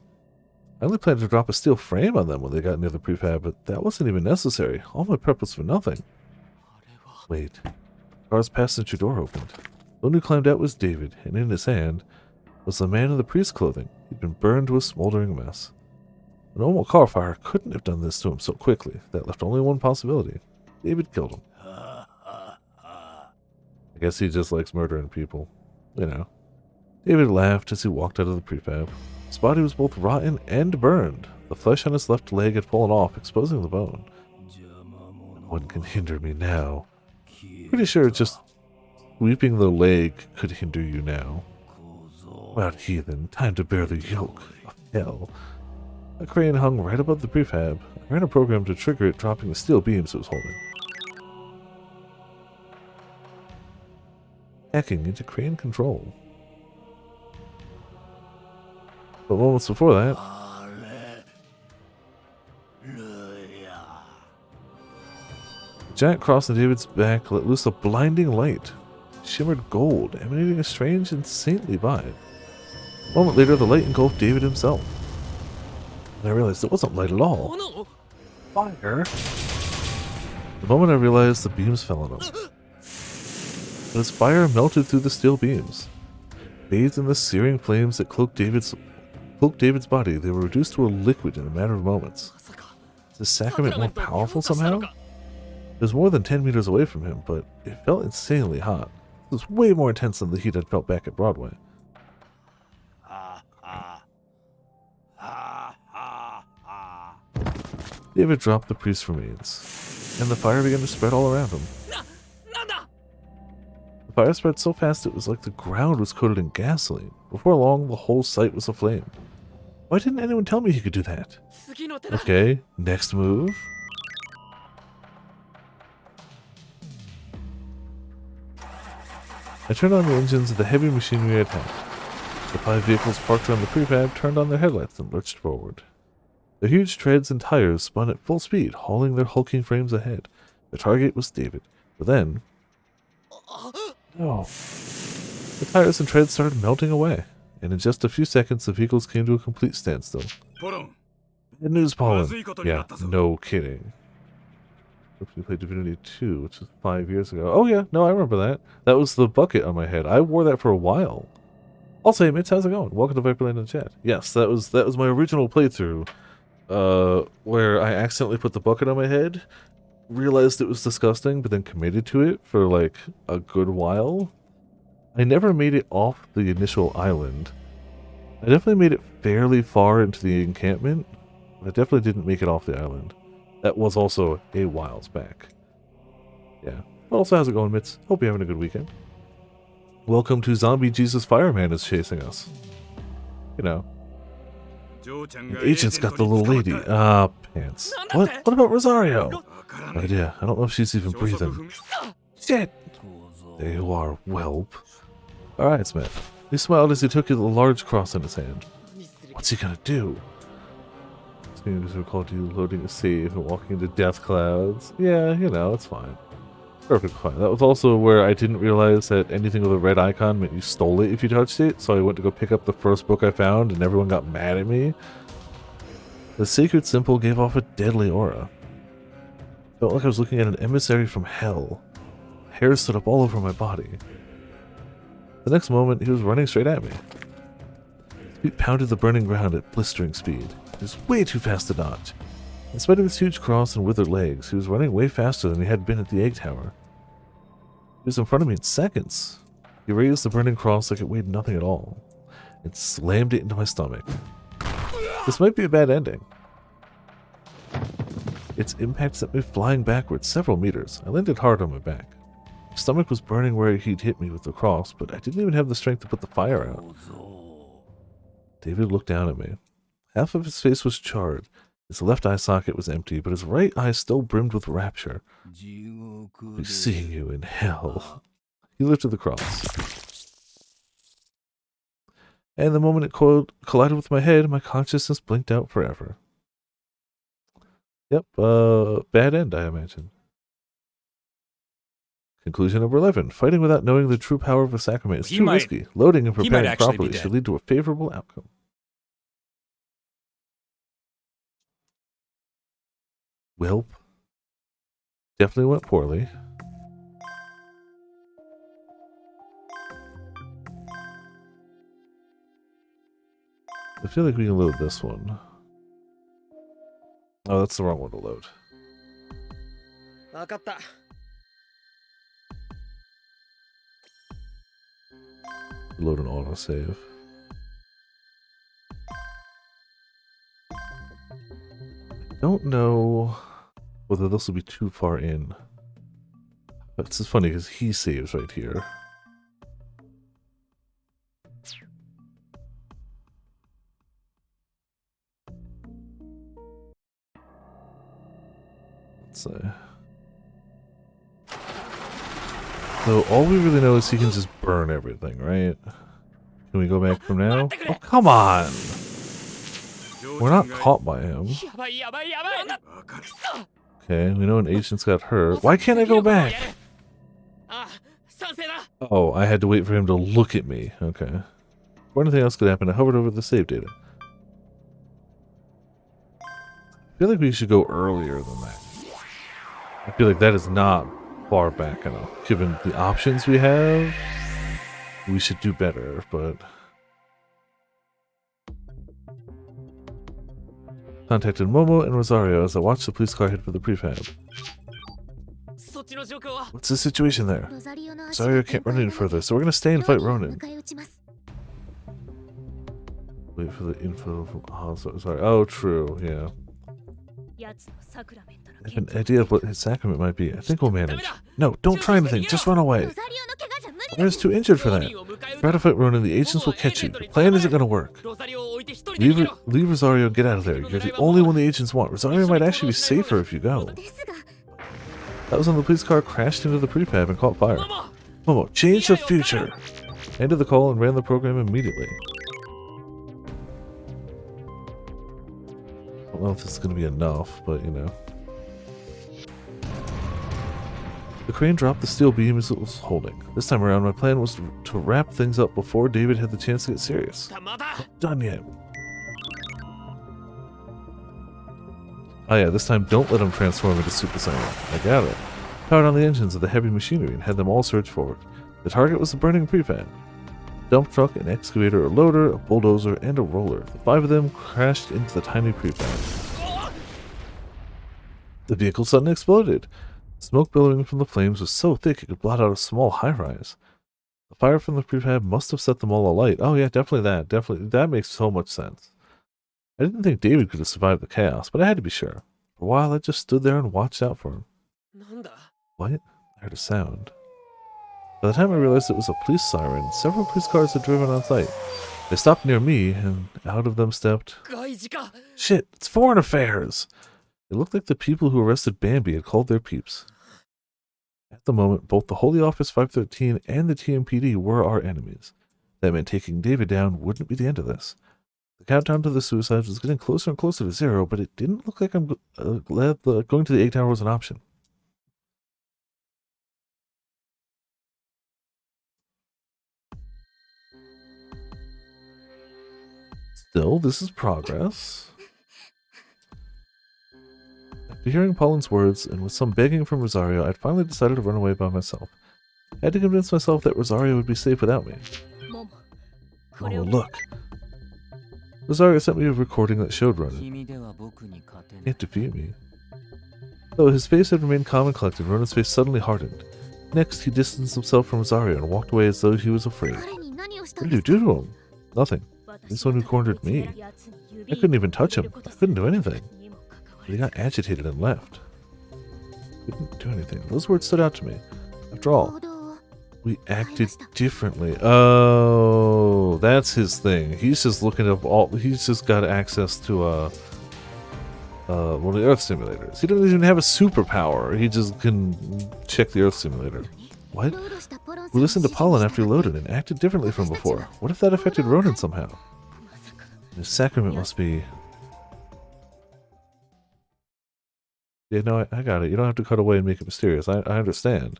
I only planned to drop a steel frame on them when they got near the prefab, but that wasn't even necessary. All my prep was for nothing. Wait. The car's passenger door opened. The one who climbed out was David, and in his hand was the man in the priest's clothing. He'd been burned to a smoldering mess. A normal car fire couldn't have done this to him so quickly. That left only one possibility. David killed him. I guess he just likes murdering people. You know. David laughed as he walked out of the prefab. His body was both rotten and burned. The flesh on his left leg had fallen off, exposing the bone. No one can hinder me now. Pretty sure just sweeping the leg could hinder you now. Well, heathen, time to bear the yoke of hell. A crane hung right above the prefab. I ran a program to trigger it, dropping the steel beams it was holding. Hacking into crane control. But moments before that, the giant cross on David's back let loose a blinding light. It shimmered gold, emanating a strange and saintly vibe. A moment later, the light engulfed David himself. And I realized it wasn't light at all. Fire! The moment I realized, the beams fell on him. But his fire melted through the steel beams. Bathed in the searing flames that cloaked David's body, they were reduced to a liquid in a matter of moments. Is this sacrament more powerful somehow? It was more than 10 meters away from him, but it felt insanely hot. It was way more intense than the heat I'd felt back at Broadway. David dropped the priest's remains, and the fire began to spread all around him. The fire spread so fast it was like the ground was coated in gasoline. Before long, the whole site was aflame. Why didn't anyone tell me he could do that? Okay, next move. I turned on the engines of the heavy machinery I attacked. The 5 vehicles parked around the prefab turned on their headlights and lurched forward. Their huge treads and tires spun at full speed, hauling their hulking frames ahead. The target was David. But then... No. The tires and treads started melting away, and in just a few seconds the vehicles came to a complete standstill. Bad news, Pollen. Yeah, no kidding. We played Divinity 2, which was 5 years ago. Oh yeah, no, I remember that. That was the bucket on my head. I wore that for a while. Also, hey Mitch, how's it going? Welcome to Viperland in the chat. Yes, that was my original playthrough, where I accidentally put the bucket on my head, realized it was disgusting, but then committed to it for like a good while. I never made it off the initial island. I definitely made it fairly far into the encampment, but I definitely didn't make it off the island. That was also a whiles back. Yeah. Well, also, how's it going, Mitz? Hope you're having a good weekend. Welcome to Zombie Jesus Fireman is chasing us. You know. And Agent's got the little lady. Ah, pants. What about Rosario? No idea. I don't know if she's even breathing. Shit! There you are, whelp. Alright, Smith. He smiled as he took a large cross in his hand. What's he gonna do? Things recalled you loading a save and walking into death clouds. Yeah, you know, it's fine. Perfectly fine. That was also where I didn't realize that anything with a red icon meant you stole it if you touched it, so I went to go pick up the first book I found and everyone got mad at me. The sacred symbol gave off a deadly aura. Felt like I was looking at an emissary from hell. Hair stood up all over my body. The next moment, he was running straight at me. His feet pounded the burning ground at blistering speed. He was way too fast to dodge. In spite of his huge cross and withered legs, he was running way faster than he had been at the egg tower. He was in front of me in seconds. He raised the burning cross like it weighed nothing at all, and slammed it into my stomach. This might be a bad ending. Its impact sent me flying backwards several meters. I landed hard on my back. My stomach was burning where he'd hit me with the cross, but I didn't even have the strength to put the fire out. David looked down at me. Half of his face was charred. His left eye socket was empty, but his right eye still brimmed with rapture. I'll be seeing you in hell. He lifted the cross. And the moment it collided with my head, my consciousness blinked out forever. Yep, bad end, I imagine. Conclusion number 11. Fighting without knowing the true power of a sacrament is too risky. Loading and preparing properly should lead to a favorable outcome. Welp. Definitely went poorly. I feel like we can load this one. Oh, that's the wrong one to load. Load an autosave. I don't know whether this will be too far in. It's just funny because he saves right here. Let's see. So all we really know is he can just burn everything, right? Can we go back from now? Oh, come on! We're not caught by him. Okay, we know an agent's got hurt. Why can't I go back? Oh, I had to wait for him to look at me. Okay. Before anything else could happen, I hovered over the save data. I feel like we should go earlier than that. I feel like that is not far back enough. Given the options we have, we should do better, but... Contacted Momo and Rosario as I watched the police car head for the prefab. What's the situation there? Rosario can't run any further, so we're gonna stay and fight Ronin. Wait for the info from... Oh, sorry. Oh, true, yeah. I have an idea of what his sacrament might be. I think we'll manage. No, don't try anything. Just run away. Rosario's too injured for that. Try to fight Ronin. The agents will catch you. The plan isn't going to work. Leave Rosario and get out of there. You're the only one the agents want. Rosario might actually be safer if you go. That was when the police car crashed into the prefab and caught fire. Momo, change the future. Ended the call and ran the program immediately. I don't know if this is going to be enough, but you know. The crane dropped the steel beam as it was holding. This time around, my plan was to wrap things up before David had the chance to get serious. Not done yet. Oh yeah, this time don't let him transform into Super Saiyan. I got it. Powered on the engines of the heavy machinery and had them all surge forward. The target was the burning prefab. Dump truck, an excavator, a loader, a bulldozer, and a roller. The 5 of them crashed into the tiny prefab. The vehicle suddenly exploded. Smoke billowing from the flames was so thick it could blot out a small high-rise. The fire from the prefab must have set them all alight. Oh yeah, definitely that. Definitely. That makes so much sense. I didn't think David could have survived the chaos, but I had to be sure. For a while, I just stood there and watched out for him. What? I heard a sound. By the time I realized it was a police siren, several police cars had driven on site. They stopped near me, and out of them stepped... Shit, it's Foreign Affairs! It looked like the people who arrested Bambi had called their peeps. At the moment, both the Holy Office 513 and the TMPD were our enemies. That meant taking David down wouldn't be the end of this. The countdown to the suicides was getting closer and closer to 0, but it didn't look like glad going to the egg tower was an option. Still, this is progress. After hearing Pauline's words, and with some begging from Rosario, I'd finally decided to run away by myself. I had to convince myself that Rosario would be safe without me. Oh, look. Rosario sent me a recording that showed Ronan. Can't defeat me. Though his face had remained calm and collected, Ronan's face suddenly hardened. Next, he distanced himself from Rosario and walked away as though he was afraid. What did you do to him? Nothing. He's the one who cornered me. I couldn't even touch him. I couldn't do anything. But he got agitated and left. Couldn't do anything. Those words stood out to me. After all, we acted differently. Oh, that's his thing. He's just looking up all. He's just got access to one of the Earth simulators. He doesn't even have a superpower. He just can check the Earth simulator. What? We listened to Pollen after he loaded and acted differently from before. What if that affected Ronan somehow? His sacrament must be. Yeah, no, I got it. You don't have to cut away and make it mysterious. I understand.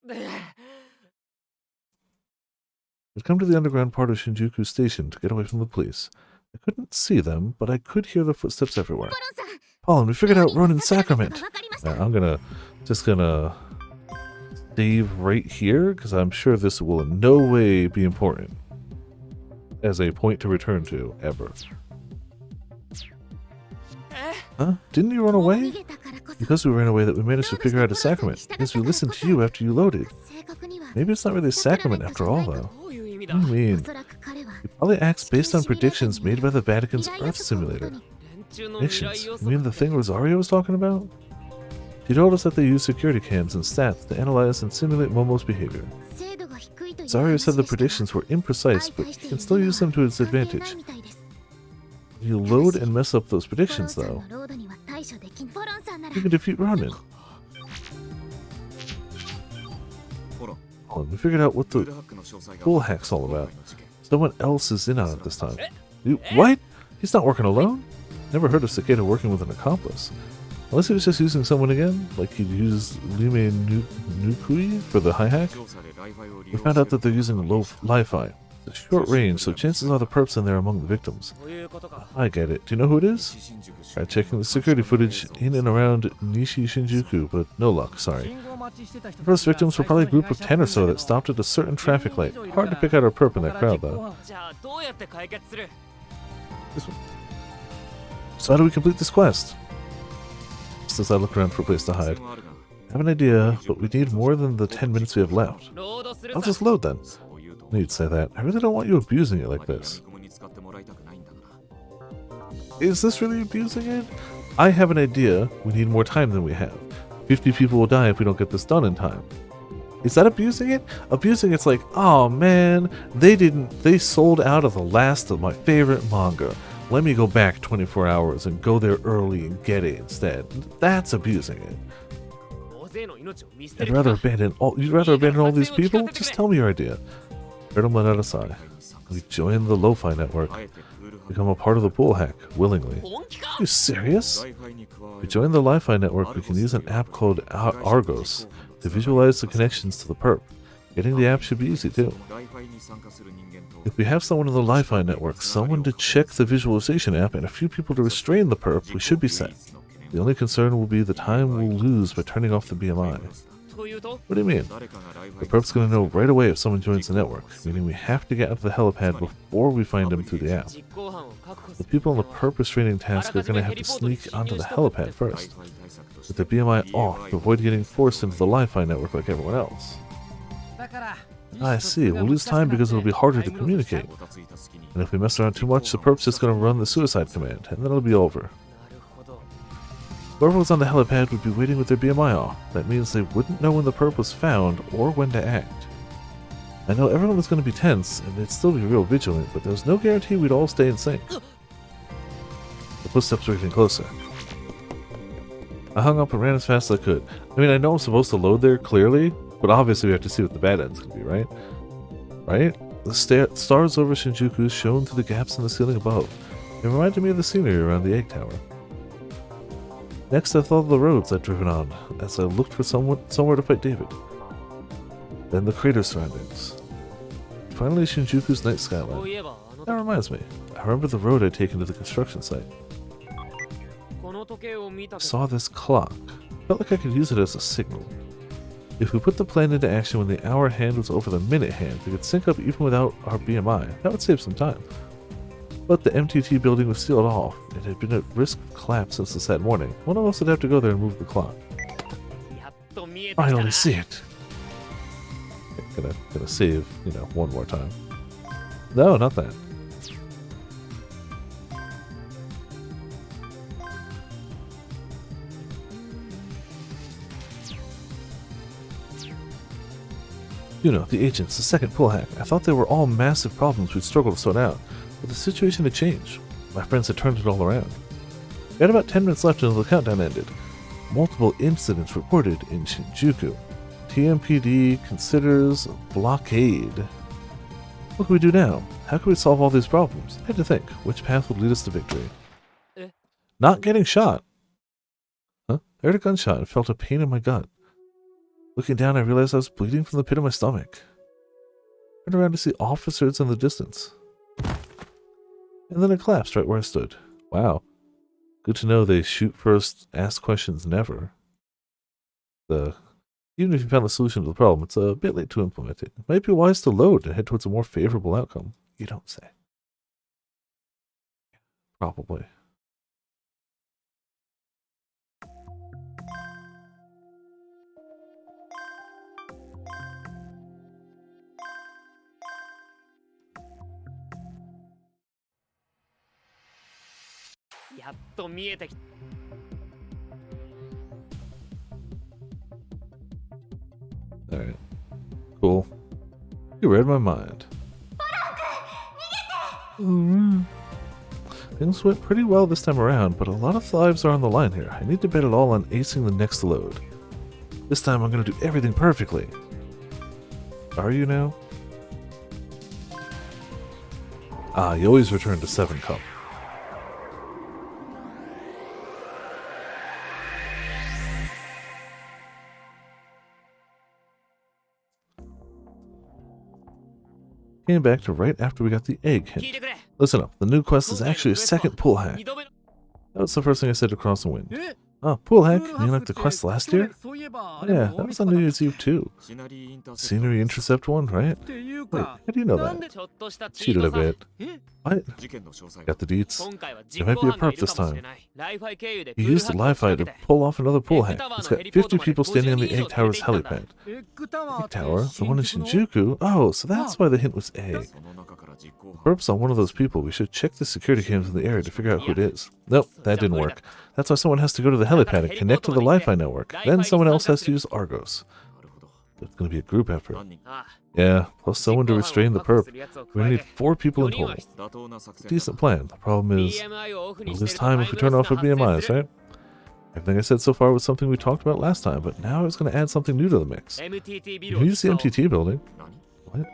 I'd come to the underground part of Shinjuku Station to get away from the police. I couldn't see them, but I could hear the footsteps everywhere. Pollen, we figured out Ronan's sacrament. Now, I'm just gonna save right here, because I'm sure this will in no way be important as a point to return to, ever. Huh? Didn't you run away? Because we ran away that we managed to figure out a sacrament. Because we listened to you after you loaded. Maybe it's not really a sacrament after all, though. What do you mean? He probably acts based on predictions made by the Vatican's Earth simulator. Predictions? You mean the thing Rosario was talking about? He told us that they use security cams and stats to analyze and simulate Momo's behavior. Rosario said the predictions were imprecise, but he can still use them to his advantage. You load and mess up those predictions, though. You can defeat Ronan. Hold on, we figured out what the bull hack's all about. Someone else is in on it this time. What? He's not working alone? Never heard of Cicada working with an accomplice. Unless he was just using someone again, like he'd used Lime Nukui for the high hack. We found out that they're using low Li-Fi. It's short range, so chances are the perps in there among the victims. I get it. Do you know who it is? Tried checking the security footage in and around Nishi Shinjuku, but no luck, sorry. The first victims were probably a group of 10 or so that stopped at a certain traffic light. Hard to pick out our perp in that crowd, though. This one. So how do we complete this quest? Just as I look around for a place to hide. I have an idea, but we need more than the 10 minutes we have left. I'll just load then. I knew you'd say that. I really don't want you abusing it like this. Is this really abusing it? I have an idea. We need more time than we have. 50 people will die if we don't get this done in time. Is that abusing it? Abusing it's like, oh man, they sold out of the last of my favorite manga. Let me go back 24 hours and go there early and get it instead. That's abusing it. You'd rather abandon all these people? Just tell me your idea. Freedom let out a sigh. We join the Lo-Fi network. Become a part of the pool hack, willingly. Are you serious? We join the Li-Fi network, we can use an app called Argos to visualize the connections to the perp. Getting the app should be easy too. If we have someone in the Li-Fi network, someone to check the visualization app, and a few people to restrain the perp, we should be set. The only concern will be the time we'll lose by turning off the BMI. What do you mean? The perp's gonna know right away if someone joins the network, meaning we have to get out of the helipad before we find him through the app. The people on the perp restraining task are gonna have to sneak onto the helipad first, with their BMI off to avoid getting forced into the Wi-Fi network like everyone else. I see. We'll lose time because it'll be harder to communicate. And if we mess around too much, the perp's just gonna run the suicide command, and then it'll be over. Whoever was on the helipad would be waiting with their BMI off. That means they wouldn't know when the perp was found or when to act. I know everyone was going to be tense, and they'd still be real vigilant, but there was no guarantee we'd all stay in sync. The footsteps were getting closer. I hung up and ran as fast as I could. I mean, I know I'm supposed to load there, clearly, but obviously we have to see what the bad end's going to be, right? Right? The stars over Shinjuku shone through the gaps in the ceiling above. It reminded me of the scenery around the egg tower. Next, I thought of the roads I'd driven on, as I looked for somewhere to fight David. Then the crater surroundings. Finally, Shinjuku's night skyline. That reminds me, I remember the road I'd taken to the construction site. I saw this clock. Felt like I could use it as a signal. If we put the plan into action when the hour hand was over the minute hand, we could sync up even without our BMI. That would save some time. But the MTT building was sealed off. It had been at risk of collapse since the sad morning. One of us would have to go there and move the clock. Finally see it. Okay, gonna save, one more time. No, not that. The agents, the second pull hack. I thought they were all massive problems we'd struggle to sort out. But the situation had changed. My friends had turned it all around. We had about 10 minutes left until the countdown ended. Multiple incidents reported in Shinjuku. TMPD considers blockade. What can we do now? How can we solve all these problems? I had to think. Which path would lead us to victory? Not getting shot. Huh? I heard a gunshot and felt a pain in my gut. Looking down, I realized I was bleeding from the pit of my stomach. I turned around to see officers in the distance. And then it collapsed right where I stood. Wow. Good to know they shoot first, ask questions never. Even if you found the solution to the problem, it's a bit late to implement it. It might be wise to load and head towards a more favorable outcome. You don't say. Probably. Alright. Cool. You read my mind. Things went pretty well this time around, but a lot of lives are on the line here. I need to bet it all on acing the next load. This time I'm going to do everything perfectly. Are you now? Ah, you always return to 7 Cup. Came back to right after we got the egg hint. Listen up, the new quest is actually a second pull hack. That was the first thing I said to cross and win. Oh, pull hack? You mean like the quest last year? Oh, yeah, that was on New Year's Eve too. Scenery intercept one, right? Wait, how do you know that? Cheated a bit. What? Got the deets. It might be a perp this time. He used the Li-Fi to pull off another pull hack. He's got 50 people standing on the Egg Tower's helipad. Egg Tower? The one in Shinjuku? Oh, so that's why the hint was egg. Perp's on one of those people. We should check the security cams in the area to figure out who it is. Nope, that didn't work. That's why someone has to go to the helipad and connect to the Li-Fi network. Then someone else has to use Argos. It's going to be a group effort. Yeah, plus someone to restrain the perp. We need 4 people in total. Decent plan. The problem is, we'll lose time if we turn off our BMIs, right? Everything I said so far was something we talked about last time, but now I was going to add something new to the mix. You use the MTT building. What?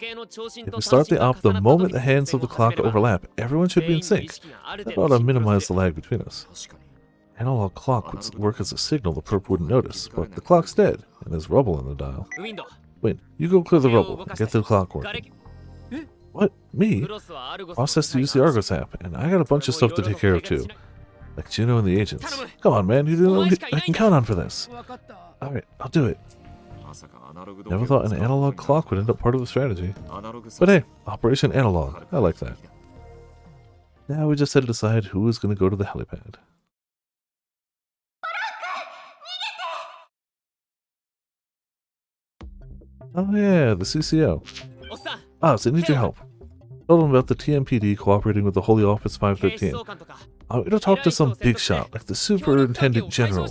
If we start the op the moment the hands of the clock overlap, everyone should be in sync. That ought to minimize the lag between us. Analog clock would work as a signal the perp wouldn't notice, but the clock's dead, and there's rubble in the dial. Wait, you go clear the rubble and get the clock working. What? Me? Ross has to use the Argos app, and I got a bunch of stuff to take care of too. Like Juno and the agents. Come on, man, you're the only I can count on for this. Alright, I'll do it. Never thought an analog clock would end up part of the strategy. But hey, Operation Analog. I like that. Now we just had to decide who is going to go to the helipad. Oh yeah, the CCO. Ah, so I need your help. Told him about the TMPD cooperating with the Holy Office 513. I'm going to talk to some big shot, like the Superintendent General,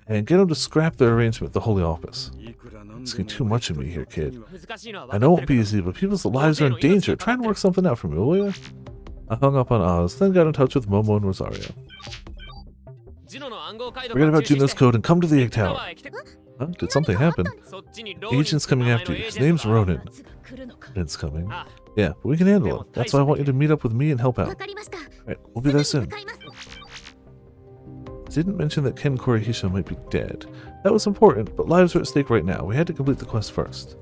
and get him to scrap their arrangement with the Holy Office. It's getting too much of me here, kid. I know it won't be easy, but people's lives are in danger. Try and work something out for me, will you? I hung up on Oz, then got in touch with Momo and Rosario. Forget about Juno's code and come to the egg tower. Huh? Did something happen? Agent's coming after you. His name's Ronin. Ronan's coming. Yeah, but we can handle it. That's why I want you to meet up with me and help out. Alright, we'll be there soon. Didn't mention that Ken Korihisha might be dead. That was important, but lives are at stake right now. We had to complete the quest first.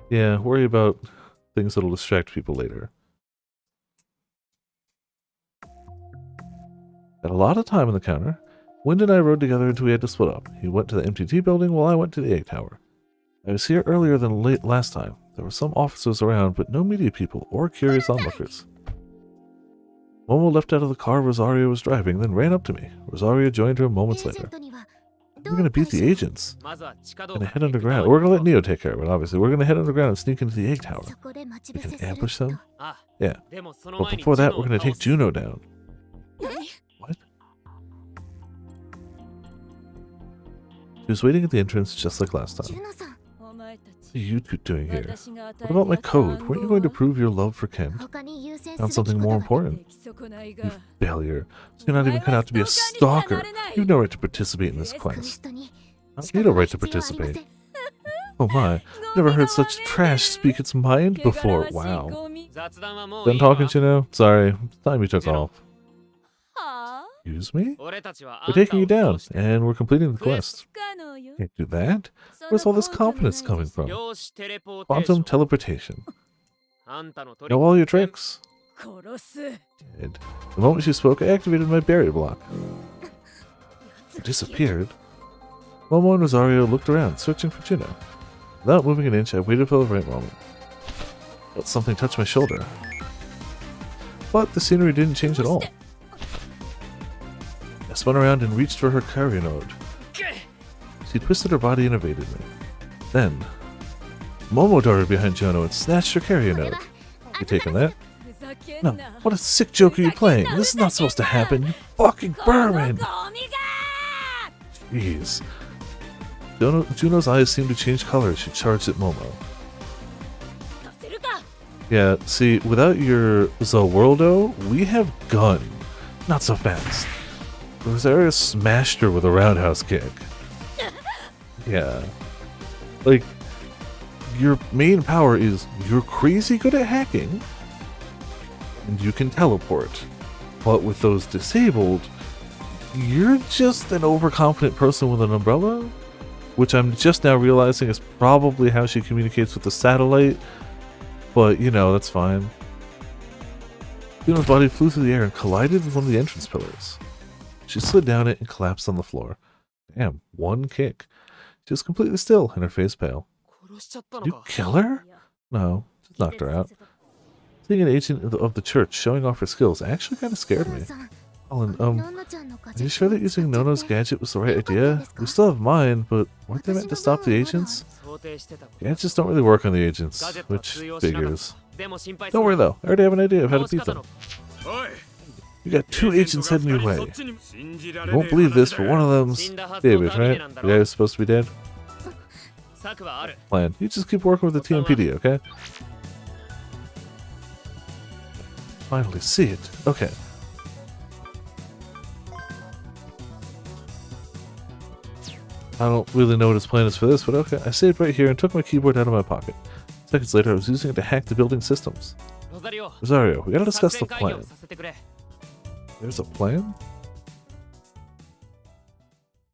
Yeah, worry about things that'll distract people later. Got a lot of time on the counter. Wind and I rode together until we had to split up. He went to the MTT building while I went to the egg tower. I was here earlier than late last time. There were some officers around, but no media people or curious onlookers. Momo left out of the car Rosario was driving, then ran up to me. Rosario joined her moments later. We're gonna beat the agents. Gonna head underground. We're gonna let Neo take care of it, obviously. We're gonna head underground and sneak into the egg tower. We can ambush them? Yeah. But before that, we're gonna take Juno down. What? She was waiting at the entrance just like last time. What are you two doing here? What about my code? Weren't you going to prove your love for Ken? Found something more important. You failure. So you're not even cut out to be a stalker. You've no right to participate in this quest. You no right to participate. Oh my, never heard such trash speak its mind before. Wow. Done talking, Juno? Sorry, time you took off. Excuse me? We're taking you down, and we're completing the quest. Can't do that? Where's all this confidence coming from? Quantum teleportation. Know all your tricks? Did. The moment she spoke, I activated my barrier block. It disappeared. Momo and Rosario looked around, searching for Juno. Without moving an inch, I waited for the right moment. Felt something touch my shoulder. But the scenery didn't change at all. I spun around and reached for her carrier node. She twisted her body and evaded me. Then, Momo darted behind Juno and snatched her carrier node. You taking that? No, what a sick joke are you playing? This is not supposed to happen, you fucking Berman! Jeez. Juno's eyes seemed to change color as she charged at Momo. Yeah, see, without your Zolworldo, we have gun. Not so fast. Rosario smashed her with a roundhouse kick. Yeah. Like, your main power is you're crazy good at hacking, and you can teleport. But with those disabled, you're just an overconfident person with an umbrella, which I'm just now realizing is probably how she communicates with the satellite, but, you know, that's fine. Juno's body flew through the air and collided with one of the entrance pillars. She slid down it and collapsed on the floor. Damn, one kick. She was completely still and her face pale. Did you kill her? No, just knocked her out. Seeing an agent of the church showing off her skills actually kind of scared me. Colin, are you sure that using Nono's gadget was the right idea? We still have mine, but weren't they meant to stop the agents? Gadgets don't really work on the agents, which figures. Don't worry though, I already have an idea of how to beat them. You got two agents heading your way. You won't believe this, but one of them's David, right? The guy who's supposed to be dead? Plan. You just keep working with the TMPD, okay? Finally see it. Okay. I don't really know what his plan is for this, but okay. I saved right here and took my keyboard out of my pocket. Seconds later, I was using it to hack the building systems. Rosario, we gotta discuss the plan. There's a plan?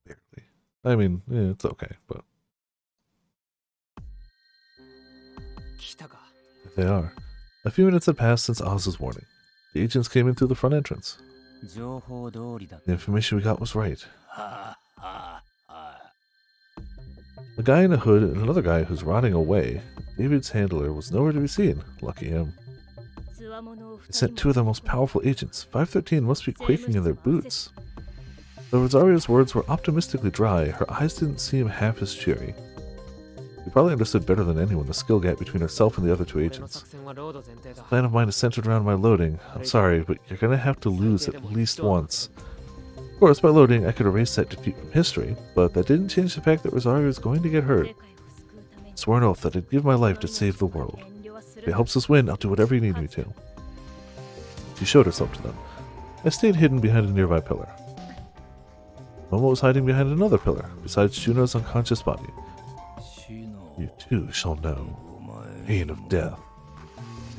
Barely. I mean, yeah, it's okay, but... There they are. A few minutes had passed since Oz's warning. The agents came in through the front entrance. The information we got was right. A guy in a hood and another guy who's rotting away. David's handler was nowhere to be seen. Lucky him. They sent two of their most powerful agents. 513 must be quaking in their boots. Though Rosario's words were optimistically dry, her eyes didn't seem half as cheery. She probably understood better than anyone the skill gap between herself and the other two agents. This plan of mine is centered around my loading. I'm sorry, but you're gonna have to lose at least once. Of course, by loading, I could erase that defeat from history, but that didn't change the fact that Rosario is going to get hurt. I swore an oath that I'd give my life to save the world. If it helps us win, I'll do whatever you need me to. She showed herself to them. I stayed hidden behind a nearby pillar. Momo was hiding behind another pillar, besides Juno's unconscious body. You too shall know. Pain of death.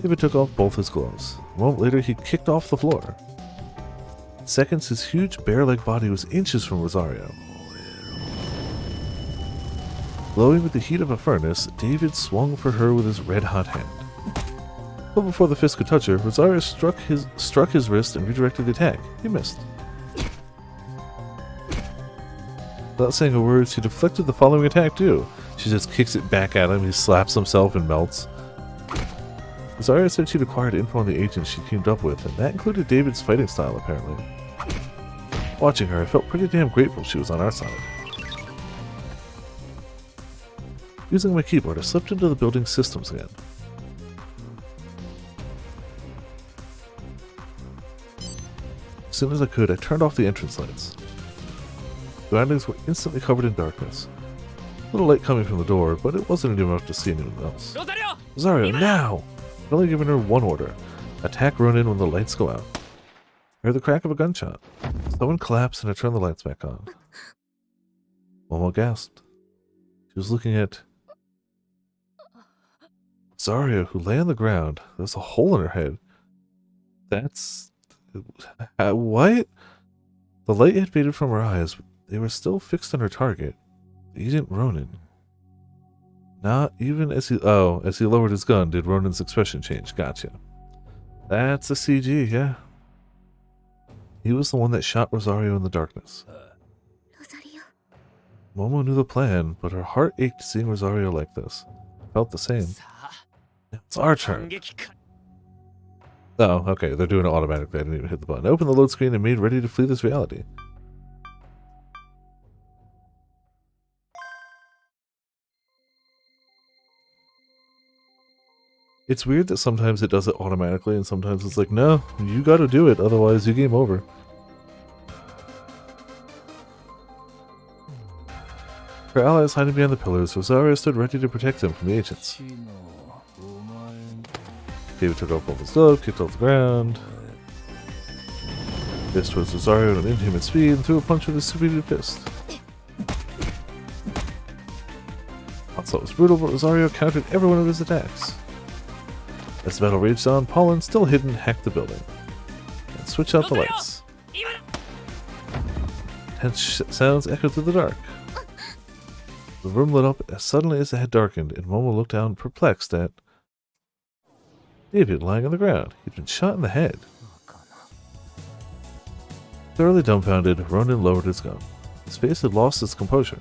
David took off both his gloves. A moment later, he kicked off the floor. In seconds, his huge bear-like body was inches from Rosario. Glowing with the heat of a furnace, David swung for her with his red-hot hand. But before the fist could touch her, Rosario struck his wrist and redirected the attack. He missed. Without saying a word, she deflected the following attack too. She just kicks it back at him, he slaps himself and melts. Rosario said she'd acquired info on the agents she teamed up with, and that included David's fighting style apparently. Watching her, I felt pretty damn grateful she was on our side. Using my keyboard, I slipped into the building's systems again. As soon as I could, I turned off the entrance lights. The surroundings were instantly covered in darkness. A little light coming from the door, but it wasn't enough to see anyone else. Rosario, now! I'd only given her one order. Attack Ronin when the lights go out. I heard the crack of a gunshot. Someone collapsed and I turned the lights back on. Momo gasped. She was looking at Rosario, who lay on the ground. There was a hole in her head. That's... what? The light had faded from her eyes, but they were still fixed on her target. Agent Ronin. Not even as he... oh, as he lowered his gun, did Ronin's expression change. Gotcha. That's a CG, yeah. He was the one that shot Rosario in the darkness. Momo knew the plan, but her heart ached seeing Rosario like this. Felt the same. It's our turn. Oh, okay, they're doing it automatically. I didn't even hit the button. I opened the load screen and made ready to flee this reality. It's weird that sometimes it does it automatically and sometimes it's like, no, you gotta do it, otherwise you game over. Her allies hiding behind the pillars, Rosario stood ready to protect them from the agents. David took off both his gloves, kicked off the ground. Fist towards Rosario at an inhuman speed and threw a punch with his superheated fist. Onslaught was brutal, but Rosario countered every one of his attacks. As the battle raged on, Pollen, still hidden, hacked the building and switched out the lights. Tense sounds echoed through the dark. The room lit up as suddenly as it had darkened, and Momo looked down perplexed at David lying on the ground. He'd been shot in the head. Thoroughly dumbfounded, Ronin lowered his gun. His face had lost its composure.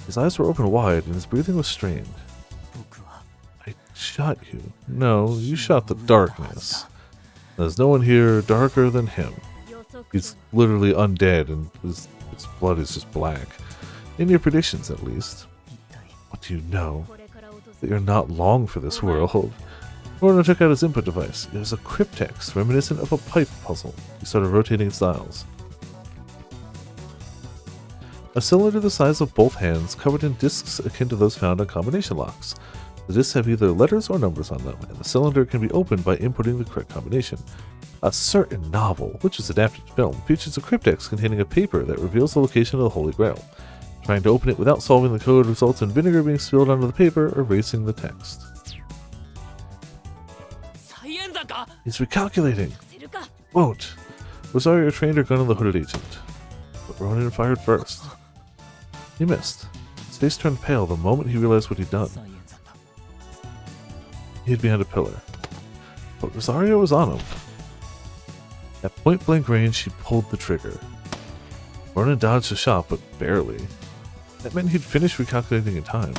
His eyes were open wide, and his breathing was strained. I shot you. No, you shot the darkness. There's no one here darker than him. He's literally undead, and his blood is just black. In your predictions, at least. What do you know? That you're not long for this world. Ronin took out his input device. It was a cryptex reminiscent of a pipe puzzle. He started rotating its dials. A cylinder the size of both hands, covered in discs akin to those found on combination locks. The discs have either letters or numbers on them, and the cylinder can be opened by inputting the correct combination. A certain novel, which is adapted to film, features a cryptex containing a paper that reveals the location of the Holy Grail. Trying to open it without solving the code results in vinegar being spilled onto the paper, erasing the text. He's recalculating! Won't! Rosario trained her gun on the hooded agent, but Ronin fired first. He missed. His face turned pale the moment he realized what he'd done. He hid behind a pillar, but Rosario was on him. At point-blank range, she pulled the trigger. Ronin dodged the shot, but barely. That meant he'd finished recalculating in time.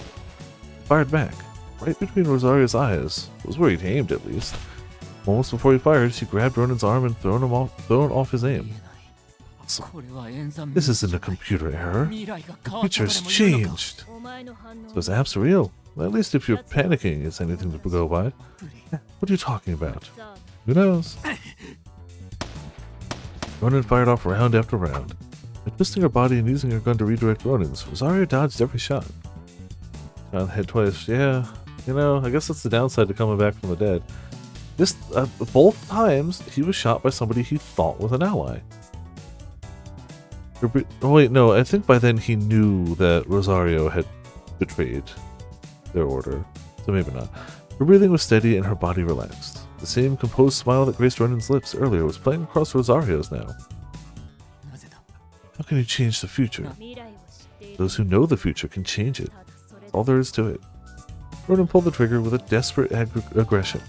Fired back, right between Rosario's eyes. It was where he'd aimed, at least. Almost before he fired, she grabbed Ronan's arm and thrown off his aim. Awesome. This isn't a computer error. The future has changed. So his app's real. At least if you're panicking, it's anything to go by. What are you talking about? Who knows? Ronan fired off round after round. By twisting her body and using her gun to redirect Ronan's, Rosario dodged every shot. Shot in the head twice. Yeah, you know, I guess that's the downside to coming back from the dead. This, both times, he was shot by somebody he thought was an ally. Oh wait, no, I think by then he knew that Rosario had betrayed their order, so maybe not. Her breathing was steady and her body relaxed. The same composed smile that graced Ronan's lips earlier was playing across Rosario's now. How can you change the future? Those who know the future can change it. That's all there is to it. Ronan pulled the trigger with a desperate aggression.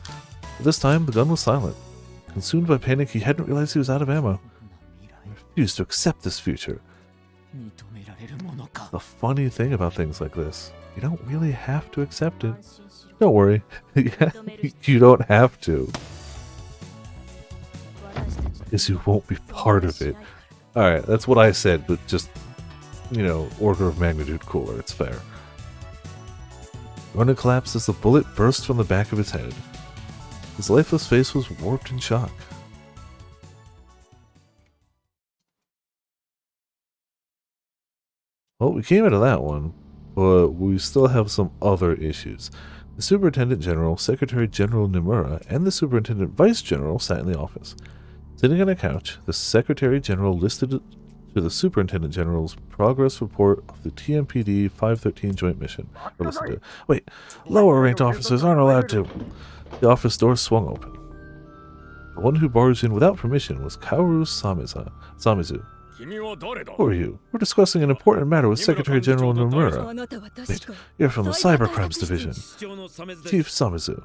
But this time, the gun was silent. Consumed by panic, he hadn't realized he was out of ammo. He refused to accept this future. The funny thing about things like this, you don't really have to accept it. Don't worry, you don't have to. Because you won't be part of it. Alright, that's what I said, but just, you know, order of magnitude cooler, it's fair. Ronan collapsed as the bullet burst from the back of his head. His lifeless face was warped in shock. Well, we came out of that one, but we still have some other issues. The Superintendent General, Secretary General Nimura, and the Superintendent Vice General sat in the office. Sitting on a couch, the Secretary General listed to the Superintendent General's progress report of the TMPD 513 joint mission. Or listen to it. Wait, lower-ranked officers aren't allowed to. The office door swung open. The one who barged in without permission was Kaoru Samizu. Who are you? We're discussing an important matter with Secretary General Nomura. Wait, you're from the Cybercrimes Division. Chief Samizu.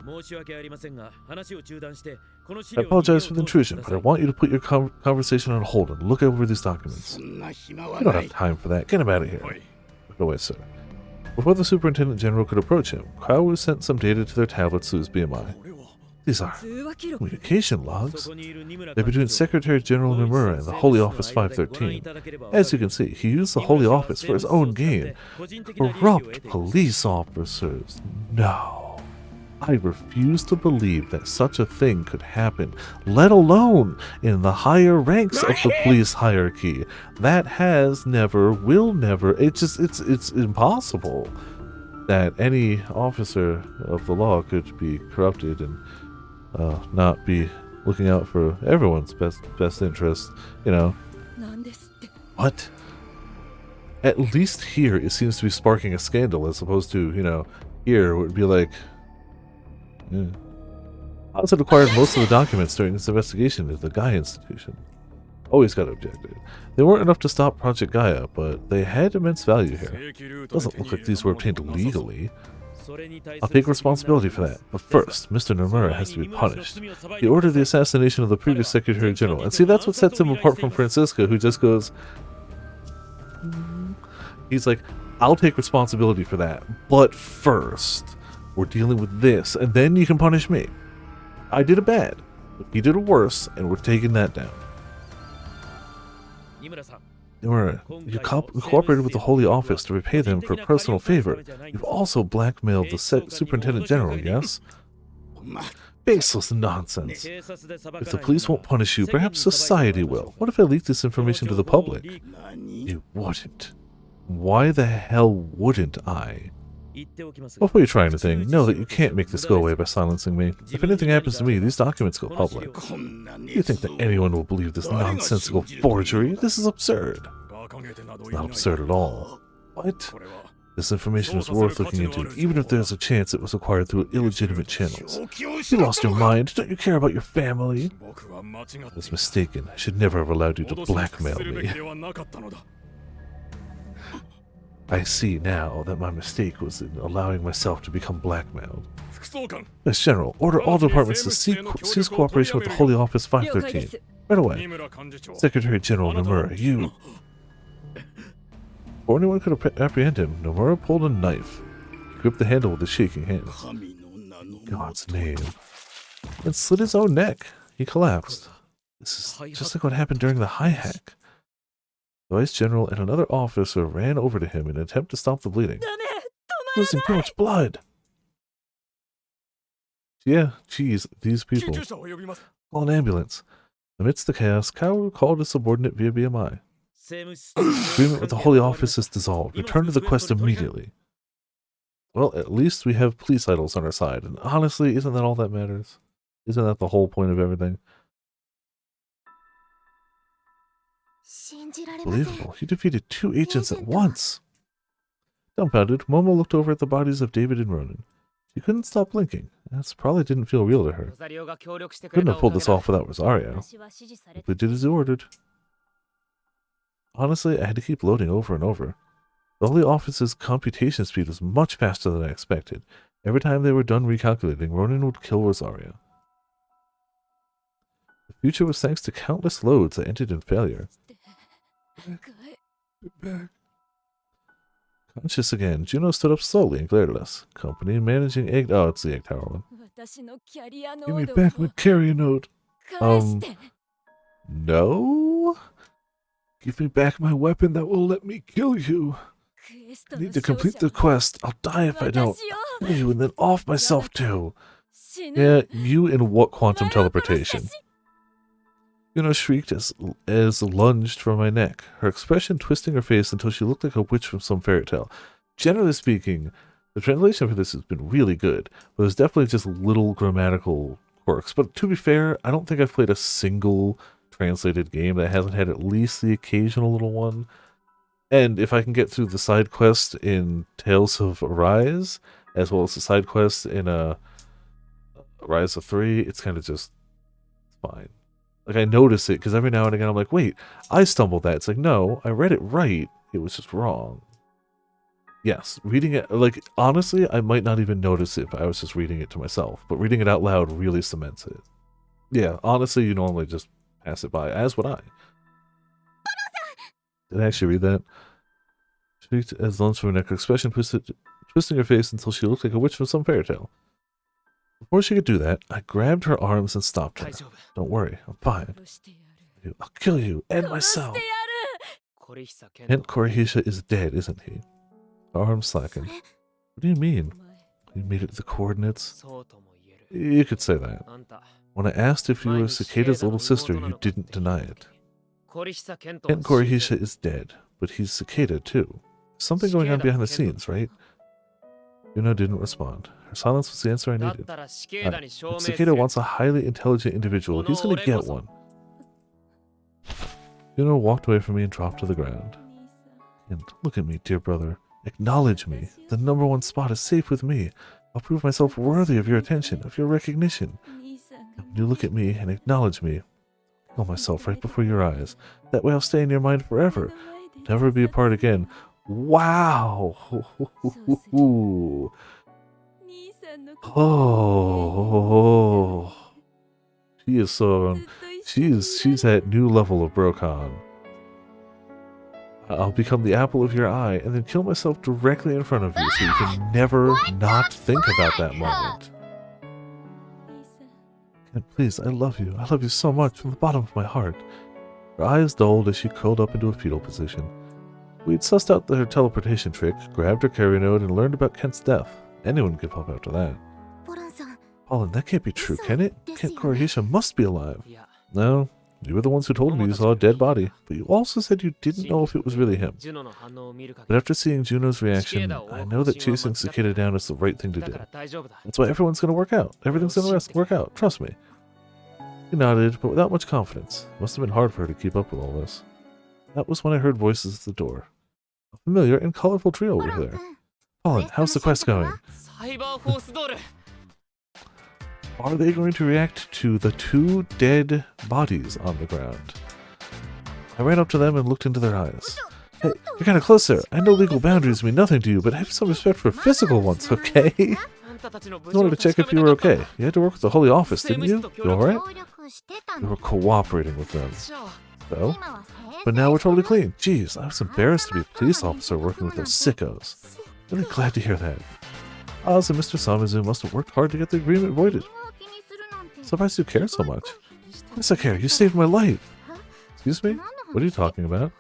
I apologize for the intrusion, but I want you to put your conversation on hold and look over these documents. You don't have time for that. Get him out of here. Put away, sir. Before the Superintendent General could approach him, Kaoru sent some data to their tablets to his BMI. These are communication logs. They're between Secretary General Nomura and the Holy Office 513. As you can see, he used the Holy Office for his own gain. Corrupt police officers. No. I refuse to believe that such a thing could happen, let alone in the higher ranks of the police hierarchy. That has never, will never, it's impossible that any officer of the law could be corrupted and not be looking out for everyone's best interest, you know. What? At least here it seems to be sparking a scandal as opposed to, you know, here it would be like, yeah. House had acquired most of the documents during this investigation at the Gaia Institution. Always got objected. They weren't enough to stop Project Gaia, but they had immense value here. Doesn't look like these were obtained legally. I'll take responsibility for that, but first, Mr. Nomura has to be punished. He ordered the assassination of the previous Secretary General, and see, that's what sets him apart from Francisca, who just goes... He's like, I'll take responsibility for that, but first, we're dealing with this, and then you can punish me. I did it bad, but he did it worse, and we're taking that down. Nomura, you cooperated with the Holy Office to repay them for personal favor. You've also blackmailed the Superintendent General, yes? Baseless nonsense. If the police won't punish you, perhaps society will. What if I leak this information to the public? You wouldn't. Why the hell wouldn't I? Before you try anything, know that you can't make this go away by silencing me. If anything happens to me, these documents go public. You think that anyone will believe this nonsensical forgery? This is absurd. It's not absurd at all. What? This information is worth looking into, even if there's a chance it was acquired through illegitimate channels. You lost your mind. Don't you care about your family? I was mistaken. I should never have allowed you to blackmail me. I see now that my mistake was in allowing myself to become blackmailed. Vice General, order all departments to cease cooperation with the Holy Office 513. Right away. Secretary General Nomura, you... Before anyone could apprehend him, Nomura pulled a knife. He gripped the handle with his shaking hands. God's name. And slit his own neck. He collapsed. This is just like what happened during the high hack. The Vice General and another officer ran over to him in an attempt to stop the bleeding. Losing too much blood. Yeah, geez, these people. Call an ambulance. Amidst the chaos, Kaoru called his subordinate via BMI. Agreement with the Holy Office is dissolved. Return to the quest immediately. Well, at least we have police idols on our side, and honestly, isn't that all that matters? Isn't that the whole point of everything? Unbelievable. You defeated 2 agents at once. Dumbfounded, Momo looked over at the bodies of David and Ronan. She couldn't stop blinking. That probably didn't feel real to her. Couldn't have pulled this off without Rosario. They did as he ordered. Honestly, I had to keep loading over and over. The Holy Office's computation speed was much faster than I expected. Every time they were done recalculating, Ronan would kill Rosario. The future was thanks to countless loads that ended in failure. Back. Conscious again, Juno stood up slowly and glared at us. Company managing egg. Oh, it's the egg tower one. Give me back my carrier note. No? Give me back my weapon that will let me kill you. I need to complete the quest. I'll die if I don't. I'll kill you and then off myself too. Yeah, you in what quantum teleportation? Juno shrieked as lunged from my neck, her expression twisting her face until she looked like a witch from some fairy tale. Generally speaking, the translation for this has been really good, but there's definitely just little grammatical quirks. But to be fair, I don't think I've played a single translated game that hasn't had at least the occasional little one. And if I can get through the side quest in Tales of Arise, as well as the side quest in Rise of 3, it's kind of just fine. Like, I notice it, because every now and again I'm like, wait, I stumbled that. It's like, no, I read it right. It was just wrong. Yes, reading it, like, honestly, I might not even notice it if I was just reading it to myself. But reading it out loud really cements it. Yeah, honestly, you normally just pass it by, as would I. Did I actually read that? Shrieked as lunch from her neck, her expression twisting her face until she looked like a witch from some fairy tale. Before she could do that, I grabbed her arms and stopped her. Don't worry, I'm fine. I'll kill you, and myself. Kent Korihisha is dead, isn't he? Her arms slackened. What do you mean? You made it to the coordinates? You could say that. When I asked if you were Cicada's little sister, you didn't deny it. Kent Korihisha is dead, but he's Cicada too. There's something going on behind the scenes, right? Yuno didn't respond. Her silence was the answer I needed. If Cicada wants a highly intelligent individual, he's going to get one. Yuno walked away from me and dropped to the ground. And look at me, dear brother. Acknowledge me. The #1 spot is safe with me. I'll prove myself worthy of your attention, of your recognition. And when you look at me and acknowledge me, I'll kill myself right before your eyes. That way I'll stay in your mind forever. Never be apart again. Wow! Oh, she is so. She's at new level of Brocon. I'll become the apple of your eye and then kill myself directly in front of you so you can never not think about that moment. And please, I love you. I love you so much from the bottom of my heart. Her eyes dulled as she curled up into a fetal position. We'd sussed out her teleportation trick, grabbed her carrier node, and learned about Kent's death. Anyone could pop after that. Paulin, that can't be true, can it? Kent Korihisha must be alive. No, you were the ones who told me you saw a dead body, but you also said you didn't know if it was really him. But after seeing Juno's reaction, I know that chasing Cicada down is the right thing to do. That's why everyone's going to work out. Everything's going to work out, trust me. He nodded, but without much confidence. It must have been hard for her to keep up with all this. That was when I heard voices at the door. A familiar and colorful trio over there. Paulin, how's the quest going? Are they going to react to the 2 dead bodies on the ground? I ran up to them and looked into their eyes. Hey, you're kind of close there. I know legal boundaries mean nothing to you, but have some respect for physical ones, okay? I wanted to check if you were okay. You had to work with the Holy Office, didn't you? You alright? You were cooperating with them. So, but now we're totally clean. Jeez, I was embarrassed to be a police officer working with those sickos. Really glad to hear that. Oz and Mr. Samizu must have worked hard to get the agreement voided. Surprised you care so much. Yes, I care. You saved my life. Excuse me? What are you talking about?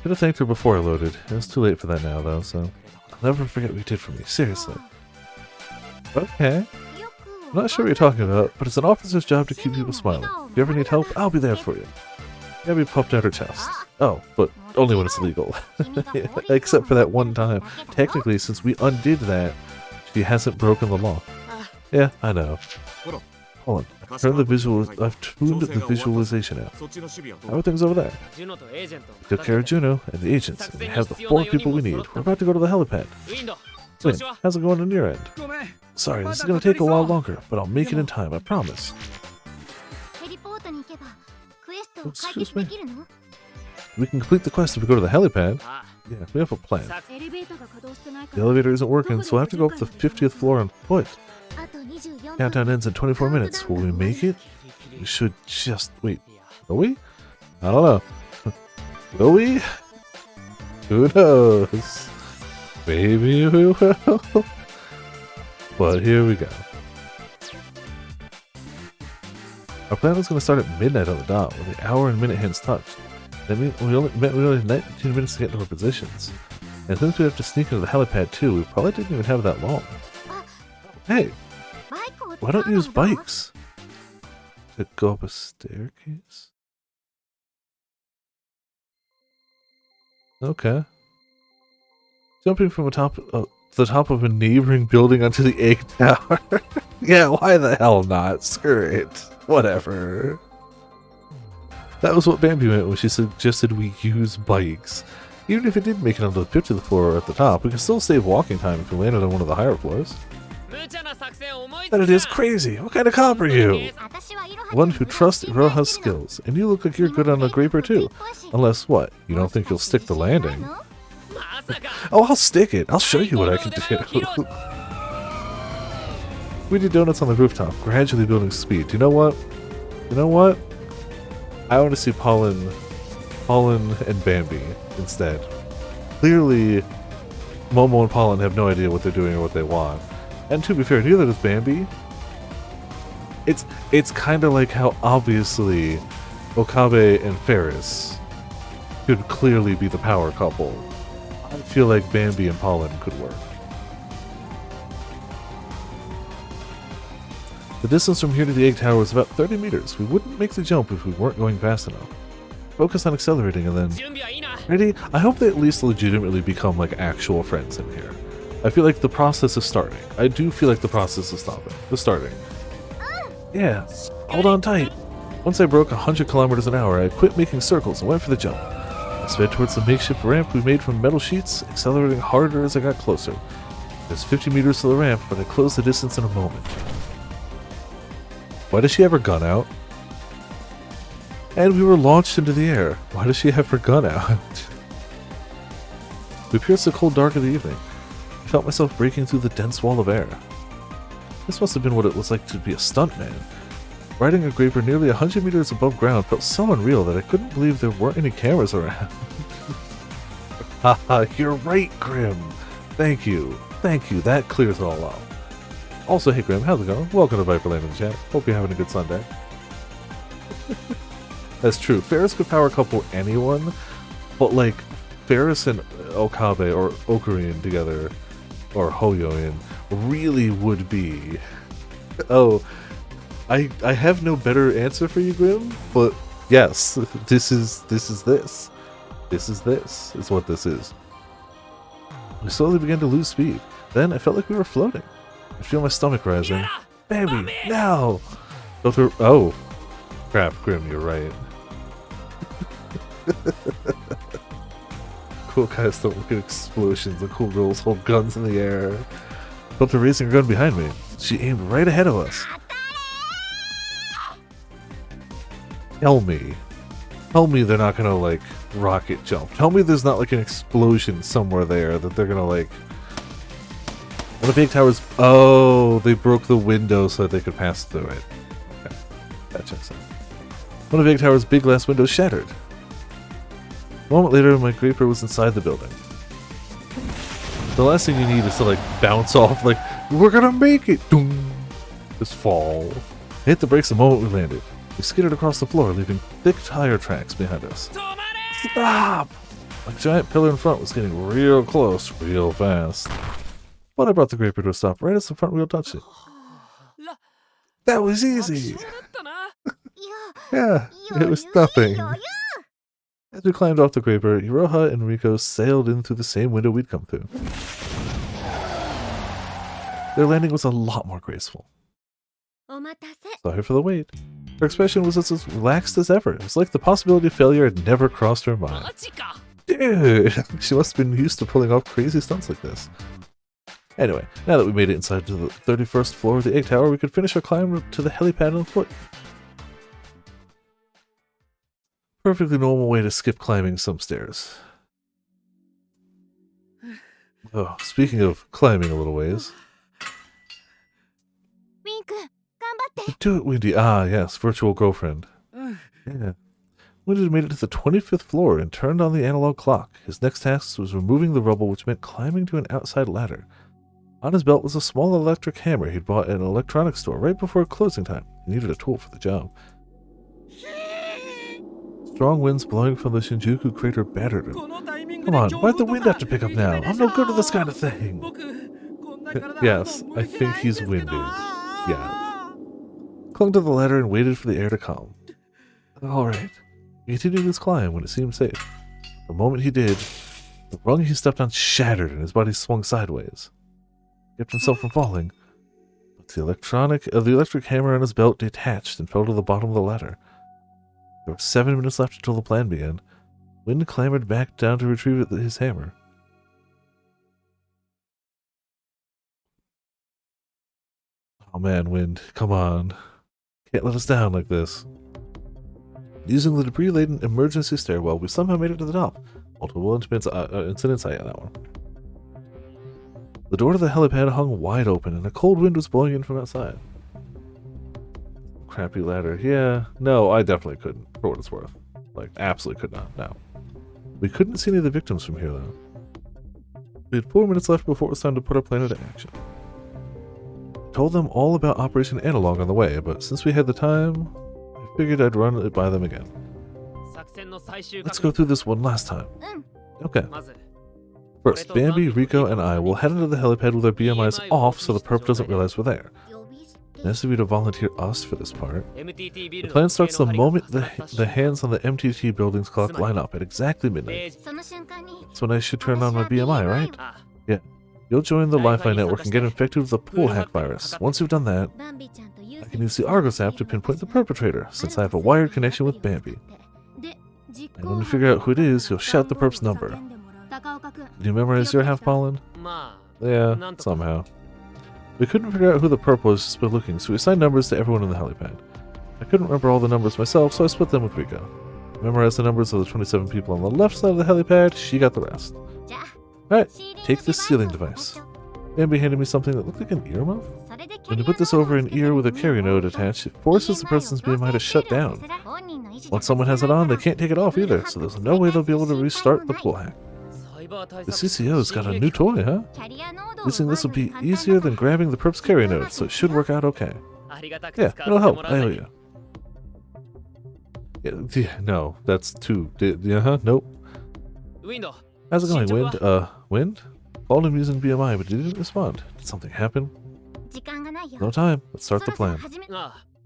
Should have thanked her before I loaded. It was too late for that now, though, so I'll never forget what you did for me. Seriously. Okay. I'm not sure what you're talking about, but it's an officer's job to keep people smiling. If you ever need help, I'll be there for you. Gabby puffed out her chest. Oh, but only when it's legal. Except for that one time. Technically, since we undid that, she hasn't broken the law. Yeah, I know. Hold on. I've tuned the visualization out. How are things over there? Took care of Juno and the agents, and we have the 4 people we need. We're about to go to the helipad. Win, how's it going on your end? Sorry, this is going to take a while longer, but I'll make it in time, I promise. Excuse me? We can complete the quest if we go to the helipad. Yeah, we have a plan. The elevator isn't working, so we'll have to go up the 50th floor on foot. Countdown ends in 24 minutes. Will we make it? We should just... Wait, will we? I don't know. Will we? Who knows? Maybe we will. But here we go. Our plan was going to start at midnight on the dot, when the hour and minute hands touched. That means we only had 19 minutes to get into our positions. And since we have to sneak into the helipad too, we probably didn't even have that long. Hey! Why don't you use bikes? To go up a staircase? Okay. Jumping from the top of a neighboring building onto the egg tower. Yeah, why the hell not? Screw it. Whatever. That was what Bambi meant when she suggested we use bikes. Even if it did make it onto the 50th floor at the top, we could still save walking time if we landed on one of the higher floors. That it is crazy. What kind of cop are you? One who trusts Iroha's skills, and you look like you're good on a graper too. Unless what? You don't think you'll stick the landing? Oh, I'll stick it. I'll show you what I can do. We did donuts on the rooftop, gradually building speed. You know what? You know what? I want to see Pollen and Bambi instead. Clearly, Momo and Pollen have no idea what they're doing or what they want. And to be fair, neither does Bambi. It's kind of like how obviously Okabe and Ferris could clearly be the power couple. I feel like Bambi and Pollen could work. The distance from here to the egg tower was about 30 meters. We wouldn't make the jump if we weren't going fast enough. Focus on accelerating and then... Ready? I hope they at least legitimately become like actual friends in here. I feel like the process is starting. I do feel like the process is starting. Yeah, hold on tight. Once I broke 100 kilometers an hour, I quit making circles and went for the jump. I sped towards the makeshift ramp we made from metal sheets, accelerating harder as I got closer. There's 50 meters to the ramp, but I closed the distance in a moment. Why does she have her gun out? And we were launched into the air. Why does she have her gun out? We pierced the cold dark of the evening. I felt myself breaking through the dense wall of air. This must have been what it was like to be a stuntman. Riding a graper nearly 100 meters above ground felt so unreal that I couldn't believe there weren't any cameras around. Haha, you're right, Grim. Thank you. Thank you. That clears it all up. Also, hey Grim, how's it going? Welcome to Viperland in the chat. Hope you're having a good Sunday. That's true. Ferris could power couple anyone, but like Ferris and Okabe or Ocarine together, or Hoyoin, really would be. Oh, I have no better answer for you, Grim, but yes, this is what this is. We slowly began to lose speed. Then I felt like we were floating. I feel my stomach rising. Bambi, now! Oh, crap, Grim, you're right. Cool guys don't look at explosions, and cool girls hold guns in the air. Felt her raising her gun behind me. She aimed right ahead of us. Tell me they're not gonna like rocket jump. Tell me there's not like an explosion somewhere there that they're gonna like. And the big towers. Oh, they broke the window so that they could pass through it. Okay, that checks out. One of Egg Tower's big glass windows shattered. A moment later, my Graper was inside the building. The last thing you need is to, like, bounce off, like, we're gonna make it! Doom! Just fall. I hit the brakes the moment we landed. We skidded across the floor, leaving thick tire tracks behind us. Stop! A giant pillar in front was getting real close, real fast. But I brought the Graper to a stop right as the front wheel touched it. That was easy! Yeah, it was nothing. As we climbed off the Graper, Iroha and Rico sailed in through the same window we'd come through. Their landing was a lot more graceful. Sorry for the wait. Her expression was as relaxed as ever. It was like the possibility of failure had never crossed her mind. Dude, she must have been used to pulling off crazy stunts like this. Anyway, now that we made it inside to the 31st floor of the Egg Tower, we could finish our climb to the helipad on foot. Perfectly normal way to skip climbing some stairs. Oh, speaking of climbing a little ways. Do it, Windy. Ah, yes, virtual girlfriend. Yeah. Windy had made it to the 25th floor and turned on the analog clock. His next task was removing the rubble, which meant climbing to an outside ladder. On his belt was a small electric hammer he'd bought at an electronics store right before closing time. He needed a tool for the job. Strong winds blowing from the Shinjuku crater battered him. Come on, why'd the wind have to pick up now? I'm no good at this kind of thing. Yes, I think he's winded. Yeah. Clung to the ladder and waited for the air to calm. Alright. He continued his climb when it seemed safe. The moment he did, the rung he stepped on shattered and his body swung sideways. He kept himself from falling, but the electric hammer on his belt detached and fell to the bottom of the ladder. There were 7 minutes left until the plan began. Wind clambered back down to retrieve his hammer. Oh man, Wind, come on. Can't let us down like this. Using the debris-laden emergency stairwell, we somehow made it to the top. Multiple incidents, I that one. The door to the helipad hung wide open, and a cold wind was blowing in from outside. Crappy ladder. Yeah, no, I definitely couldn't, for what it's worth. Like, absolutely could not, no. We couldn't see any of the victims from here, though. We had 4 minutes left before it was time to put our plan into action. I told them all about Operation Analog on the way, but since we had the time, I figured I'd run it by them again. Let's go through this one last time. Okay. First, Bambi, Rico, and I will head into the helipad with our BMIs off so the perp doesn't realize we're there. Nice of you to volunteer us for this part. The plan starts the moment the hands on the MTT building's clock line up at exactly midnight. That's when I should turn on my BMI, right? Yeah. You'll join the Wi-Fi network and get infected with the pool hack virus. Once you've done that, I can use the Argos app to pinpoint the perpetrator, since I have a wired connection with Bambi. And when you figure out who it is, you'll shout the perp's number. Did you memorize your half, Pollen? Yeah, somehow. We couldn't figure out who the perp was just by looking, so we assigned numbers to everyone in the helipad. I couldn't remember all the numbers myself, so I split them with Rico. I memorized the numbers of the 27 people on the left side of the helipad, she got the rest. Alright, take this sealing device. Bambi handed me something that looked like an earmuff. When you put this over an ear with a carry node attached, it forces the person's BMI to shut down. Once someone has it on, they can't take it off either, so there's no way they'll be able to restart the pool hack. The CCO's got a new toy, huh? Using this will be easier than grabbing the perp's carry node, so it should work out okay. Yeah, it'll help, I owe you. Yeah, no, that's too... nope. How's it going, Wind? Wind? Called him using BMI, but he didn't respond. Did something happen? No time. Let's start the plan.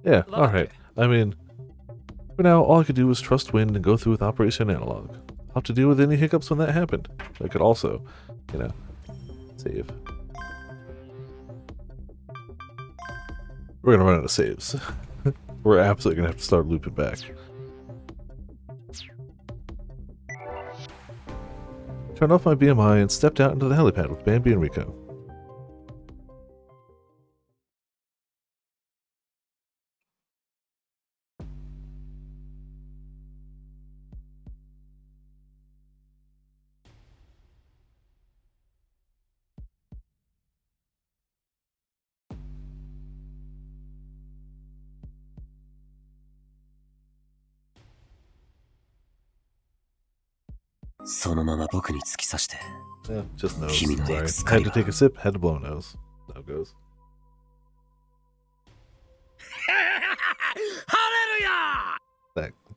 Yeah, alright. I mean, for now, all I could do was trust Wind and go through with Operation Analog. I'll have to deal with any hiccups when that happened. I could also, save. We're gonna run out of saves. We're absolutely gonna have to start looping back. Turned off my BMI and stepped out into the helipad with Bambi and Rico. Yeah, just nose. Sorry. Had to take a sip, had to blow a nose. That's how it goes.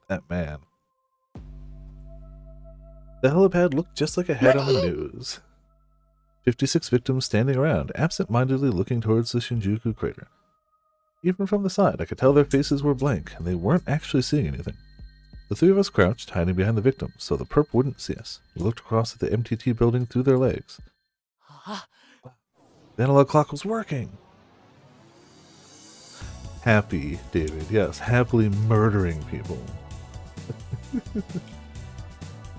That man. The helipad looked just like a head on the news. 56 victims standing around, absent-mindedly looking towards the Shinjuku crater. Even from the side, I could tell their faces were blank, and they weren't actually seeing anything. The three of us crouched, hiding behind the victims, so the perp wouldn't see us. We looked across at the MTT building through their legs. The analog clock was working! Happy, David. Yes, happily murdering people.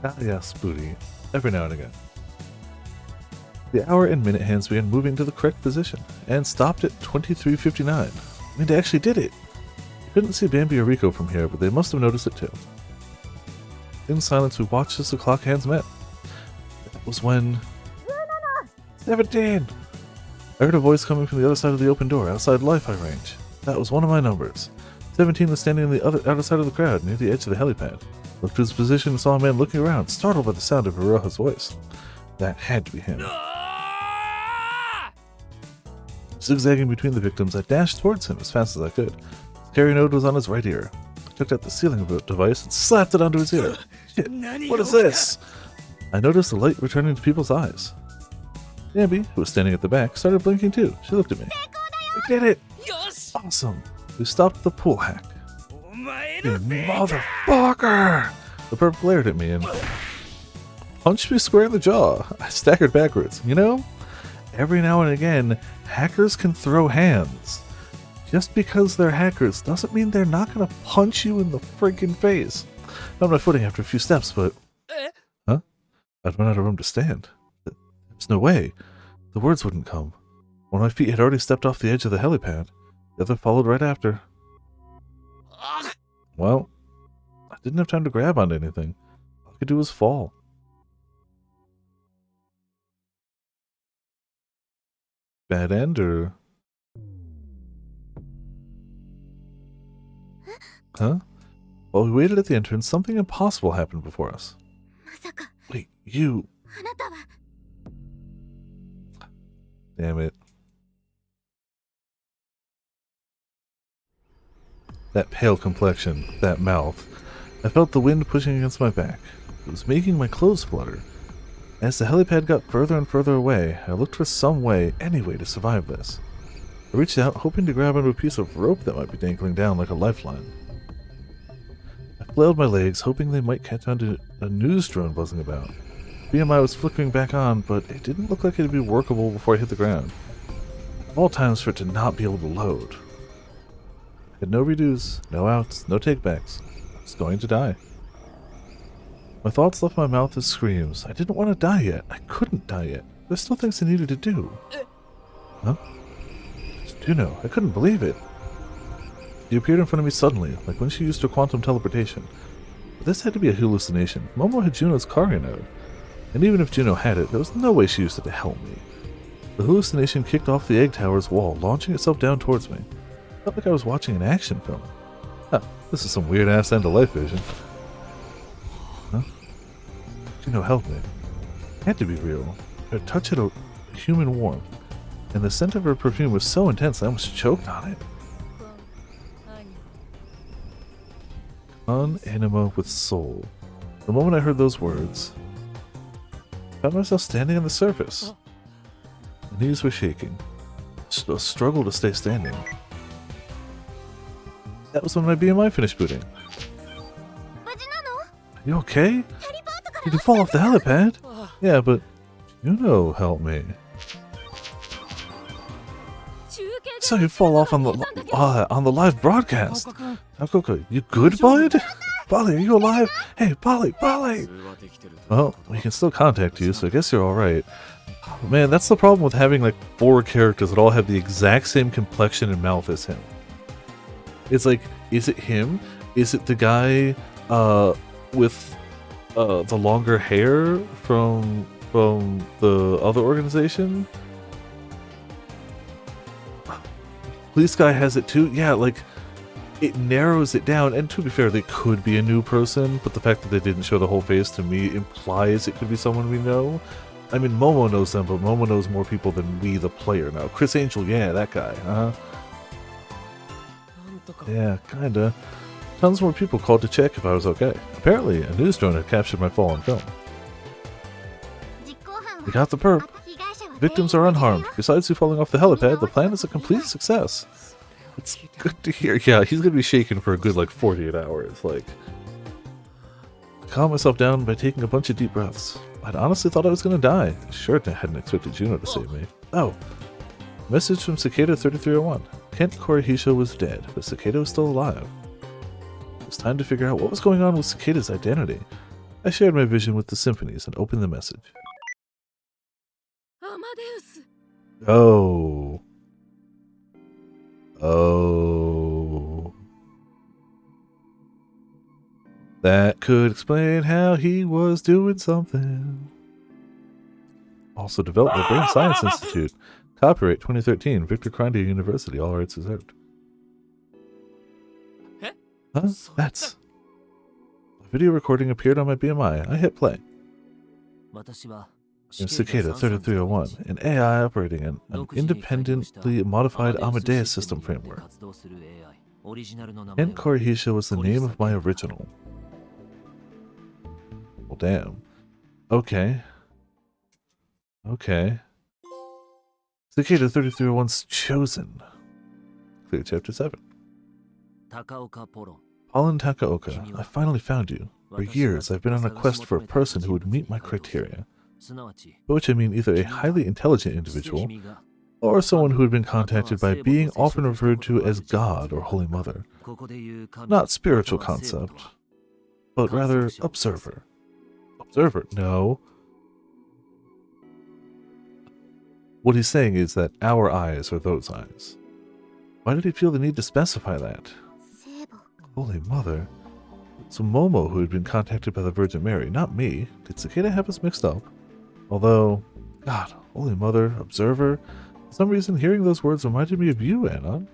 Ah, yes, booty. Every now and again. The hour and minute hands began moving to the correct position, and stopped at 23:59. I mean, they actually did it! I couldn't see Bambi or Rico from here, but they must have noticed it too. In silence, we watched as the clock hands met. That was when... 17! I heard a voice coming from the other side of the open door, outside Wi-Fi range. That was one of my numbers. 17 was standing on the other side of the crowd, near the edge of the helipad. Looked to his position and saw a man looking around, startled by the sound of Hiroha's voice. That had to be him. Zigzagging between the victims, I dashed towards him as fast as I could. His carry node was on his right ear. I took out the ceiling device and slapped it onto his ear. Shit, what is this? I noticed the light returning to people's eyes. Bambi, who was standing at the back, started blinking too. She looked at me. We did it! Awesome! We stopped the pool hack. You motherfucker! The perp glared at me and punched me square in the jaw. I staggered backwards. You know, every now and again, hackers can throw hands. Just because they're hackers doesn't mean they're not gonna punch you in the freaking face. Found my footing after a few steps, but... Huh? I'd run out of room to stand. There's no way. The words wouldn't come. One of my feet had already stepped off the edge of the helipad. The other followed right after. Well, I didn't have time to grab onto anything. All I could do was fall. Bad end, or... Huh? While we waited at the entrance, something impossible happened before us. Wait, you... Damn it. That pale complexion, that mouth. I felt the wind pushing against my back. It was making my clothes flutter. As the helipad got further and further away, I looked for some way, any way, to survive this. I reached out, hoping to grab onto a piece of rope that might be dangling down like a lifeline. I flailed my legs, hoping they might catch onto a news drone buzzing about. BMI was flickering back on, but it didn't look like it'd be workable before I hit the ground. Of all times for it to not be able to load. I had no redos, no outs, no takebacks. I was going to die. My thoughts left my mouth as screams. I didn't want to die yet. I couldn't die yet. There's still things I needed to do. Huh? Juno. I couldn't believe it. She appeared in front of me suddenly, like when she used her quantum teleportation. But this had to be a hallucination. Momo had Juno's cargo node. And even if Juno had it, there was no way she used it to help me. The hallucination kicked off the egg tower's wall, launching itself down towards me. I felt like I was watching an action film. Huh, this is some weird-ass end-of-life vision. Huh? Juno held me. It had to be real. Her touch had a human warmth, and the scent of her perfume was so intense I almost choked on it. Anima with soul. The moment I heard those words, I found myself standing on the surface. My knees were shaking. A struggle to stay standing. That was when my BMI finished booting. Are you okay? Did you fall off the helipad? Yeah, but Juno helped me. So you fall off on the live broadcast. Takoko, you good, bud? Polly, are you alive? Hey, Polly! Well, we can still contact you, so I guess you're alright. Man, that's the problem with having like 4 characters that all have the exact same complexion and mouth as him. It's like, is it him? Is it the guy with the longer hair from the other organization? Police guy has it too? Yeah, like, it narrows it down. And to be fair, they could be a new person, but the fact that they didn't show the whole face to me implies it could be someone we know. I mean, Momo knows them, but Momo knows more people than we, the player, know. Chris Angel, yeah, that guy, huh? Yeah, kinda. Tons more people called to check if I was okay. Apparently, a news drone had captured my fall on film. We got the perp. Victims are unharmed. Besides you falling off the helipad, the plan is a complete success. It's good to hear. Yeah, he's gonna be shaken for a good, like, 48 hours. Like, I calmed myself down by taking a bunch of deep breaths. I'd honestly thought I was gonna die. Sure, I hadn't expected Juno to save me. Oh. Message from Cicada 3301. Kent Korihisha was dead, but Cicada was still alive. It was time to figure out what was going on with Cicada's identity. I shared my vision with the symphonies and opened the message. Oh. Oh. That could explain how he was doing something. Also developed by Brain Science Institute. Copyright 2013, Victor Kronde University, all rights reserved. Huh? That's... A video recording appeared on my BMI. I hit play. In Cicada 3301, an AI operating an independently modified Amadeus system framework. Kent Korihisha was the name of my original. Well, damn. Okay. Okay. Cicada 3301's chosen. Clear chapter 7. Pollen Takaoka, I finally found you. For years, I've been on a quest for a person who would meet my criteria. By which I mean either a highly intelligent individual, or someone who had been contacted by a being often referred to as God or Holy Mother. Not spiritual concept, but rather observer. Observer? No. What he's saying is that our eyes are those eyes. Why did he feel the need to specify that? Holy Mother. So Momo, who had been contacted by the Virgin Mary, not me. Did Cicada have us mixed up? Although, God, Holy Mother, Observer. For some reason, hearing those words reminded me of you, Anna.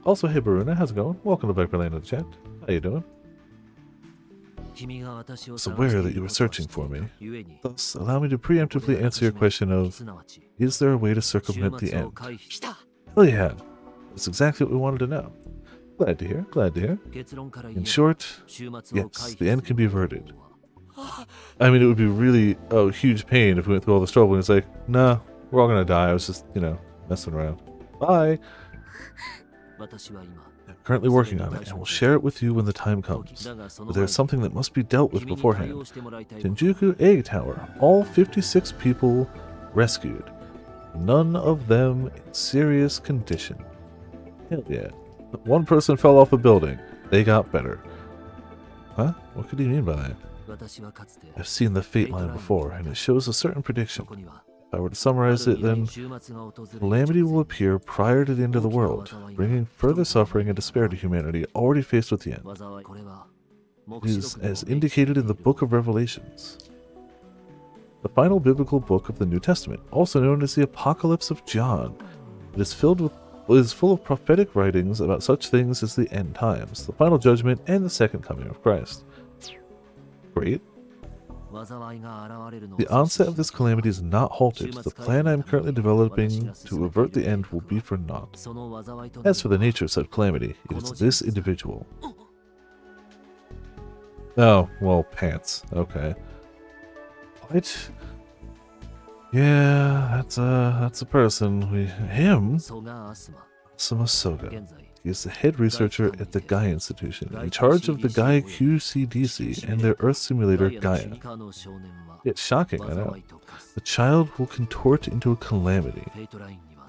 Also, hey Baruna, how's it going? Welcome to Viperland in the chat. How you doing? I was aware that you were searching for me. Thus, allow me to preemptively answer your question of, is there a way to circumvent the end? Hell yeah. That's exactly what we wanted to know. Glad to hear, glad to hear. In short, yes, the end can be averted. I mean, it would be really huge pain if we went through all this trouble and it's like, nah, we're all gonna die. I was just, messing around. Bye. I'm currently working on it, and will share it with you when the time comes. But there's something that must be dealt with beforehand. Tenjuku Egg Tower. All 56 people rescued. None of them in serious condition. Hell yeah. One person fell off a building. They got better. Huh? What could he mean by that? I've seen the fate line before, and it shows a certain prediction. If I were to summarize it, then calamity will appear prior to the end of the world, bringing further suffering and despair to humanity already faced with the end. It is as indicated in the Book of Revelations, the final biblical book of the New Testament, also known as the Apocalypse of John. It is full of prophetic writings about such things as the end times, the final judgment, and the second coming of Christ. Great. The onset of this calamity is not halted. The plan I am currently developing to avert the end will be for naught. As for the nature of such calamity, it is this individual. Oh, well, pants. Okay. What? Yeah, that's a person. Him? Asuma Soga. He is the head researcher at the Gaia Institution, in charge of the Gaia QCDC and their Earth simulator Gaia. Yet shocking, I know. The child will contort into a calamity.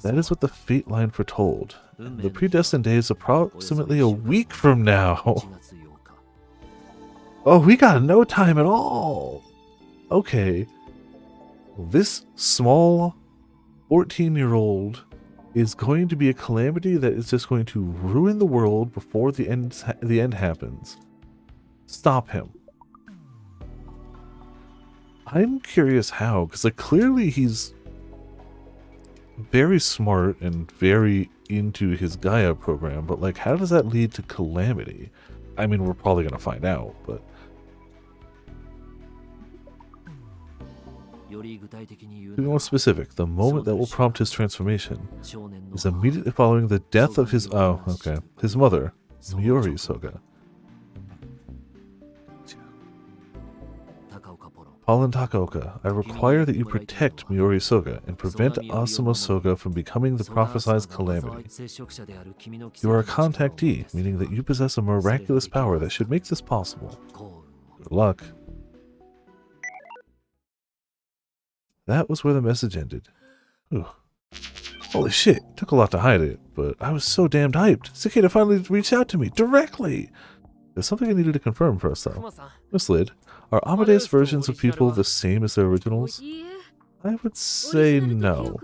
That is what the fate line foretold. The predestined day is approximately a week from now. Oh, we got no time at all. Okay. This small 14-year-old is going to be a calamity that is just going to ruin the world before the end happens. Stop him. I'm curious how, because clearly he's very smart and very into his Gaia program, but like, how does that lead to calamity? I mean, we're probably gonna find out, but to be more specific, the moment that will prompt his transformation is immediately following the death of his his mother, Miori Soga. Paul and Takaoka, I require that you protect Miori Soga and prevent Asumo Soga from becoming the prophesied calamity. You are a contactee, meaning that you possess a miraculous power that should make this possible. Good luck. That was where the message ended. Ooh. Holy shit, took a lot to hide it, but I was so damned hyped. Cicada finally reached out to me, directly! There's something I needed to confirm first, though. Miss Lid, are Amadeus versions of people the same as their originals? I would say no.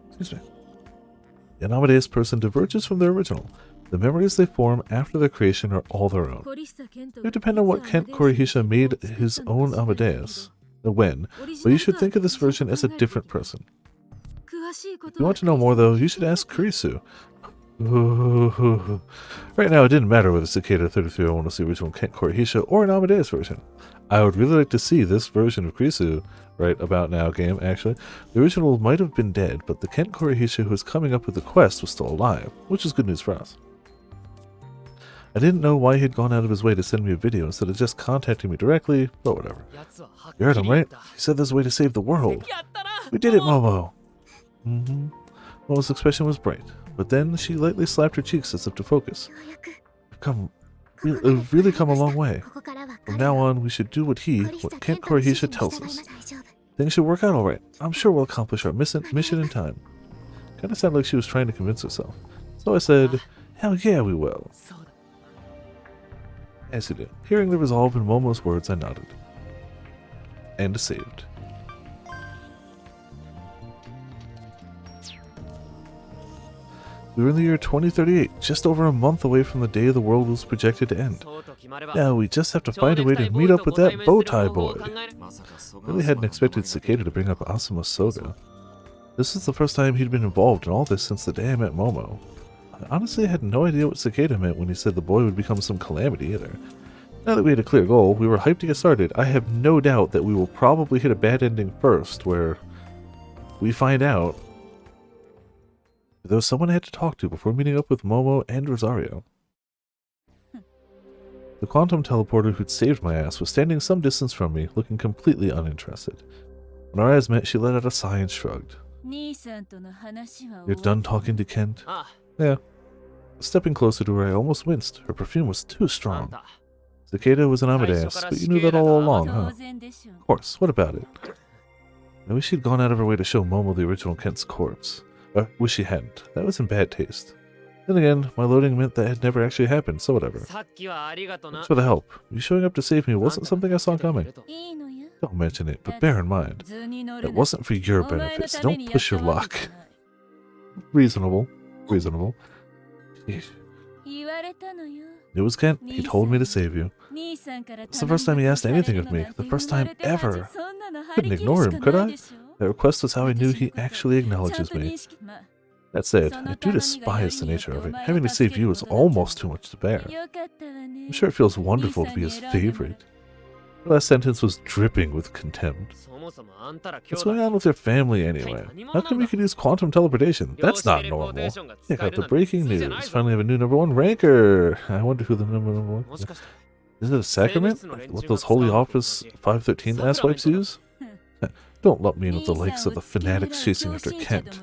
Excuse me. An Amadeus person diverges from their original. The memories they form after their creation are all their own. They depend on what Kent Korihisha made his own Amadeus. When, but you should think of this version as a different person. If you want to know more, though, you should ask Kurisu. Right now, it didn't matter whether Cicada 3301 was the original Kent Korihisha or an Amadeus version. I would really like to see this version of Kurisu right about now game, actually. The original might have been dead, but the Kent Korihisha who was coming up with the quest was still alive, which is good news for us. I didn't know why he'd gone out of his way to send me a video instead of just contacting me directly, but whatever. You heard him, right? He said there's a way to save the world. We did it, Momo! Momo's expression was bright, but then she lightly slapped her cheeks as if to focus. We've really come a long way. From now on, we should do what Kent Korihisha tells us. Things should work out alright. I'm sure we'll accomplish our mission in time. Kinda sounded like she was trying to convince herself. So I said, hell yeah, we will. As he did. Hearing the resolve in Momo's words, I nodded. And saved. We were in the year 2038, just over a month away from the day the world was projected to end. Now we just have to find a way to meet up with that bowtie boy. Really hadn't expected Cicada to bring up Asumo Soga. This was the first time he'd been involved in all this since the day I met Momo. I honestly had no idea what Cicada meant when he said the boy would become some calamity either. Now that we had a clear goal, we were hyped to get started. I have no doubt that we will probably hit a bad ending first, where we find out there was someone I had to talk to before meeting up with Momo and Rosario. The quantum teleporter who'd saved my ass was standing some distance from me, looking completely uninterested. When our eyes met, she let out a sigh and shrugged. You're done talking to Kent? Yeah. Stepping closer to her, I almost winced. Her perfume was too strong. Cicada was an Amadeus, but you knew that all along, huh? Of course, what about it? I wish she'd gone out of her way to show Momo the original Kent's corpse. I wish she hadn't. That was in bad taste. Then again, my loading meant that had never actually happened, so whatever. Thanks for the help. You showing up to save me wasn't something I saw coming. Don't mention it, but bear in mind, it wasn't for your benefits. Don't push your luck. Reasonable. Reasonable. Jeez. It was Kent. He told me to save you. It's the first time he asked anything of me. The first time ever. Couldn't ignore him, could I? That request was how I knew he actually acknowledges me. That said, I do despise the nature of it. Having to save you is almost too much to bear. I'm sure it feels wonderful to be his favorite. The last sentence was dripping with contempt. What's going on with your family anyway? How come you can use quantum teleportation? That's not normal. Check out the breaking news. Finally have a new #1 ranker. I wonder who the #1 is. Is it a sacrament? What those Holy Office 513 asswipes use? Don't lump me in with the likes of the fanatics chasing after Kent.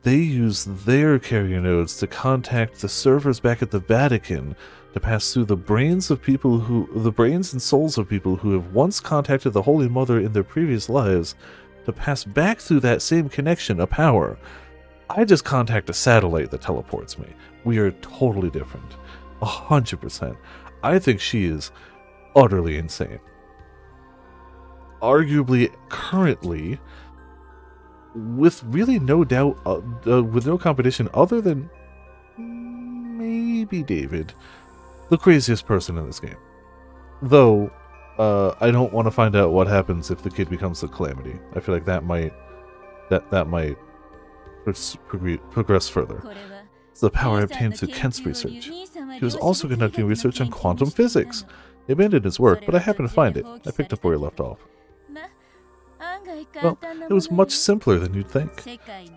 They use their carrier nodes to contact the servers back at the Vatican to pass through the brains and souls of people who have once contacted the Holy Mother in their previous lives to pass back through that same connection a power. I just contact a satellite that teleports me. We are totally different. 100%. I think she is utterly insane. Arguably, currently, with really no doubt, with no competition other than maybe David, the craziest person in this game. Though, I don't want to find out what happens if the kid becomes a calamity. I feel like that might progress further. It's the power I obtained through Kent's research. He was also conducting research on quantum physics. He abandoned his work, but I happened to find it. I picked up where he left off. Well, it was much simpler than you'd think.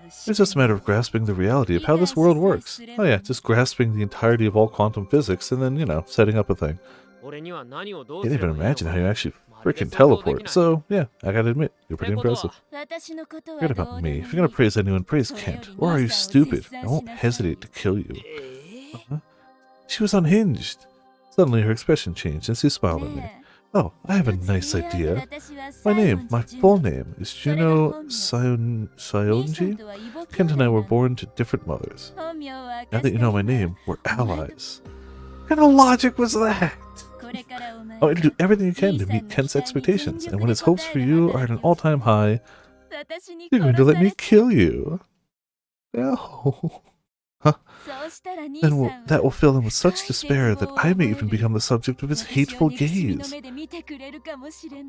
It's just a matter of grasping the reality of how this world works. Oh yeah, just grasping the entirety of all quantum physics and then, you know, setting up a thing. Can't even imagine how you actually freaking teleport. So, yeah, I gotta admit, you're pretty impressive. Forget about me. If you're gonna praise anyone, praise Kent. Or are you stupid? I won't hesitate to kill you. She was unhinged. Suddenly her expression changed and she smiled at me. Oh, I have a nice idea. My full name is Juno Sayonji. Kent and I were born to different mothers. Now that you know my name, we're allies. What kind of logic was that? Oh, and do everything you can to meet Kent's expectations, and when his hopes for you are at an all-time high, you're going to let me kill you. No. Huh? Then that will fill him with such despair that I may even become the subject of his hateful gaze.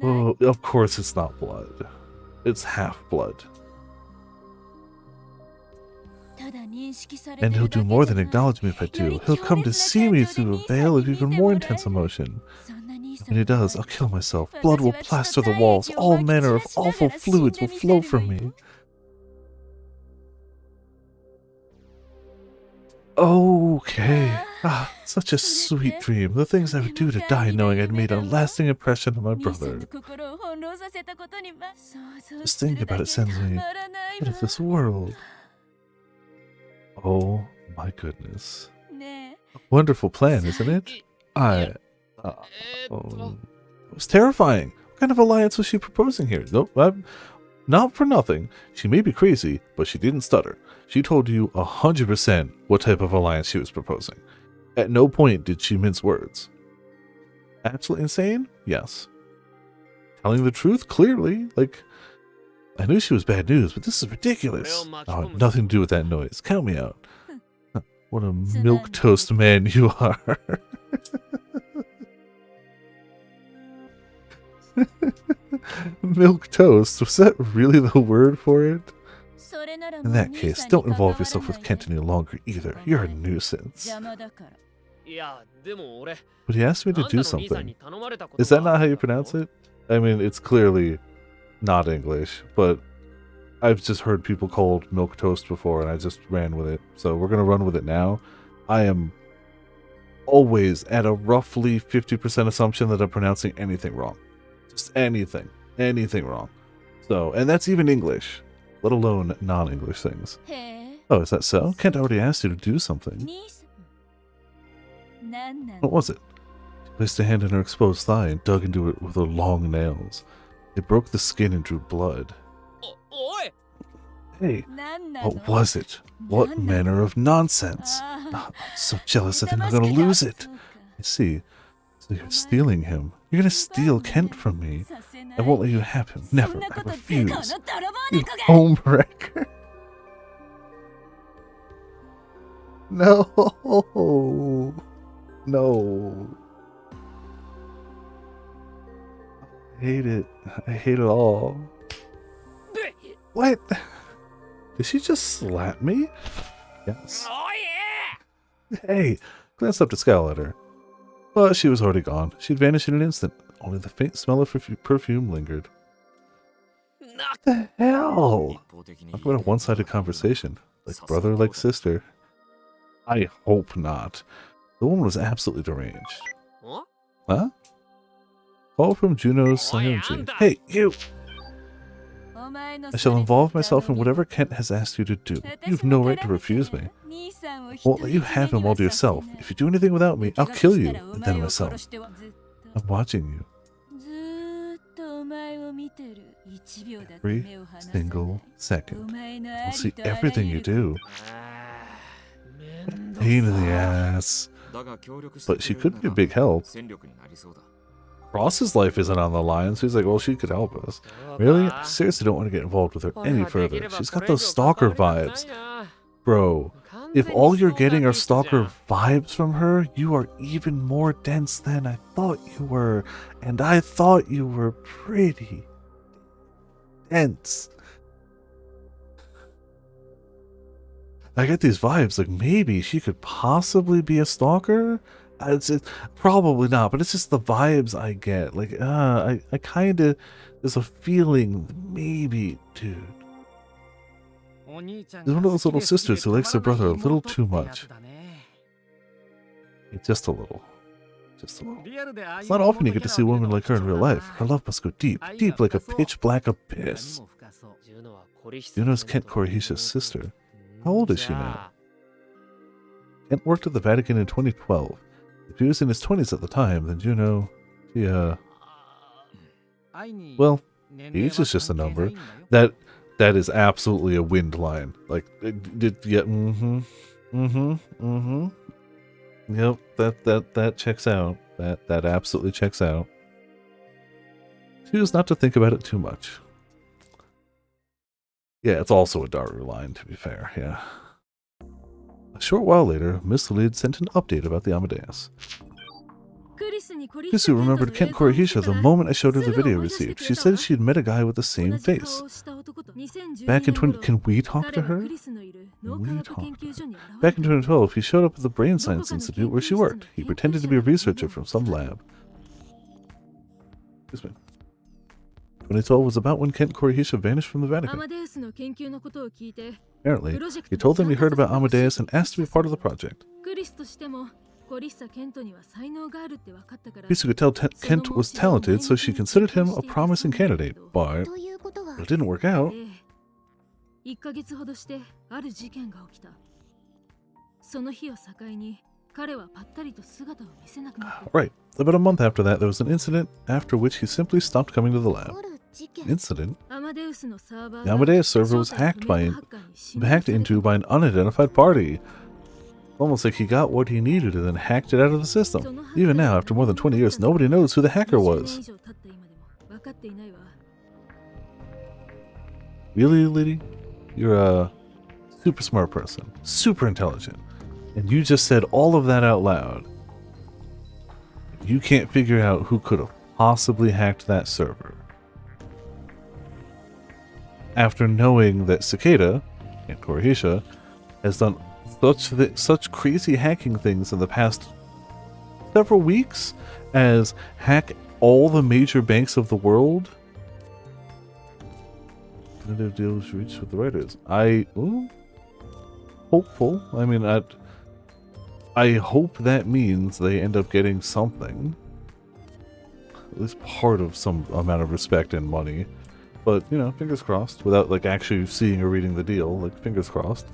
Oh, of course it's not blood. It's half-blood. And he'll do more than acknowledge me if I do. He'll come to see me through a veil of even more intense emotion. When he does, I'll kill myself. Blood will plaster the walls. All manner of awful fluids will flow from me. Okay. Ah, such a sweet dream. The things I would do to die knowing I'd made a lasting impression on my brother. Just thinking about it sends me out of this world. Oh my goodness. Wonderful plan, isn't it? It was terrifying. What kind of alliance was she proposing here? Nope, not for nothing. She may be crazy, but she didn't stutter. She told you 100% what type of alliance she was proposing. At no point did she mince words. Absolutely insane? Yes. Telling the truth? Clearly. Like, I knew she was bad news, but this is ridiculous. Oh, nothing to do with that noise. Count me out. What a milquetoast man you are. Milquetoast? Was that really the word for it? In that case, don't involve yourself with Kent any longer either. You're a nuisance. But he asked me to do something. Is that not how you pronounce it? I mean, it's clearly not English, but I've just heard people called milquetoast before and I just ran with it. So we're going to run with it now. I am always at a roughly 50% assumption that I'm pronouncing anything wrong. Just anything wrong. So, and that's even English, let alone non-English things. Oh, is that so? Kent already asked you to do something. What was it? She placed a hand on her exposed thigh and dug into it with her long nails. It broke the skin and drew blood. Hey, what was it? What manner of nonsense? Oh, I'm so jealous I think I'm gonna lose it. I see. So you're stealing him. You're gonna steal Kent from me. I won't let you have him. Never. I refuse. You homewrecker. No. No. I hate it. I hate it all. What? Did she just slap me? Yes. Oh, yeah! Hey, glanced up to scowl at her. But she was already gone. She'd vanished in an instant. Only the faint smell of perfume lingered. What the hell? Talk about a one-sided conversation. Like brother, like sister. I hope not. The woman was absolutely deranged. Huh? Call from Juno's Sayonji. Hey, you! I shall involve myself in whatever Kent has asked you to do. You have no right to refuse me. Well, let you have him all to yourself. If you do anything without me, I'll kill you, and then myself. I'm watching you. Every single second. I'll see everything you do. Pain in the ass. But she could be a big help. Ross's life isn't on the line, so he's like, well, she could help us. Really? I seriously don't want to get involved with her any further. She's got those stalker vibes. Bro, If all you're getting are stalker vibes from her, you are even more dense than I thought you were. And I thought you were pretty dense. I get these vibes, like maybe she could possibly be a stalker? It's probably not, but it's just the vibes I get. Like, I kind of, there's a feeling, maybe, dude. She's one of those little sisters who likes her brother a little too much. Just a little. Just a little. It's not often you get to see a woman like her in real life. Her love must go deep, deep like a pitch black abyss. Juno's Kent Korehisha's sister. How old is she now? Kent worked at the Vatican in 2012. If he was in his 20s at the time, then Juno, well, age is just a number. That is absolutely a wind line. Like, yeah, Yep, that checks out. That absolutely checks out. Choose not to think about it too much. Yeah, it's also a Daru line, to be fair, yeah. A short while later, Miss Lid sent an update about the Amadeus. Kisu remembered Kent Korehisha the moment I showed her the video received. She said she had met a guy with the same face. Back in Can we talk to her? Back in 2012, he showed up at the Brain Science Institute where she worked. He pretended to be a researcher from some lab. Excuse me. 2012 was about when Kent Korehisha vanished from the Vatican. Apparently, he told them he heard about Amadeus and asked to be part of the project. Kisu could tell Kent was talented, so she considered him a promising candidate, but it didn't work out. Right. About a month after that, there was an incident, after which he simply stopped coming to the lab. Incident? The Amadeus server was hacked into by an unidentified party. Almost like he got what he needed and then hacked it out of the system. Even now, after more than 20 years, nobody knows who the hacker was. Really, Liddy? You're a super smart person. Super intelligent. And you just said all of that out loud. You can't figure out who could have possibly hacked that server. After knowing that Cicada, and Korehisha, has done such crazy hacking things in the past several weeks as hack all the major banks of the world. Definitive deals reached with the writers. Hopeful. I mean, I hope that means they end up getting something. At least part of some amount of respect and money. But, you know, fingers crossed. Without, like, actually seeing or reading the deal. Like, fingers crossed.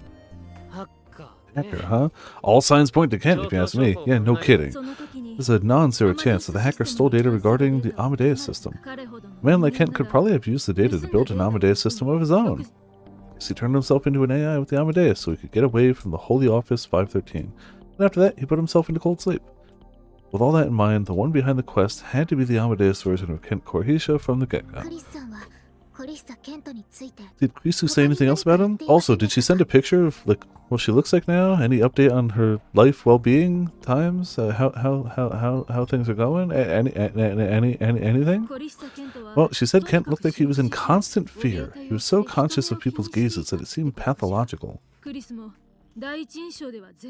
Hacker, huh? All signs point to Kent, if you ask me. Yeah, no kidding. There's a non-zero chance that the hacker stole data regarding the Amadeus system. A man like Kent could probably have used the data to build an Amadeus system of his own. So he turned himself into an AI with the Amadeus so he could get away from the Holy Office 513. And after that, he put himself into cold sleep. With all that in mind, the one behind the quest had to be the Amadeus version of Kent Korehisha from the get-go. Did Kisu say anything else about him? Also, did she send a picture of, like, what she looks like now? Any update on her life, well-being, times, how things are going? Anything? Well, she said Kent looked like he was in constant fear. He was so conscious of people's gazes that it seemed pathological.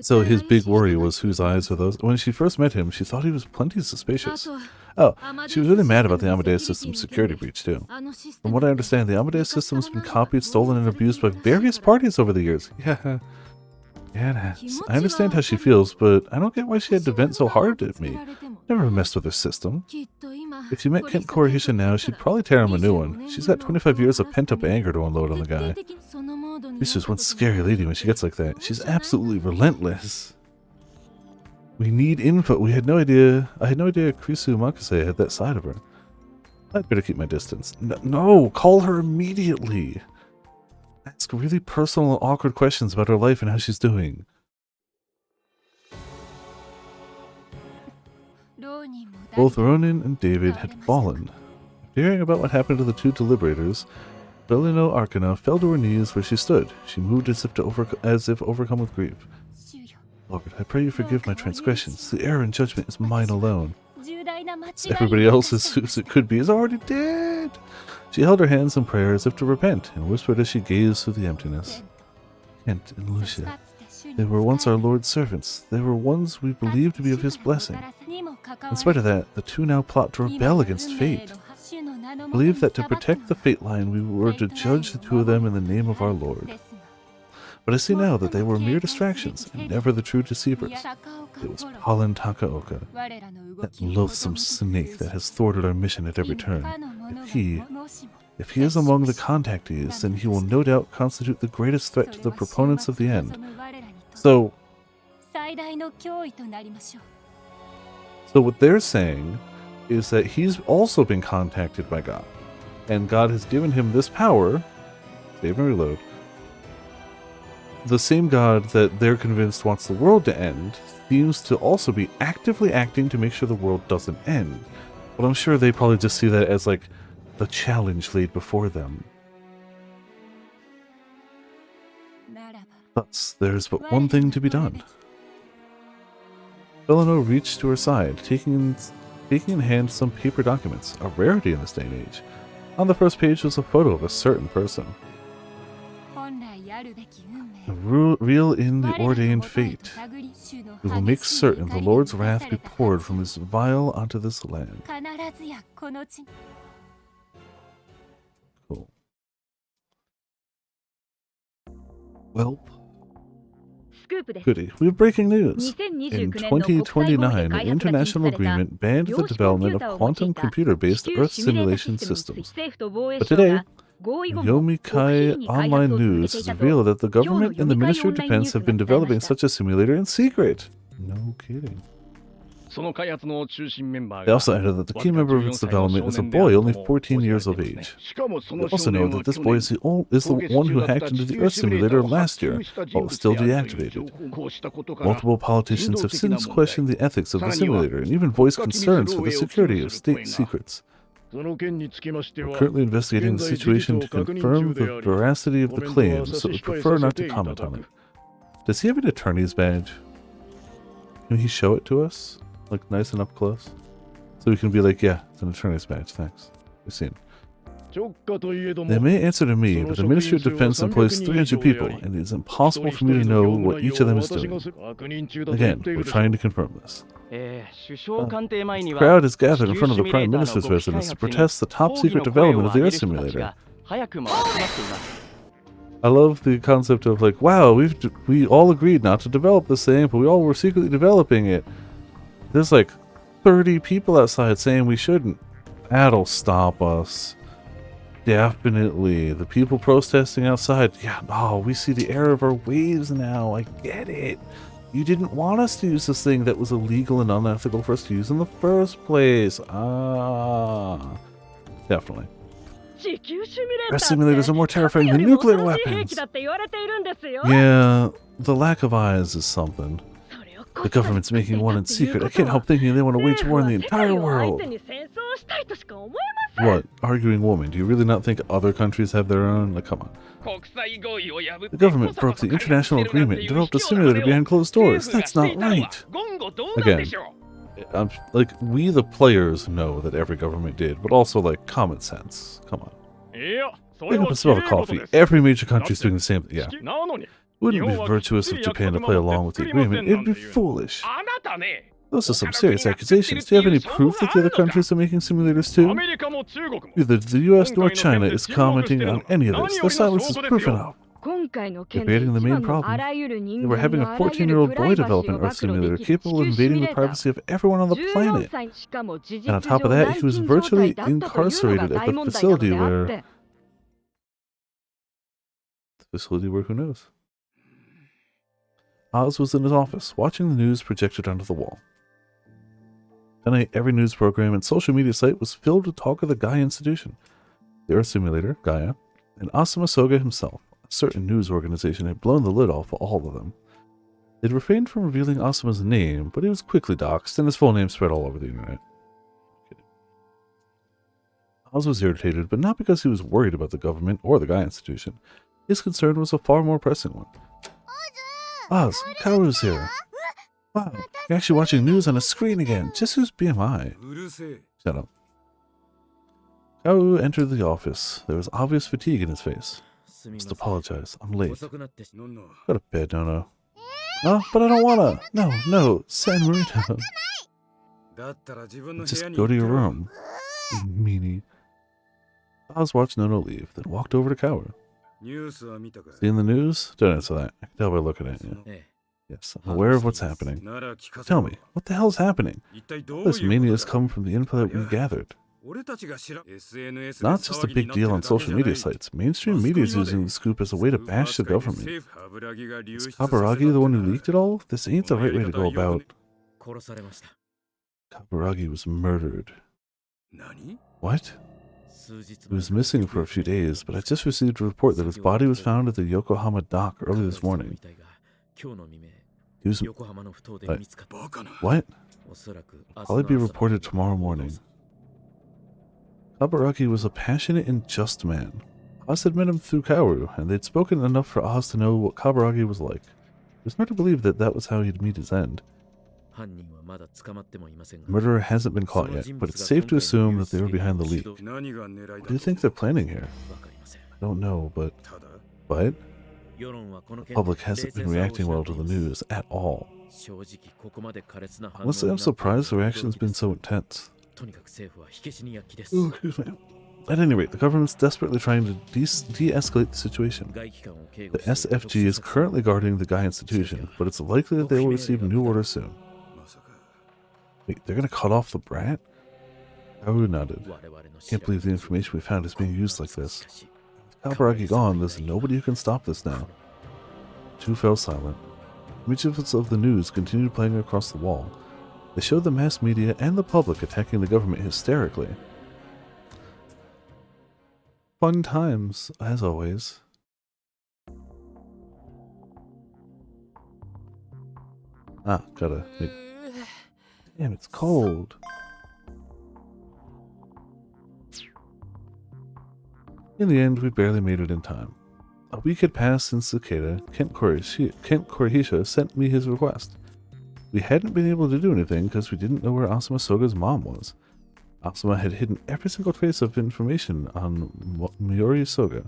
So his big worry was whose eyes are those? When she first met him, she thought he was plenty suspicious. Oh, she was really mad about the Amadeus system's security breach, too. From what I understand, the Amadeus system has been copied, stolen, and abused by various parties over the years. Yeah, it has. I understand how she feels, but I don't get why she had to vent so hard at me. Never messed with her system. If you met Kent Korehisha now, she'd probably tear him a new one. She's got 25 years of pent-up anger to unload on the guy. She's just one scary lady when she gets like that. She's absolutely relentless. We need info. I had no idea Krisu Makase had that side of her. I'd better keep my distance. No, call her immediately. Ask really personal and awkward questions about her life and how she's doing. Both Ronin and David had fallen. After hearing about what happened to the two deliberators, Belino Arcana fell to her knees where she stood. She moved as if overcome with grief. Lord, I pray you forgive my transgressions. The error and judgment is mine alone. Everybody else's, whose it could be, is already dead. She held her hands in prayer as if to repent, and whispered as she gazed through the emptiness. Kent and Lucia, they were once our Lord's servants. They were ones we believed to be of his blessing. In spite of that, the two now plot to rebel against fate. Believe that to protect the fate line, we were to judge the two of them in the name of our Lord. But I see now that they were mere distractions, and never the true deceivers. It was Pollen Takaoka, that loathsome snake that has thwarted our mission at every turn. If he is among the contactees, then he will no doubt constitute the greatest threat to the proponents of the end. So what they're saying is that he's also been contacted by God, and God has given him this power, save and reload. The same God that they're convinced wants the world to end seems to also be actively acting to make sure the world doesn't end. But I'm sure they probably just see that as like the challenge laid before them. Thus, there's but one thing to be done. Belino reached to her side, taking in hand some paper documents, a rarity in this day and age. On the first page was a photo of a certain person. Reel in the ordained fate. We will make certain the Lord's wrath be poured from his vial onto this land. Cool. Well, goody. We have breaking news. In 2029, an international agreement banned the development of quantum computer-based Earth simulation systems. But today, Yomikai Online News has revealed that the government and the Ministry of Defense have been developing such a simulator in secret. No kidding. They also added that the key member of its development is a boy only 14 years of age. They also know that this boy is the one who hacked into the Earth simulator last year, while it was still deactivated. Multiple politicians have since questioned the ethics of the simulator, and even voiced concerns for the security of state secrets. We're currently investigating the situation to confirm the veracity of the claims, so we prefer not to comment on it. Does he have an attorney's badge? Can he show it to us? Like, nice and up close? So we can be like, yeah, it's an attorney's badge, thanks. We've seen. They may answer to me, but the Ministry of Defense employs 300 people, and it is impossible for me to know what each of them is doing. Again, we're trying to confirm this. The crowd is gathered in front of the Prime Minister's residence to protest the top-secret development of the Earth simulator. I love the concept of like, wow, we all agreed not to develop this thing, but we all were secretly developing it. There's like 30 people outside saying we shouldn't. That'll stop us. Definitely. The people protesting outside, yeah, oh, we see the error of our ways now. I get it. You didn't want us to use this thing that was illegal and unethical for us to use in the first place. Ah. Definitely. Earth simulators are more terrifying than nuclear weapons. Yeah, the lack of eyes is something. The government's making one in secret. I can't help thinking they want to wage war in the entire world. What? Arguing woman? Do you really not think other countries have their own? Like, come on. The government broke the international agreement and developed a simulator behind closed doors. That's not right. Again, like, we the players know that every government did, but also, like, common sense. Come on. Pick up and smell the coffee. Every major country's doing the same thing. Yeah. Wouldn't be virtuous of Japan to play along with the agreement. It'd be foolish. Those are some serious accusations. Do you have any proof that the other countries are making simulators too? Neither the US nor China is commenting on any of this. Their silence is proof enough. Evading the main problem. They were having a 14-year-old boy develop an Earth simulator capable of invading the privacy of everyone on the planet. And on top of that, he was virtually incarcerated at the facility where... The facility where who knows? Oz was in his office, watching the news projected onto the wall. Tonight, every news program and social media site was filled with talk of the Gaia institution, the Earth simulator, Gaia, and Asuma Soga himself. A certain news organization had blown the lid off of all of them. They'd refrained from revealing Asuma's name, but he was quickly doxxed, and his full name spread all over the internet. Oz was irritated, but not because he was worried about the government or the Gaia Institution. His concern was a far more pressing one. Oz, Kaoru's here. Wow, you're actually watching news on a screen again. Just whose BMI? Shut up. Kaoru entered the office. There was obvious fatigue in his face. Must apologize. I'm late. Go to bed, Nono. No, but I don't wanna. No, San Marino. Just go to your room. Meanie. Oz watched Nono leave, then walked over to Kaoru. Seeing the news? Don't answer that. I can tell by looking at you. Yes, I'm aware of what's happening. Tell me, what the hell's happening? All this mania has come from the info that we gathered. Not just a big deal on social media sites. Mainstream media is using the scoop as a way to bash the government. Is Kaburagi the one who leaked it all? This ain't the right way to go about. Kaburagi was murdered. What? He was missing for a few days, but I just received a report that his body was found at the Yokohama dock early this morning. He was... What? I'll probably be reported tomorrow morning. Kaburagi was a passionate and just man. Oz had met him through Kaoru, and they'd spoken enough for Oz to know what Kaburagi was like. It was hard to believe that that was how he'd meet his end. The murderer hasn't been caught yet, but it's safe to assume that they were behind the leak. What do you think they're planning here? I don't know, but... What? The public hasn't been reacting well to the news at all. Honestly, I'm surprised the reaction's been so intense. Ooh, excuse me. At any rate, the government's desperately trying to de-escalate the situation. The SFG is currently guarding the Gaia Institution, but it's likely that they will receive new orders soon. Wait, they're gonna cut off the brat? Kaoru nodded. Can't believe the information we found is being used like this. With Kaburagi gone, there's nobody who can stop this now. The two fell silent. Images of the news continued playing across the wall. They showed the mass media and the public attacking the government hysterically. Fun times, as always. Gotta make... Damn, it's cold. In the end, we barely made it in time. A week had passed since Cicada, Kent Korehisha, sent me his request. We hadn't been able to do anything because we didn't know where Asuma Soga's mom was. Asuma had hidden every single trace of information on Miyori Soga.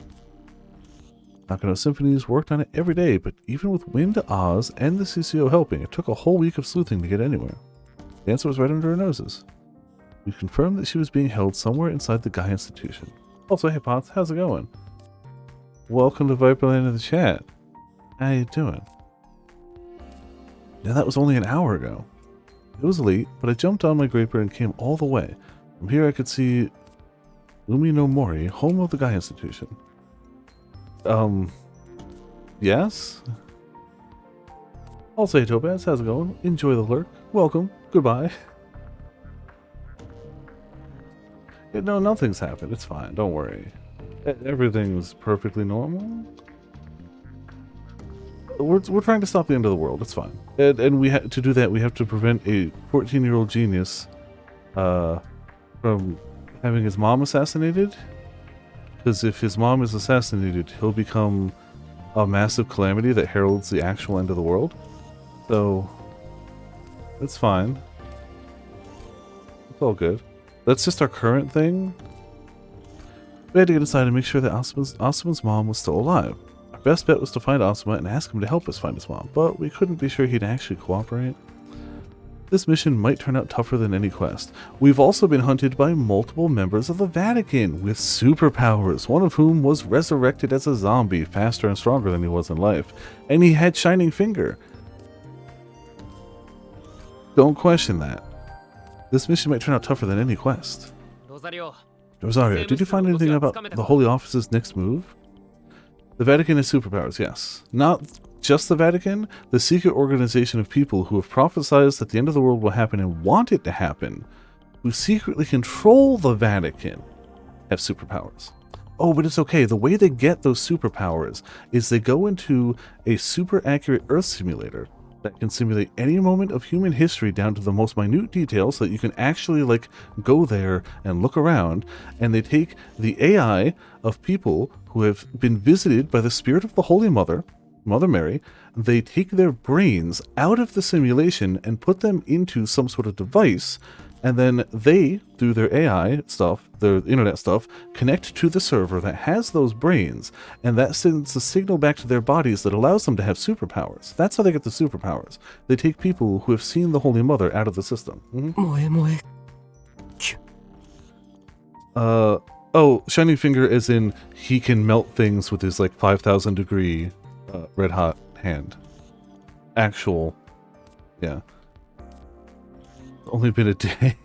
Nakano Symphonies worked on it every day, but even with Wind, Oz, and the CCO helping, it took a whole week of sleuthing to get anywhere. The answer was right under our noses. We confirmed that she was being held somewhere inside the Gaia Institution. Also, hey Pots, how's it going? Welcome to Viperland in the chat. How you doing? Now that was only an hour ago. It was late, but I jumped on my Graper and came all the way. From here I could see Umi no Mori, home of the Gaia Institution. Yes? Also, hey Topaz, how's it going? Enjoy the lurk. Welcome. Goodbye. Yeah, no, nothing's happened. It's fine. Don't worry. Everything's perfectly normal. We're trying to stop the end of the world. It's fine. And we to do that, we have to prevent a 14-year-old genius from having his mom assassinated. Because if his mom is assassinated, he'll become a massive calamity that heralds the actual end of the world. So, it's fine. It's all good. That's just our current thing. We had to get inside and make sure that Asuma's mom was still alive. Our best bet was to find Asuma and ask him to help us find his mom, but we couldn't be sure he'd actually cooperate. This mission might turn out tougher than any quest. We've also been hunted by multiple members of the Vatican with superpowers, one of whom was resurrected as a zombie, faster and stronger than he was in life, and he had Shining Finger. Don't question that. This mission might turn out tougher than any quest. Rosario, did you find anything about the Holy Office's next move? The Vatican has superpowers, yes. Not just the Vatican, the secret organization of people who have prophesied that the end of the world will happen and want it to happen, who secretly control the Vatican, have superpowers. Oh, but it's okay. The way they get those superpowers is they go into a super accurate Earth simulator, that can simulate any moment of human history down to the most minute details so that you can actually like go there and look around. And they take the AI of people who have been visited by the spirit of the Holy Mother, Mother Mary. They take their brains out of the simulation and put them into some sort of device, and then they, through their AI stuff, their internet stuff, connect to the server that has those brains, and that sends a signal back to their bodies that allows them to have superpowers. That's how they get the superpowers. They take people who have seen the Holy Mother out of the system. Oh, Shining Finger as in he can melt things with his like 5,000 degree red hot hand. Actual, yeah. Only been a day.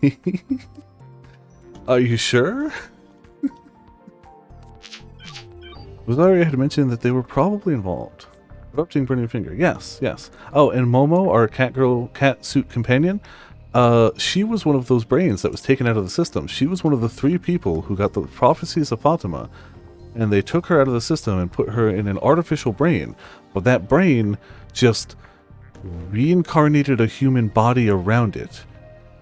Are you sure? Rosario had mentioned that they were probably involved. Corrupting Burning Finger. Yes, yes. Oh, and Momo, our cat suit companion, she was one of those brains that was taken out of the system. She was one of the 3 people who got the prophecies of Fatima, and they took her out of the system and put her in an artificial brain. But that brain just reincarnated a human body around it.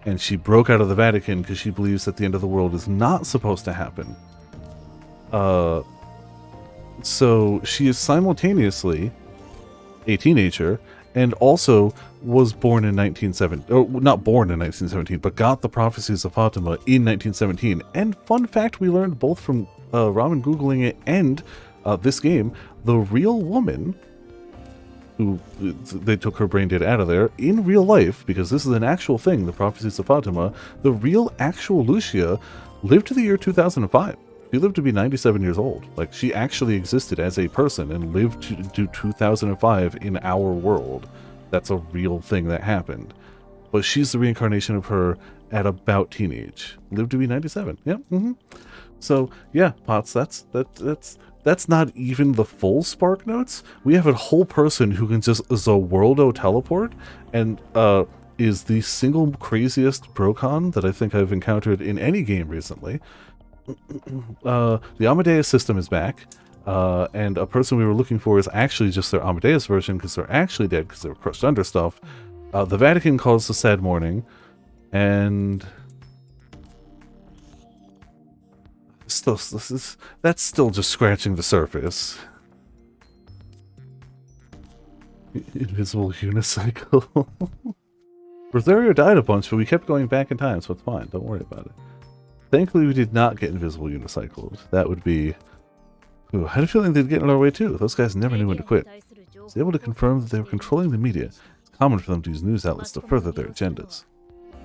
And she broke out of the Vatican because she believes that the end of the world is not supposed to happen. So she is simultaneously a teenager and also was born in 1917. Or not born in 1917, but got the prophecies of Fatima in 1917. And fun fact we learned both from Ramen Googling it and this game, the real woman who they took her brain data out of there, in real life, because this is an actual thing, the prophecies of Fatima, the real actual Lucia lived to the year 2005. She lived to be 97 years old. Like, she actually existed as a person and lived to 2005 in our world. That's a real thing that happened. But she's the reincarnation of her at about teenage. Lived to be 97. Yep. So, yeah, Potts, that's not even the full Spark Notes. We have a whole person who can just Zworldo teleport and is the single craziest Brocon that I think I've encountered in any game recently. The Amadeus system is back, and a person we were looking for is actually just their Amadeus version because they're actually dead because they were crushed under stuff. The Vatican calls the sad morning, and that's still just scratching the surface. Invisible unicycle. Rosario died a bunch, but we kept going back in time, so it's fine. Don't worry about it. Thankfully, we did not get invisible unicycled. That would be... Ooh, I had a feeling they'd get in our way too. Those guys never knew when to quit. I was able to confirm that they were controlling the media. It's common for them to use news outlets to further their agendas.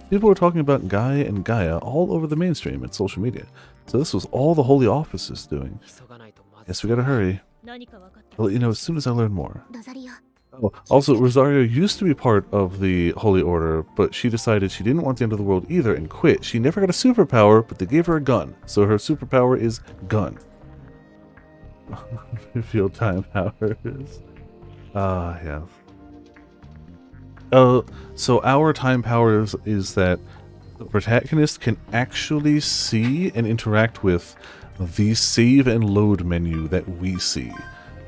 People were talking about Gaia and Gaia all over the mainstream and social media. So this was all the Holy Office doing. Guess we gotta hurry. I'll let you know as soon as I learn more. Oh, also, Rosario used to be part of the Holy Order, but she decided she didn't want the end of the world either and quit. She never got a superpower, but they gave her a gun. So her superpower is gun. Field time powers. Yeah. So our time powers is that the protagonist can actually see and interact with the save and load menu that we see.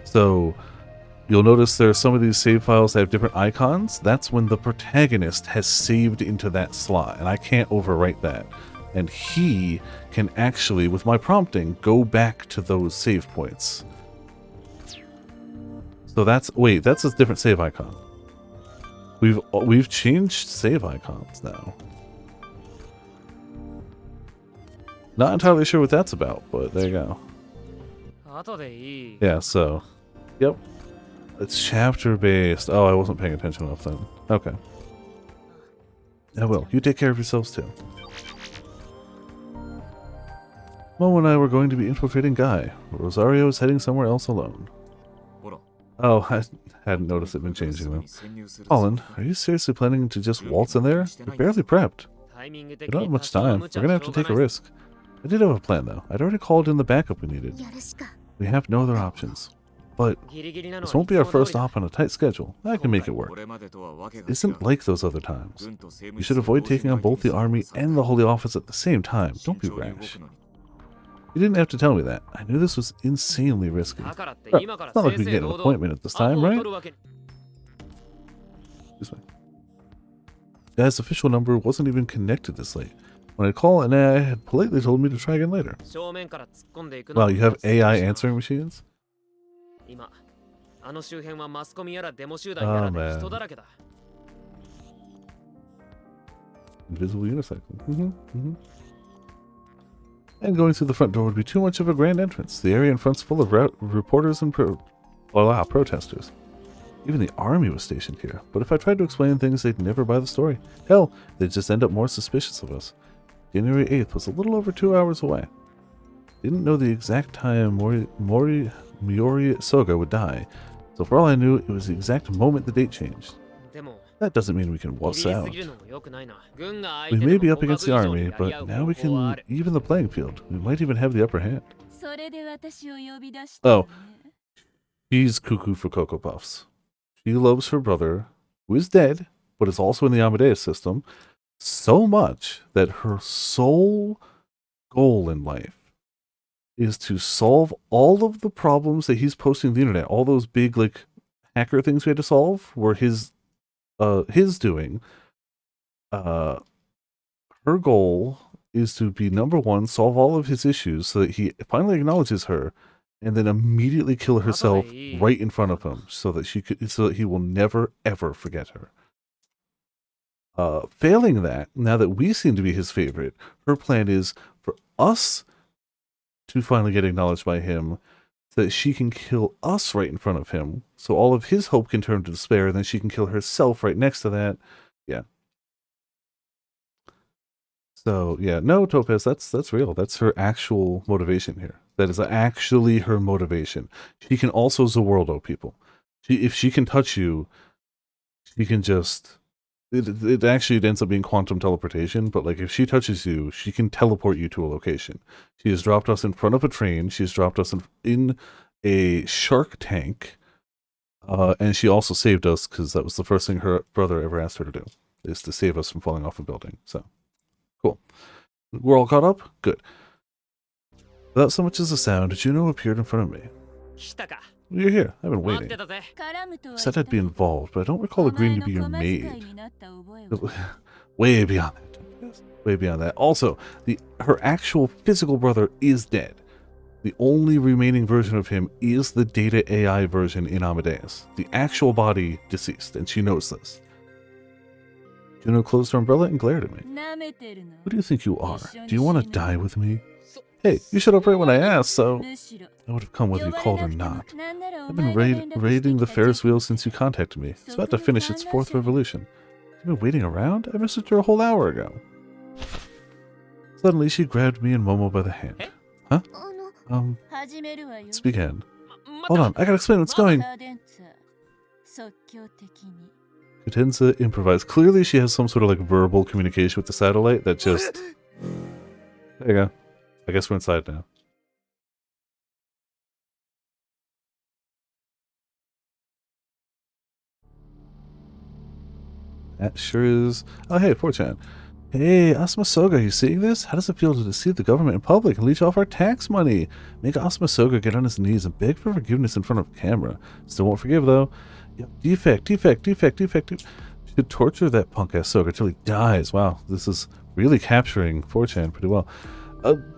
So you'll notice there are some of these save files that have different icons. That's when the protagonist has saved into that slot, and I can't overwrite that. And he can actually, with my prompting, go back to those save points. So that's, wait, that's a different save icon. We've changed save icons now. Not entirely sure what that's about, but there you go. Yeah, so, yep. It's chapter based. Oh, I wasn't paying attention enough then. Okay. I will. You take care of yourselves too. Mo and I were going to be infiltrating Guy. Rosario is heading somewhere else alone. Oh, I hadn't noticed it been changing them. Colin, are you seriously planning to just waltz in there? You're barely prepped. We don't have much time. We're gonna have to take a risk. I did have a plan though. I'd already called in the backup we needed. We have no other options. But this won't be our first op on a tight schedule. I can make it work. It isn't like those other times. We should avoid taking on both the army and the Holy Office at the same time. Don't be rash. You didn't have to tell me that. I knew this was insanely risky. It's not like we get an appointment at this time, right? Excuse me. Guy's official number wasn't even connected this late. When I call, an AI had politely told me to try again later. Wow, you have AI answering machines? Oh man. Invisible unicycle. And going through the front door would be too much of a grand entrance. The area in front's full of reporters and protesters. Even the army was stationed here. But if I tried to explain things, they'd never buy the story. Hell, they'd just end up more suspicious of us. January 8th was a little over 2 hours away. Didn't know the exact time Miori Soga would die. So for all I knew, it was the exact moment the date changed. That doesn't mean we can wuss out. We may be up against the army, but now we can even the playing field. We might even have the upper hand. Oh, she's cuckoo for Cocoa Puffs. She loves her brother, who is dead, but is also in the Amadeus system, so much that her sole goal in life is to solve all of the problems that he's posting on the internet. All those big, like, hacker things we had to solve were his doing. Her goal is to be number one, solve all of his issues so that he finally acknowledges her, and then immediately kill herself right in front of him so that he will never ever forget her. Failing that, now that we seem to be his favorite, her plan is for us to finally get acknowledged by him, so that she can kill us right in front of him, so all of his hope can turn to despair, and then she can kill herself right next to that. Yeah. So, yeah, no, Topaz, that's real. That's her actual motivation here. That is actually her motivation. She can also Zworldo people. If she can touch you, she can just... It actually ends up being quantum teleportation, but like if she touches you, she can teleport you to a location. She has dropped us in front of a train. She's dropped us in a shark tank. And she also saved us because that was the first thing her brother ever asked her to do, is to save us from falling off a building. So, cool. We're all caught up? Good. Without so much as a sound, Juno appeared in front of me. You're here. I've been waiting. Said I'd be involved, but I don't recall agreeing to be your maid. Way beyond that. Way beyond that. Also, her actual physical brother is dead. The only remaining version of him is the data AI version in Amadeus. The actual body deceased, and she knows this. Juno closed her umbrella and glared at me. Who do you think you are? Do you want to die with me? Hey, you showed up right when I asked, so I would have come whether you called or not. I've been raiding the Ferris wheel since you contacted me. It's about to finish its 4th revolution. You've been waiting around? I messaged her a whole hour ago. Suddenly, she grabbed me and Momo by the hand. Huh? Let's begin. Hold on, I gotta explain what's going. Katenza improvised. Clearly, she has some sort of like verbal communication with the satellite that just... There you go. I guess we're inside now. That sure is... Oh, hey, 4chan. Hey, Asuma Soga, are you seeing this? How does it feel to deceive the government in public and leech off our tax money? Make Asuma Soga get on his knees and beg for forgiveness in front of camera. Still won't forgive, though. Yep. Defect. Should torture that punk-ass Soga till he dies. Wow, this is really capturing 4chan pretty well.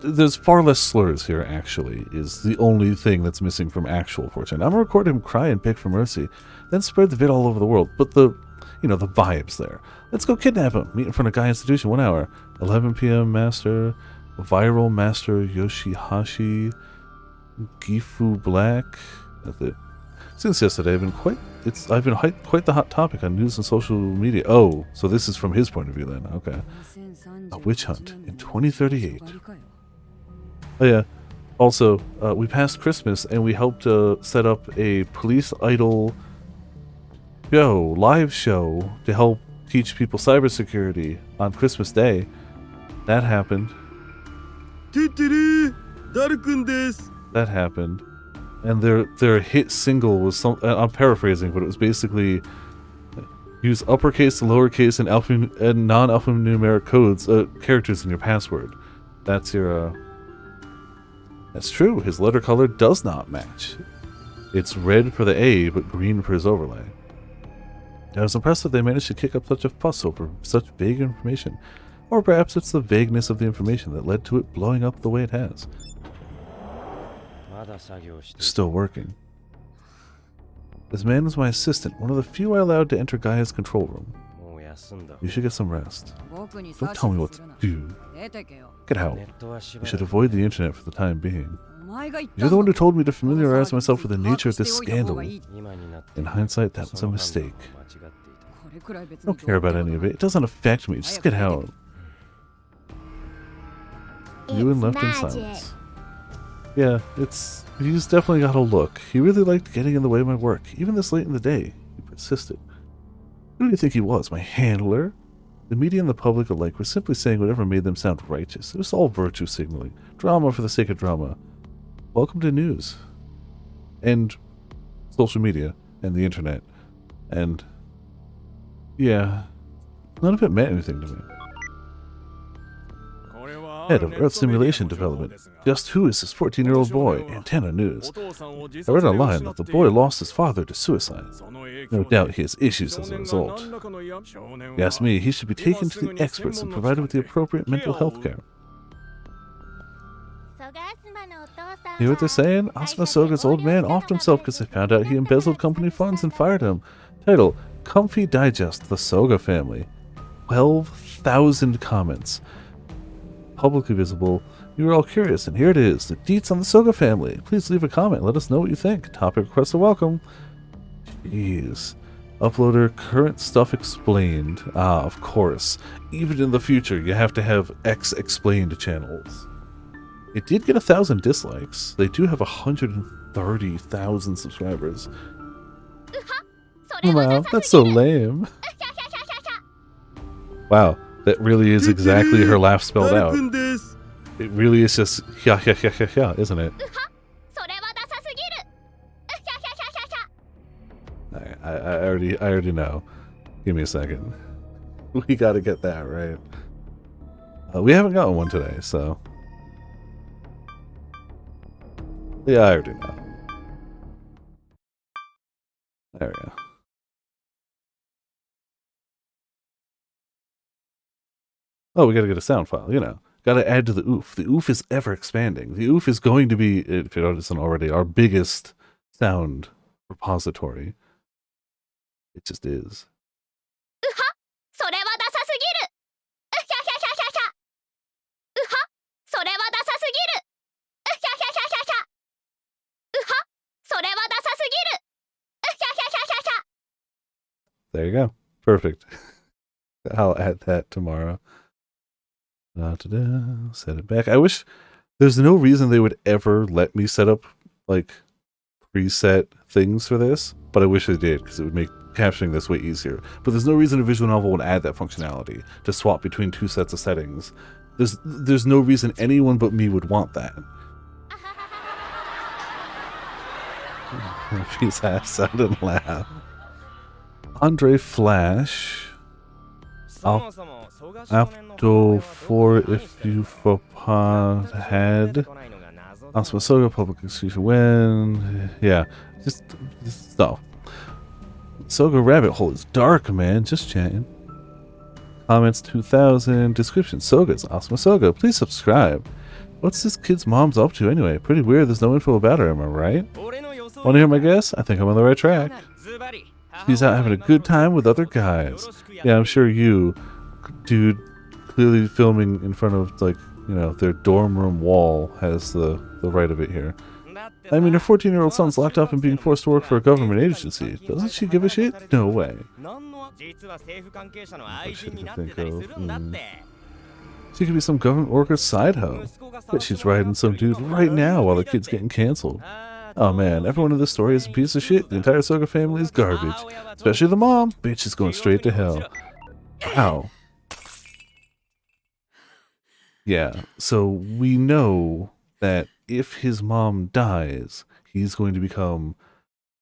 There's far less slurs here, actually, is the only thing that's missing from actual 4chan. I'm gonna record him cry and beg for mercy, then spread the vid all over the world, but the vibe's there. Let's go kidnap him. Meet in front of Guy Institution, 1 hour. 11 p.m. Master, Viral Master Yoshihashi, Gifu Black. That's it. Since yesterday, I've been quite the hot topic on news and social media. Oh, so this is from his point of view then. Okay. A witch hunt in 2038. Oh yeah. Also, we passed Christmas and we helped set up a police idol live show to help teach people cybersecurity on Christmas Day. That happened. That happened. And their hit single was some... I'm paraphrasing, but it was basically use uppercase, lowercase, and non-alphanumeric codes, characters in your password. That's your... That's true. His letter color does not match. It's red for the A, but green for his overlay. I was impressed that they managed to kick up such a fuss over such vague information. Or perhaps it's the vagueness of the information that led to it blowing up the way it has. Still working. This man was my assistant, one of the few I allowed to enter Gaia's control room. You should get some rest. Don't tell me what to do. Get out. You should avoid the internet for the time being. You're the one who told me to familiarize myself with the nature of this scandal. In hindsight, that was a mistake. I don't care about any of it. It doesn't affect me. Just get out. Ewan left in silence. Yeah, he's definitely got a look. He really liked getting in the way of my work, even this late in the day. He persisted. Who do you think he was? My handler? The media and the public alike were simply saying whatever made them sound righteous. It was all virtue signaling. Drama for the sake of drama. Welcome to news. And social media. And the internet. And yeah, none of it meant anything to me. Head of Earth Simulation Development. Just who is this 14-year-old boy? Antenna News. I read online that the boy lost his father to suicide. No doubt he has issues as a result. If you ask me, he should be taken to the experts and provided with the appropriate mental health care. You know what they're saying? Asuma Soga's old man offed himself because they found out he embezzled company funds and fired him. Title, Comfy Digest, The Soga Family. 12,000 comments. Publicly visible. You were all curious, and here it is. The deets on the Soga family. Please leave a comment. Let us know what you think. Topic requests are welcome. Jeez. Uploader, current stuff explained. Ah, of course. Even in the future, you have to have X explained channels. It did get 1,000 dislikes. They do have 130,000 subscribers. Wow, that's so lame. Wow. That really is exactly her laugh spelled out. It really is just yeah, isn't it? I already know. Give me a second. We gotta get that right. We haven't gotten one today, so yeah, I already know. There we go. Oh, we gotta get a sound file, you know. Gotta add to the oof. The oof is ever expanding. The oof is going to be, if you notice already, our biggest sound repository. It just is. There you go. Perfect. I'll add that tomorrow. Set it back. I wish there's no reason they would ever let me set up like preset things for this, but I wish they did because it would make captioning this way easier. But there's no reason a visual novel would add that functionality to swap between two sets of settings. There's no reason anyone but me would want that. She's ass out and laugh. Andre Flash. Apto for if you had Asuma Soga public execution when yeah, just stuff. Soga rabbit hole is dark, man. Just chatting. Comments 2,000. Description: Soga's Asuma Soga. Please subscribe. What's this kid's mom's up to anyway? Pretty weird. There's no info about her. Am I right? Want to hear my guess? I think I'm on the right track. She's out having a good time with other guys. Yeah, I'm sure you, dude, clearly filming in front of, like, you know, their dorm room wall has the right of it here. I mean, her 14-year-old son's locked up and being forced to work for a government agency. Doesn't she give a shit? No way. What should I think of? She could be some government worker's side hoe. Bet she's riding some dude right now while the kid's getting canceled. Oh man, everyone in this story is a piece of shit. The entire Soga family is garbage. Especially the mom. Bitch is going straight to hell. Wow. Yeah, so we know that if his mom dies, he's going to become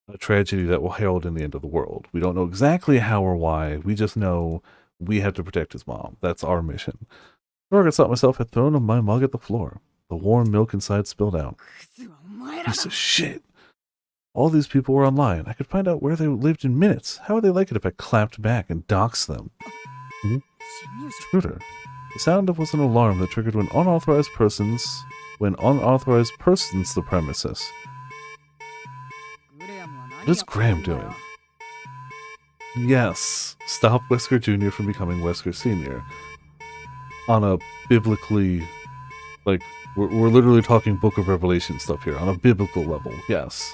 a tragedy that will herald in the end of the world. We don't know exactly how or why. We just know we have to protect his mom. That's our mission. I thought myself had thrown my mug at the floor. The warm milk inside spilled out. Piece of shit. All these people were online. I could find out where they lived in minutes. How would they like it if I clapped back and doxed them? Intruder. The sound was an alarm that triggered when unauthorized persons the premises. What is Graham doing? Yes, stop Wesker Jr. from becoming Wesker Sr. On a biblically, like, we're literally talking Book of Revelation stuff here, on a biblical level, yes.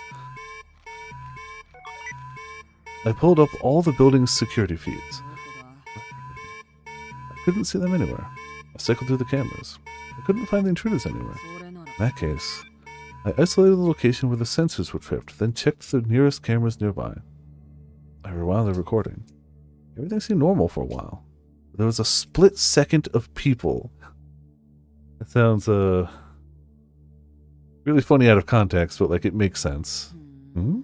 I pulled up all the building's security feeds. I couldn't see them anywhere. I cycled through the cameras. I couldn't find the intruders anywhere. In that case, I isolated the location where the sensors were tripped, then checked the nearest cameras nearby. I rewound the recording. Everything seemed normal for a while. There was a split second of people. That sounds, really funny out of context, but, like, it makes sense. Hmm?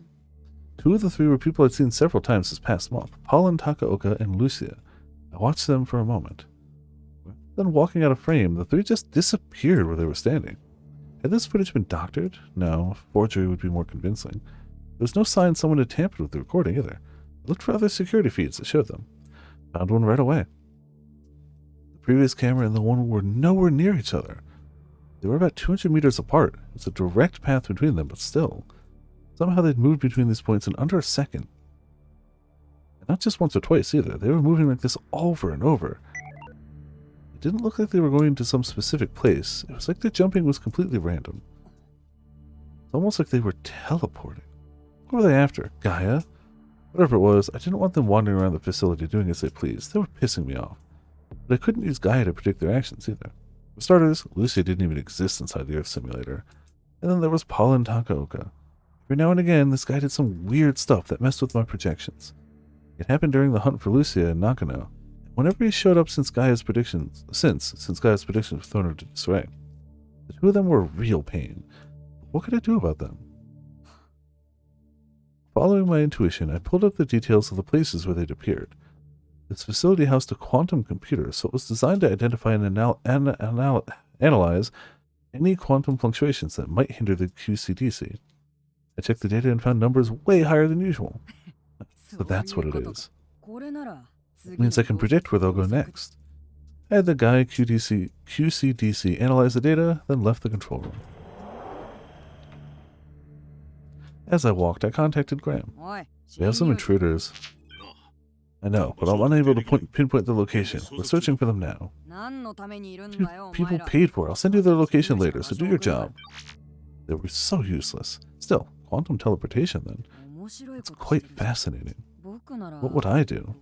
2 of the 3 were people I'd seen several times this past month. Paul and Takaoka and Lucia. I watched them for a moment. Then walking out of frame, the 3 just disappeared where they were standing. Had this footage been doctored? No, forgery would be more convincing. There was no sign someone had tampered with the recording either. I looked for other security feeds that showed them. Found one right away. The previous camera and the one were nowhere near each other. They were about 200 meters apart. It's a direct path between them, but still. Somehow they'd moved between these points in under a second. And not just once or twice either. They were moving like this over and over. It didn't look like they were going to some specific place. It was like their jumping was completely random. It's almost like they were teleporting. What were they after? Gaia? Whatever it was, I didn't want them wandering around the facility doing as they pleased. They were pissing me off. But I couldn't use Gaia to predict their actions either. For starters, Lucia didn't even exist inside the Earth simulator. And then there was Paul and Takaoka. Every now and again, this guy did some weird stuff that messed with my projections. It happened during the hunt for Lucia and Nakano. Whenever he showed up since Gaia's predictions were thrown into disarray. The 2 of them were a real pain. What could I do about them? Following my intuition, I pulled up the details of the places where they'd appeared. This facility housed a quantum computer, so it was designed to identify and analyze any quantum fluctuations that might hinder the QCDC. I checked the data and found numbers way higher than usual. So that's what it is. It means I can predict where they'll go next. I had the guy QCDC analyze the data, then left the control room. As I walked, I contacted Graham. We have some intruders. I know, but I'm unable to pinpoint the location. We're searching for them now. People paid for it. I'll send you their location later, so do your job. They were so useless. Still, quantum teleportation then. It's quite fascinating. What would I do?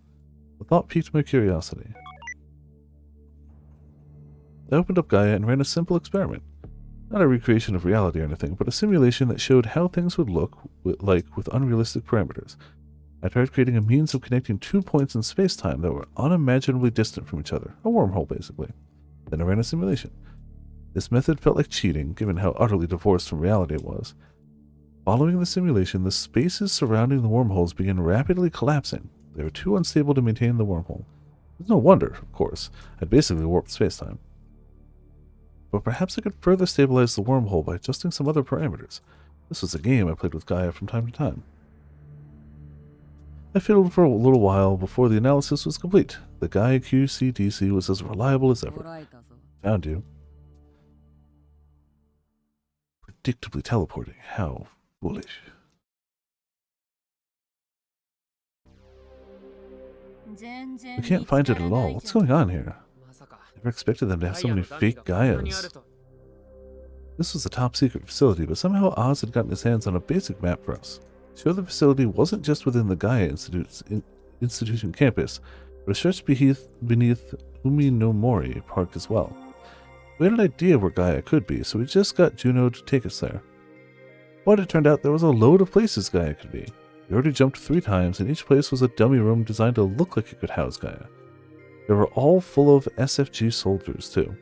The thought piqued my curiosity. I opened up Gaia and ran a simple experiment. Not a recreation of reality or anything, but a simulation that showed how things would look like with unrealistic parameters. I tried creating a means of connecting 2 points in space-time that were unimaginably distant from each other. A wormhole, basically. Then I ran a simulation. This method felt like cheating, given how utterly divorced from reality it was. Following the simulation, the spaces surrounding the wormholes began rapidly collapsing. They were too unstable to maintain the wormhole. It's no wonder, of course. I'd basically warped space-time. But perhaps I could further stabilize the wormhole by adjusting some other parameters. This was a game I played with Gaia from time to time. I fiddled for a little while before the analysis was complete. The Gaia QCDC was as reliable as ever. Found you. Predictably teleporting. How foolish. We can't find it at all. What's going on here? Never expected them to have so many fake Gaias. This was a top-secret facility, but somehow Oz had gotten his hands on a basic map for us. It showed the facility wasn't just within the Gaia Institution campus, but it stretched beneath Uminomori Park as well. We had an idea where Gaia could be, so we just got Juno to take us there. But it turned out there was a load of places Gaia could be. We already jumped 3 times, and each place was a dummy room designed to look like it could house Gaia. They were all full of SFG soldiers, too.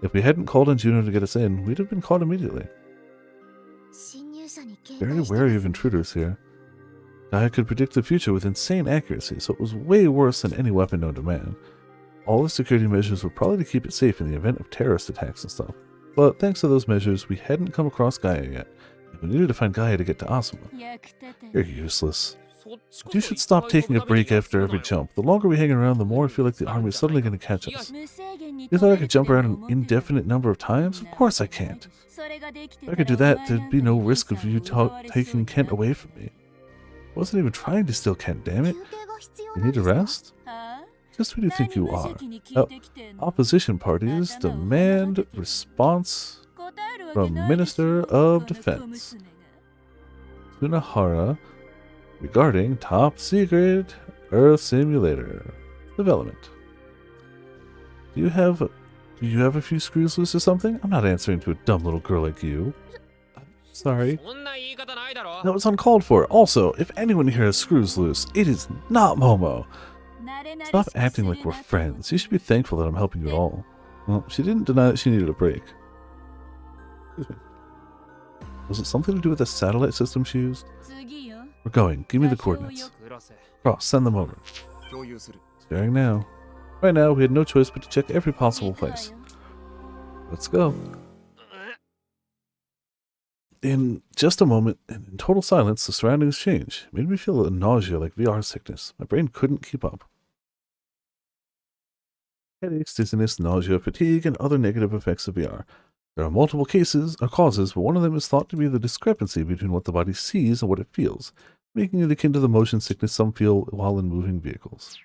If we hadn't called on Juno to get us in, we'd have been caught immediately. Very wary of intruders here. Gaia could predict the future with insane accuracy, so it was way worse than any weapon known to man. All the security measures were probably to keep it safe in the event of terrorist attacks and stuff. But thanks to those measures, we hadn't come across Gaia yet. We needed to find Gaia to get to Asuma. 役立て You're useless. You should stop taking a break after every jump. The longer we hang around, the more I feel like the army is suddenly going to catch us. 無制限に You thought I could jump around an indefinite number of times? Of course I can't. それができて If I could do that, there'd be no risk of you taking Kent away from me. I wasn't even trying to steal Kent, damn it. 休憩が必要 You なん need で to すか rest? はあ Just who do you think you 何無 are? 邪気に聞いてきてんの Opposition parties demand response 答えるわけ from ないでしょ Minister この of 小 Defense 娘が Tsunahara regarding top secret Earth simulator development. Do you have a few screws loose or something? I'm not answering to a dumb little girl like you. I'm sorry. そんな言い方ないだろ That was uncalled for. Also, if anyone here has screws loose, it is not Momo. 慣れ慣れし Stop く acting す like る we're なと friends. You should be thankful that I'm helping you at all. Well, she didn't deny that she needed a break. Excuse me. Was it something to do with the satellite system she used? 次よ We're going. Give me the coordinates. 黒瀬 Cross, send them over. 共有する Staring now. Right now, we had no choice but to check every possible 行くわ place. よ Let's go. In just a moment, and in total silence, the surroundings changed. It made me feel a nausea like VR sickness. My brain couldn't keep up. Headaches, dizziness, nausea, fatigue, and other negative effects of VR. There are multiple causes, but one of them is thought to be the discrepancy between what the body sees and what it feels, making it akin to the motion sickness some feel while in moving vehicles.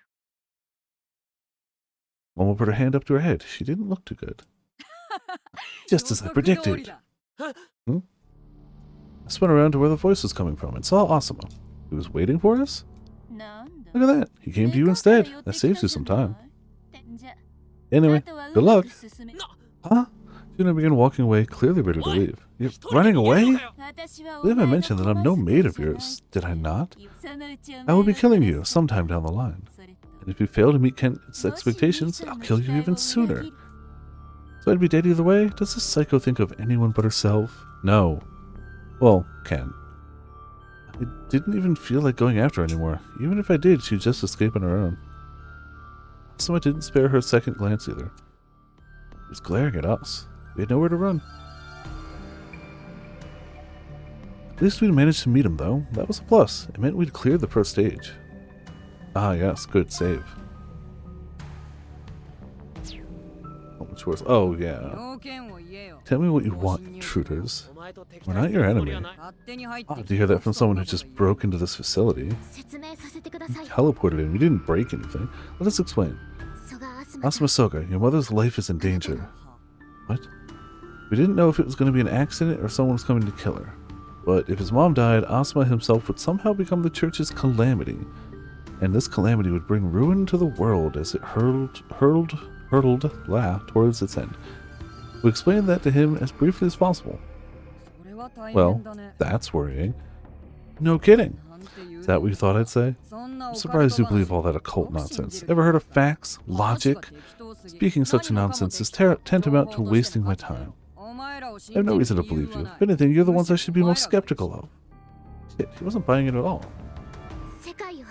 Mama put her hand up to her head. She didn't look too good. Just as I predicted. I spun around to where the voice was coming from and saw Asuma. He was waiting for us? なんだ Look at that. He came to you instead. That saves you some time. Anyway, good luck. Huh? Soon I began walking away, clearly ready to leave. You're running away? I believe I mentioned that I'm no maid of yours. Did I not? I will be killing you sometime down the line. And if you fail to meet Kent's expectations, I'll kill you even sooner. So I'd be dead either way? Does this psycho think of anyone but herself? No. Well, Ken. I didn't even feel like going after her anymore. Even if I did, she'd just escape on her own. So I didn't spare her a second glance either. She was glaring at us. We had nowhere to run. At least we'd managed to meet him, though. That was a plus. It meant we'd cleared the first stage. Ah, yes, good save. How much worse? Oh, yeah. 条件を言えよ Tell me what you want, intruders. We're not your enemy. 勝手に入って Odd to hear that from someone who just broke into this facility. 説明させてください Teleported in. We didn't break anything. Let us explain. 蘇我アスマ Asuma Soga, your mother's life is in danger. What? We didn't know if it was going to be an accident or someone was coming to kill her. But if his mom died, Asuma himself would somehow become the church's calamity. And this calamity would bring ruin to the world as it hurtled towards its end. We explained that to him as briefly as possible. それは大 Well, 変だね that's worrying. No kidding. なんて言う Is that what you thought I'd say? そんな I'm オカルト surprised you 話 believe all that occult nonsense. Ever heard of facts? Logic? Speaking such nonsense is tantamount to wasting my time. I have no reason to believe you. If anything, you're the ones I should be most skeptical of. Shit, he wasn't buying it at all. 世界を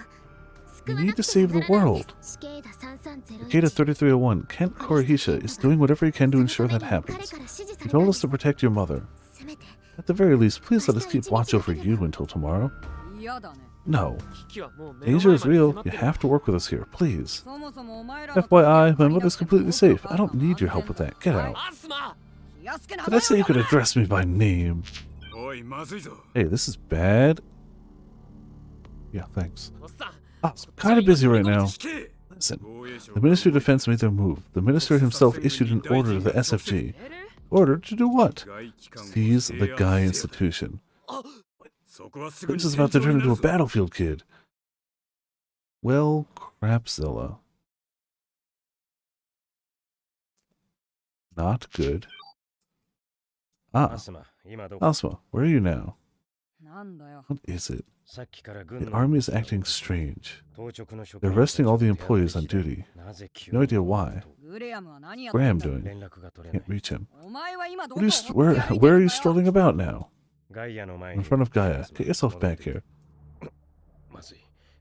You need to save the world. Takeda 3301, Kent Korehisha is doing whatever he can to ensure that happens. He told us to protect your mother. At the very least, please let us keep watch over you until tomorrow. 嫌だね No. 危機はもう目の Danger 前 is まで real. 迫っ You てる have to work with us here, please. そもそもお前らが FYI, my mother's completely safe. I don't need your help with that. Get out. アスマ 気安くな Did I say you could address me by name? おいまずいぞ Hey, this is bad. Yeah, thanks. おっさん I'm kind of busy right now. 聞け Listen, 防衛省 the Ministry of Defense made their move. The Minister himself issued an order to the SFG. えれ Order to do what? 外機関を Seize the 制 Guy 圧せよ Institution. そこはすぐに This is about to 戦場 turn にな into る a ぞ battlefield, kid. Well, crapzilla. Not good. Ah, アスマ、今どこ Asuma, where are you now? なんだよ What is it? さっきから軍 The の army is acting strange. 当直の職 They're 員 arresting all the たちを employees on 手当て duty. しなぜ急 No に idea why. グレアムは何やって Graham んだ doing? 連絡が取れ Can't ない reach him. お前は今ど What こ are を you, ほっ where, て歩いて where る are ん you だよ strolling about now? ガイアの前 In に front of Gaia. アスマ Get yourself back here. まずい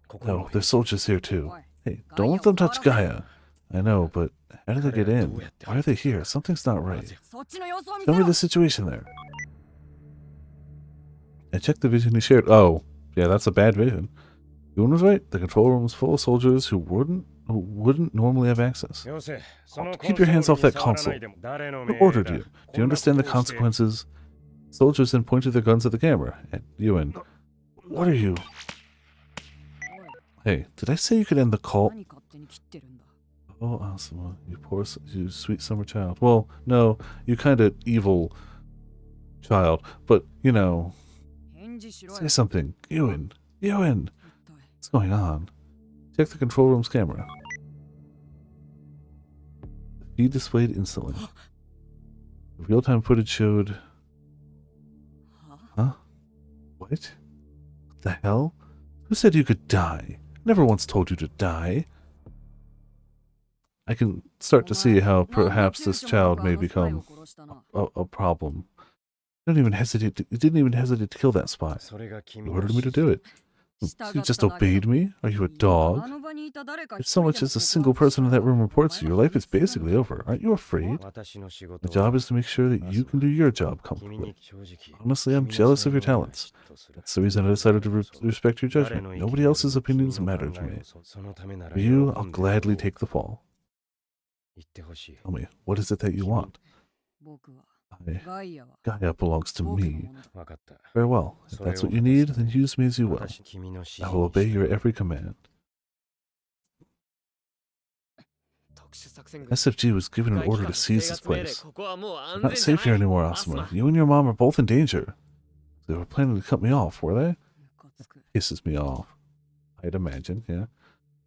ここに No, も there's soldiers here too. おい Hey, don't let them touch Gaia. I know, but how did they get in? Why are they here? Something's not right. そっちの様子を見せ Tell me ろ the situation there. I checked the vision he shared. Oh, yeah, that's a bad vision. Yuan was right. The control room was full of soldiers who wouldn't normally have access. Keep your hands off that console. Who ordered you? Do you understand the consequences? Soldiers then pointed their guns at the camera. At Yuan. What are you? Hey, did I say you could end the call? 何勝手に切ってるんだ。 Oh, Asuma, you sweet summer child. Well, no, you kind of evil child, but, you know, 返事しろよ。 say something. Yuan, 一体 what's going on? Check the control room's camera. The feed displayed instantly. The real-time footage showed... は Huh? What? What the hell? Who said you could die? Never once told you to die. I can start to see how perhaps this child may become a problem. You didn't even hesitate to kill that spy. You ordered me to do it. You just obeyed me? Are you a dog? If so much as a single person in that room reports you, your life is basically over. Aren't you afraid? My job is to make sure that you can do your job comfortably. Honestly, I'm jealous of your talents. That's the reason I decided to respect your judgment. Nobody else's opinions matter to me. For you, I'll gladly take the fall. Tell me, what is it that you want? 僕は I, ガイアは Gaia belongs to 僕の me. ものだ。 Very well. If that's what you need, then use me as you will. I will obey your every command. SFG was given an order to seize this place. We're not safe here anymore, Asuma. You and your mom are both in danger. They were planning to cut me off, were they? ムカつく。 Pisses me off. I'd imagine, yeah.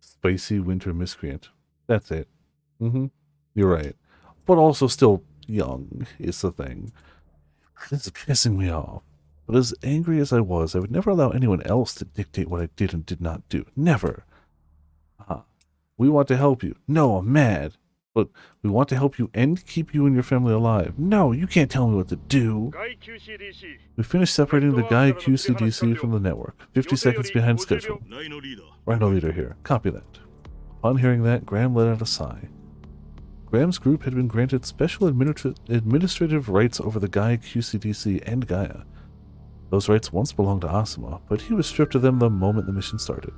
Spicy winter miscreant. That's it. You're right. But also still young is the thing. This is pissing me off. But as angry as I was, I would never allow anyone else to dictate what I did and did not do. Never. We want to help you. No, I'm mad. But we want to help you and keep you and your family alive. No, you can't tell me what to do. We finished separating the Guy QCDC from the network. 50 seconds behind schedule. Rhino leader here. Copy that. Upon hearing that, Graham let out a sigh. Graham's group had been granted special administrative rights over the Guy QCDC and Gaia. Those rights once belonged to Asuma, but he was stripped of them the moment the mission started.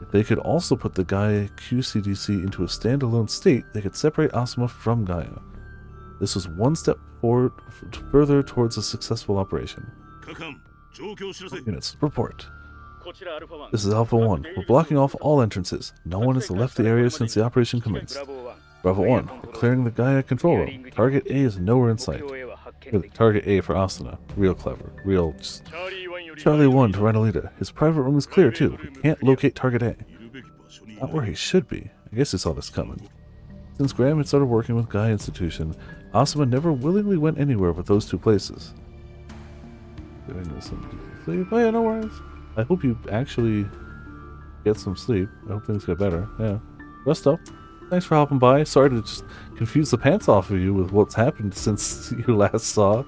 If they could also put the Gaia QCDC into a standalone state, they could separate Asuma from Gaia. This was one step forward, further towards a successful operation. Units, report. This is Alpha 1. We're blocking off all entrances. No one has left the area since the operation commenced. Bravo 1. We're clearing the Gaia control room. Target A is nowhere in sight. Really, target A for Asuna. Real clever. Real just... Charlie 1 to Rhinolita. His private room is clear too. We can't locate target A. Not where he should be. I guess he saw this coming. Since Graham had started working with Gaia Institution, Asuma never willingly went anywhere but those two places. Sleep? Oh yeah, no worries. I hope you actually get some sleep. I hope things get better. Yeah. Rest up. Thanks for hopping by. Sorry to just confuse the pants off of you with what's happened since you last saw.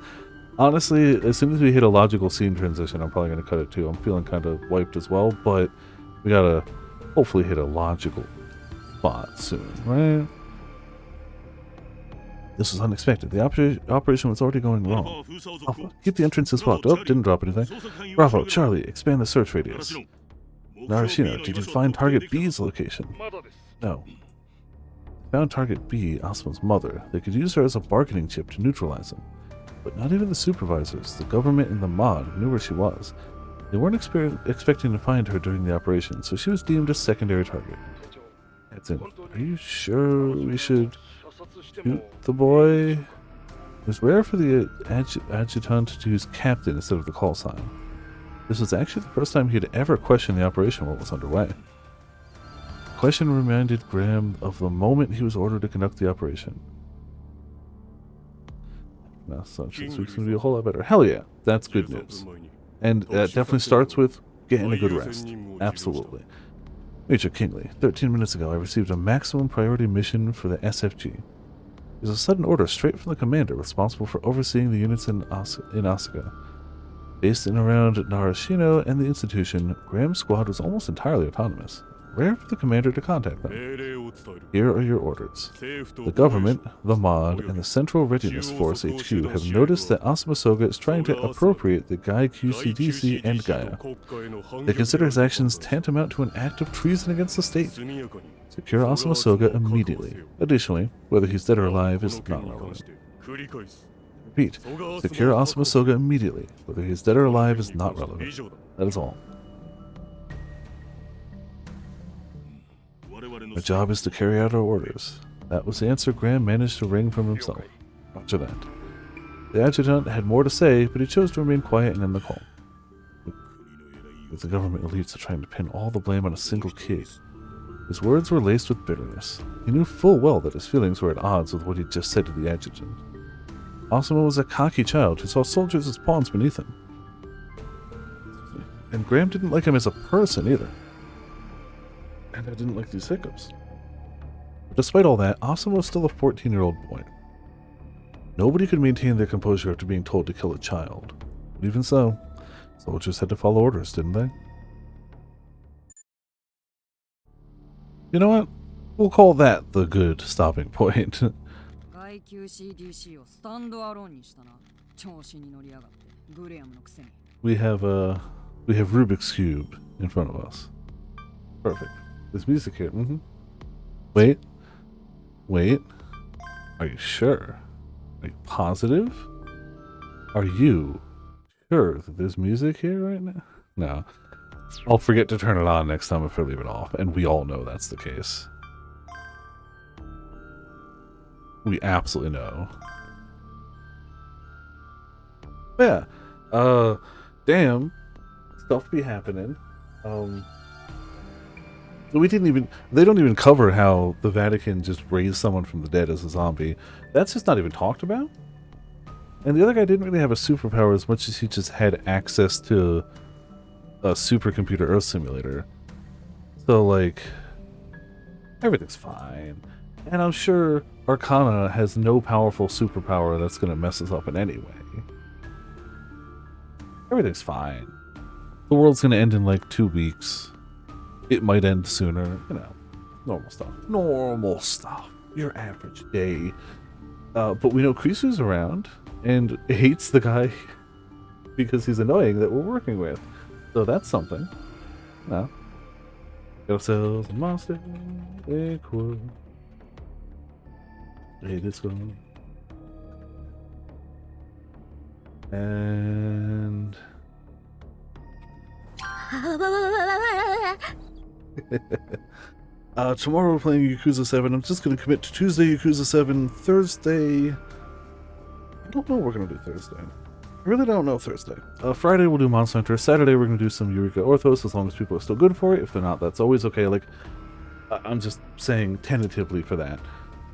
Honestly, as soon as we hit a logical scene transition, I'm probably going to cut it too. I'm feeling kind of wiped as well, but we gotta hopefully hit a logical spot soon, right? This was unexpected. The operation was already going wrong. Alpha, keep the entrances blocked. Oh, didn't drop anything. Bravo, Charlie, expand the search radius. Narashino, did you find target B's location? No. Found target B, Asuma's mother. They could use her as a bargaining chip to neutralize him. But not even the supervisors, the government, and the mod knew where she was. They weren't expecting to find her during the operation, so she was deemed a secondary target. That's it. Are you sure we should shoot the boy? It was rare for the adjutant to use captain instead of the call sign. This was actually the first time he had ever questioned the operation while it was underway. The question reminded Graham of the moment he was ordered to conduct the operation. Now, so this week's going to be a whole lot better. Hell yeah, that's good news. And that definitely starts with getting a good rest. Absolutely. Major Kingley, 13 minutes ago I received a maximum priority mission for the SFG. It was a sudden order straight from the commander responsible for overseeing the units in Asuka. Based in around Narashino and the institution, Graham's squad was almost entirely autonomous. Rare for the commander to contact them. 命令を伝える Here are your orders. 政府と The government, the mod, and the Central Readiness Force HQ have noticed that Asuma Soga is trying to appropriate the Gai QCDC and Gaia. They consider his actions tantamount to an act of treason against the state. Secure Asuma Soga immediately. Additionally, whether he's dead or alive is not relevant. Repeat, secure Asuma Soga immediately. Whether he's dead or alive is not relevant. That is all. Our job is to carry out our orders. That was the answer Graham managed to wring from himself. Roger that. The adjutant had more to say, but he chose to remain quiet and end the call. With the government elites are trying to pin all the blame on a single kid. His words were laced with bitterness. He knew full well that his feelings were at odds with what he'd just said to the adjutant. Asuma was a cocky child who saw soldiers as pawns beneath him. And Graham didn't like him as a person either. And I didn't like these hiccups. But despite all that, Asuma was still a 14-year-old boy. Nobody could maintain their composure after being told to kill a child. But even so, soldiers had to follow orders, didn't they? You know what? We'll call that the good stopping point. 外級 CDC をスタンドアローンにしたな。調子に乗りやがって。グレアムのくせに。we have Rubik's Cube in front of us. Perfect. There's music here. Wait. Are you sure? Are you positive? Are you sure that there's music here right now? No. I'll forget to turn it on next time if I leave it off, and we all know that's the case. We absolutely know. Yeah. Damn. Stuff be happening. They don't even cover how the Vatican just raised someone from the dead as a zombie. That's just not even talked about. And the other guy didn't really have a superpower as much as he just had access to a supercomputer Earth simulator. So, like, everything's fine. And I'm sure Arcana has no powerful superpower that's going to mess us up in any way. Everything's fine. The world's going to end in like 2 weeks. It might end sooner, you know. Normal stuff. Normal stuff. Your average day. But we know Krisu's around and hates the guy because he's annoying that we're working with. So that's something. No. Get ourselves a monster. Equal. Hey, this one. And tomorrow we're playing Yakuza 7. I'm just going to commit to Tuesday Yakuza 7. Thursday, I don't know what we're going to do Thursday. I really don't know Thursday. Friday we'll do Monster Hunter. Saturday we're going to do some Eureka Orthos as long as people are still good for it. If they're not, that's always okay. Like, I'm just saying tentatively for that.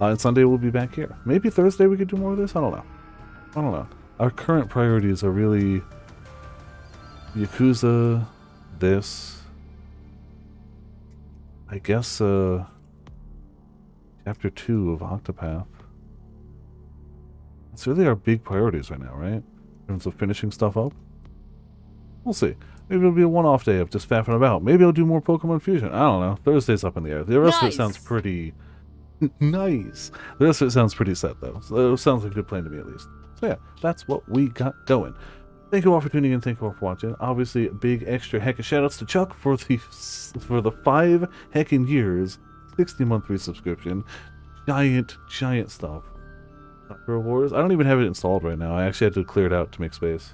And Sunday we'll be back here. Maybe Thursday we could do more of this? I don't know. Our current priorities are really Yakuza, this, I guess, Chapter 2 of Octopath. That's really our big priorities right now, right? In terms of finishing stuff up. We'll see. Maybe it'll be a one-off day of just faffing about. Maybe I'll do more Pokemon Fusion. I don't know. Thursday's up in the air. The rest of it sounds pretty... nice. The rest of it sounds pretty set, though. So it sounds like a good plan to me, at least. So yeah, that's what we got going. Thank you all for tuning in. Thank you all for watching. Obviously, big extra heckin' shoutouts to Chuck for the 5 heckin' years, 60-month free subscription. Giant stuff. Sakura Wars. I don't even have it installed right now. I actually had to clear it out to make space.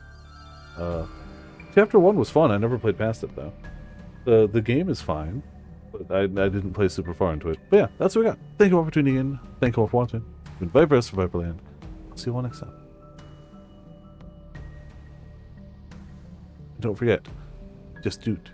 Chapter 1 was fun. I never played past it though. The game is fine, but I didn't play super far into it. But yeah, that's what we got. Thank you all for tuning in. Thank you all for watching. It's been Viper for Viperland. See you all next time. Don't forget, just doot.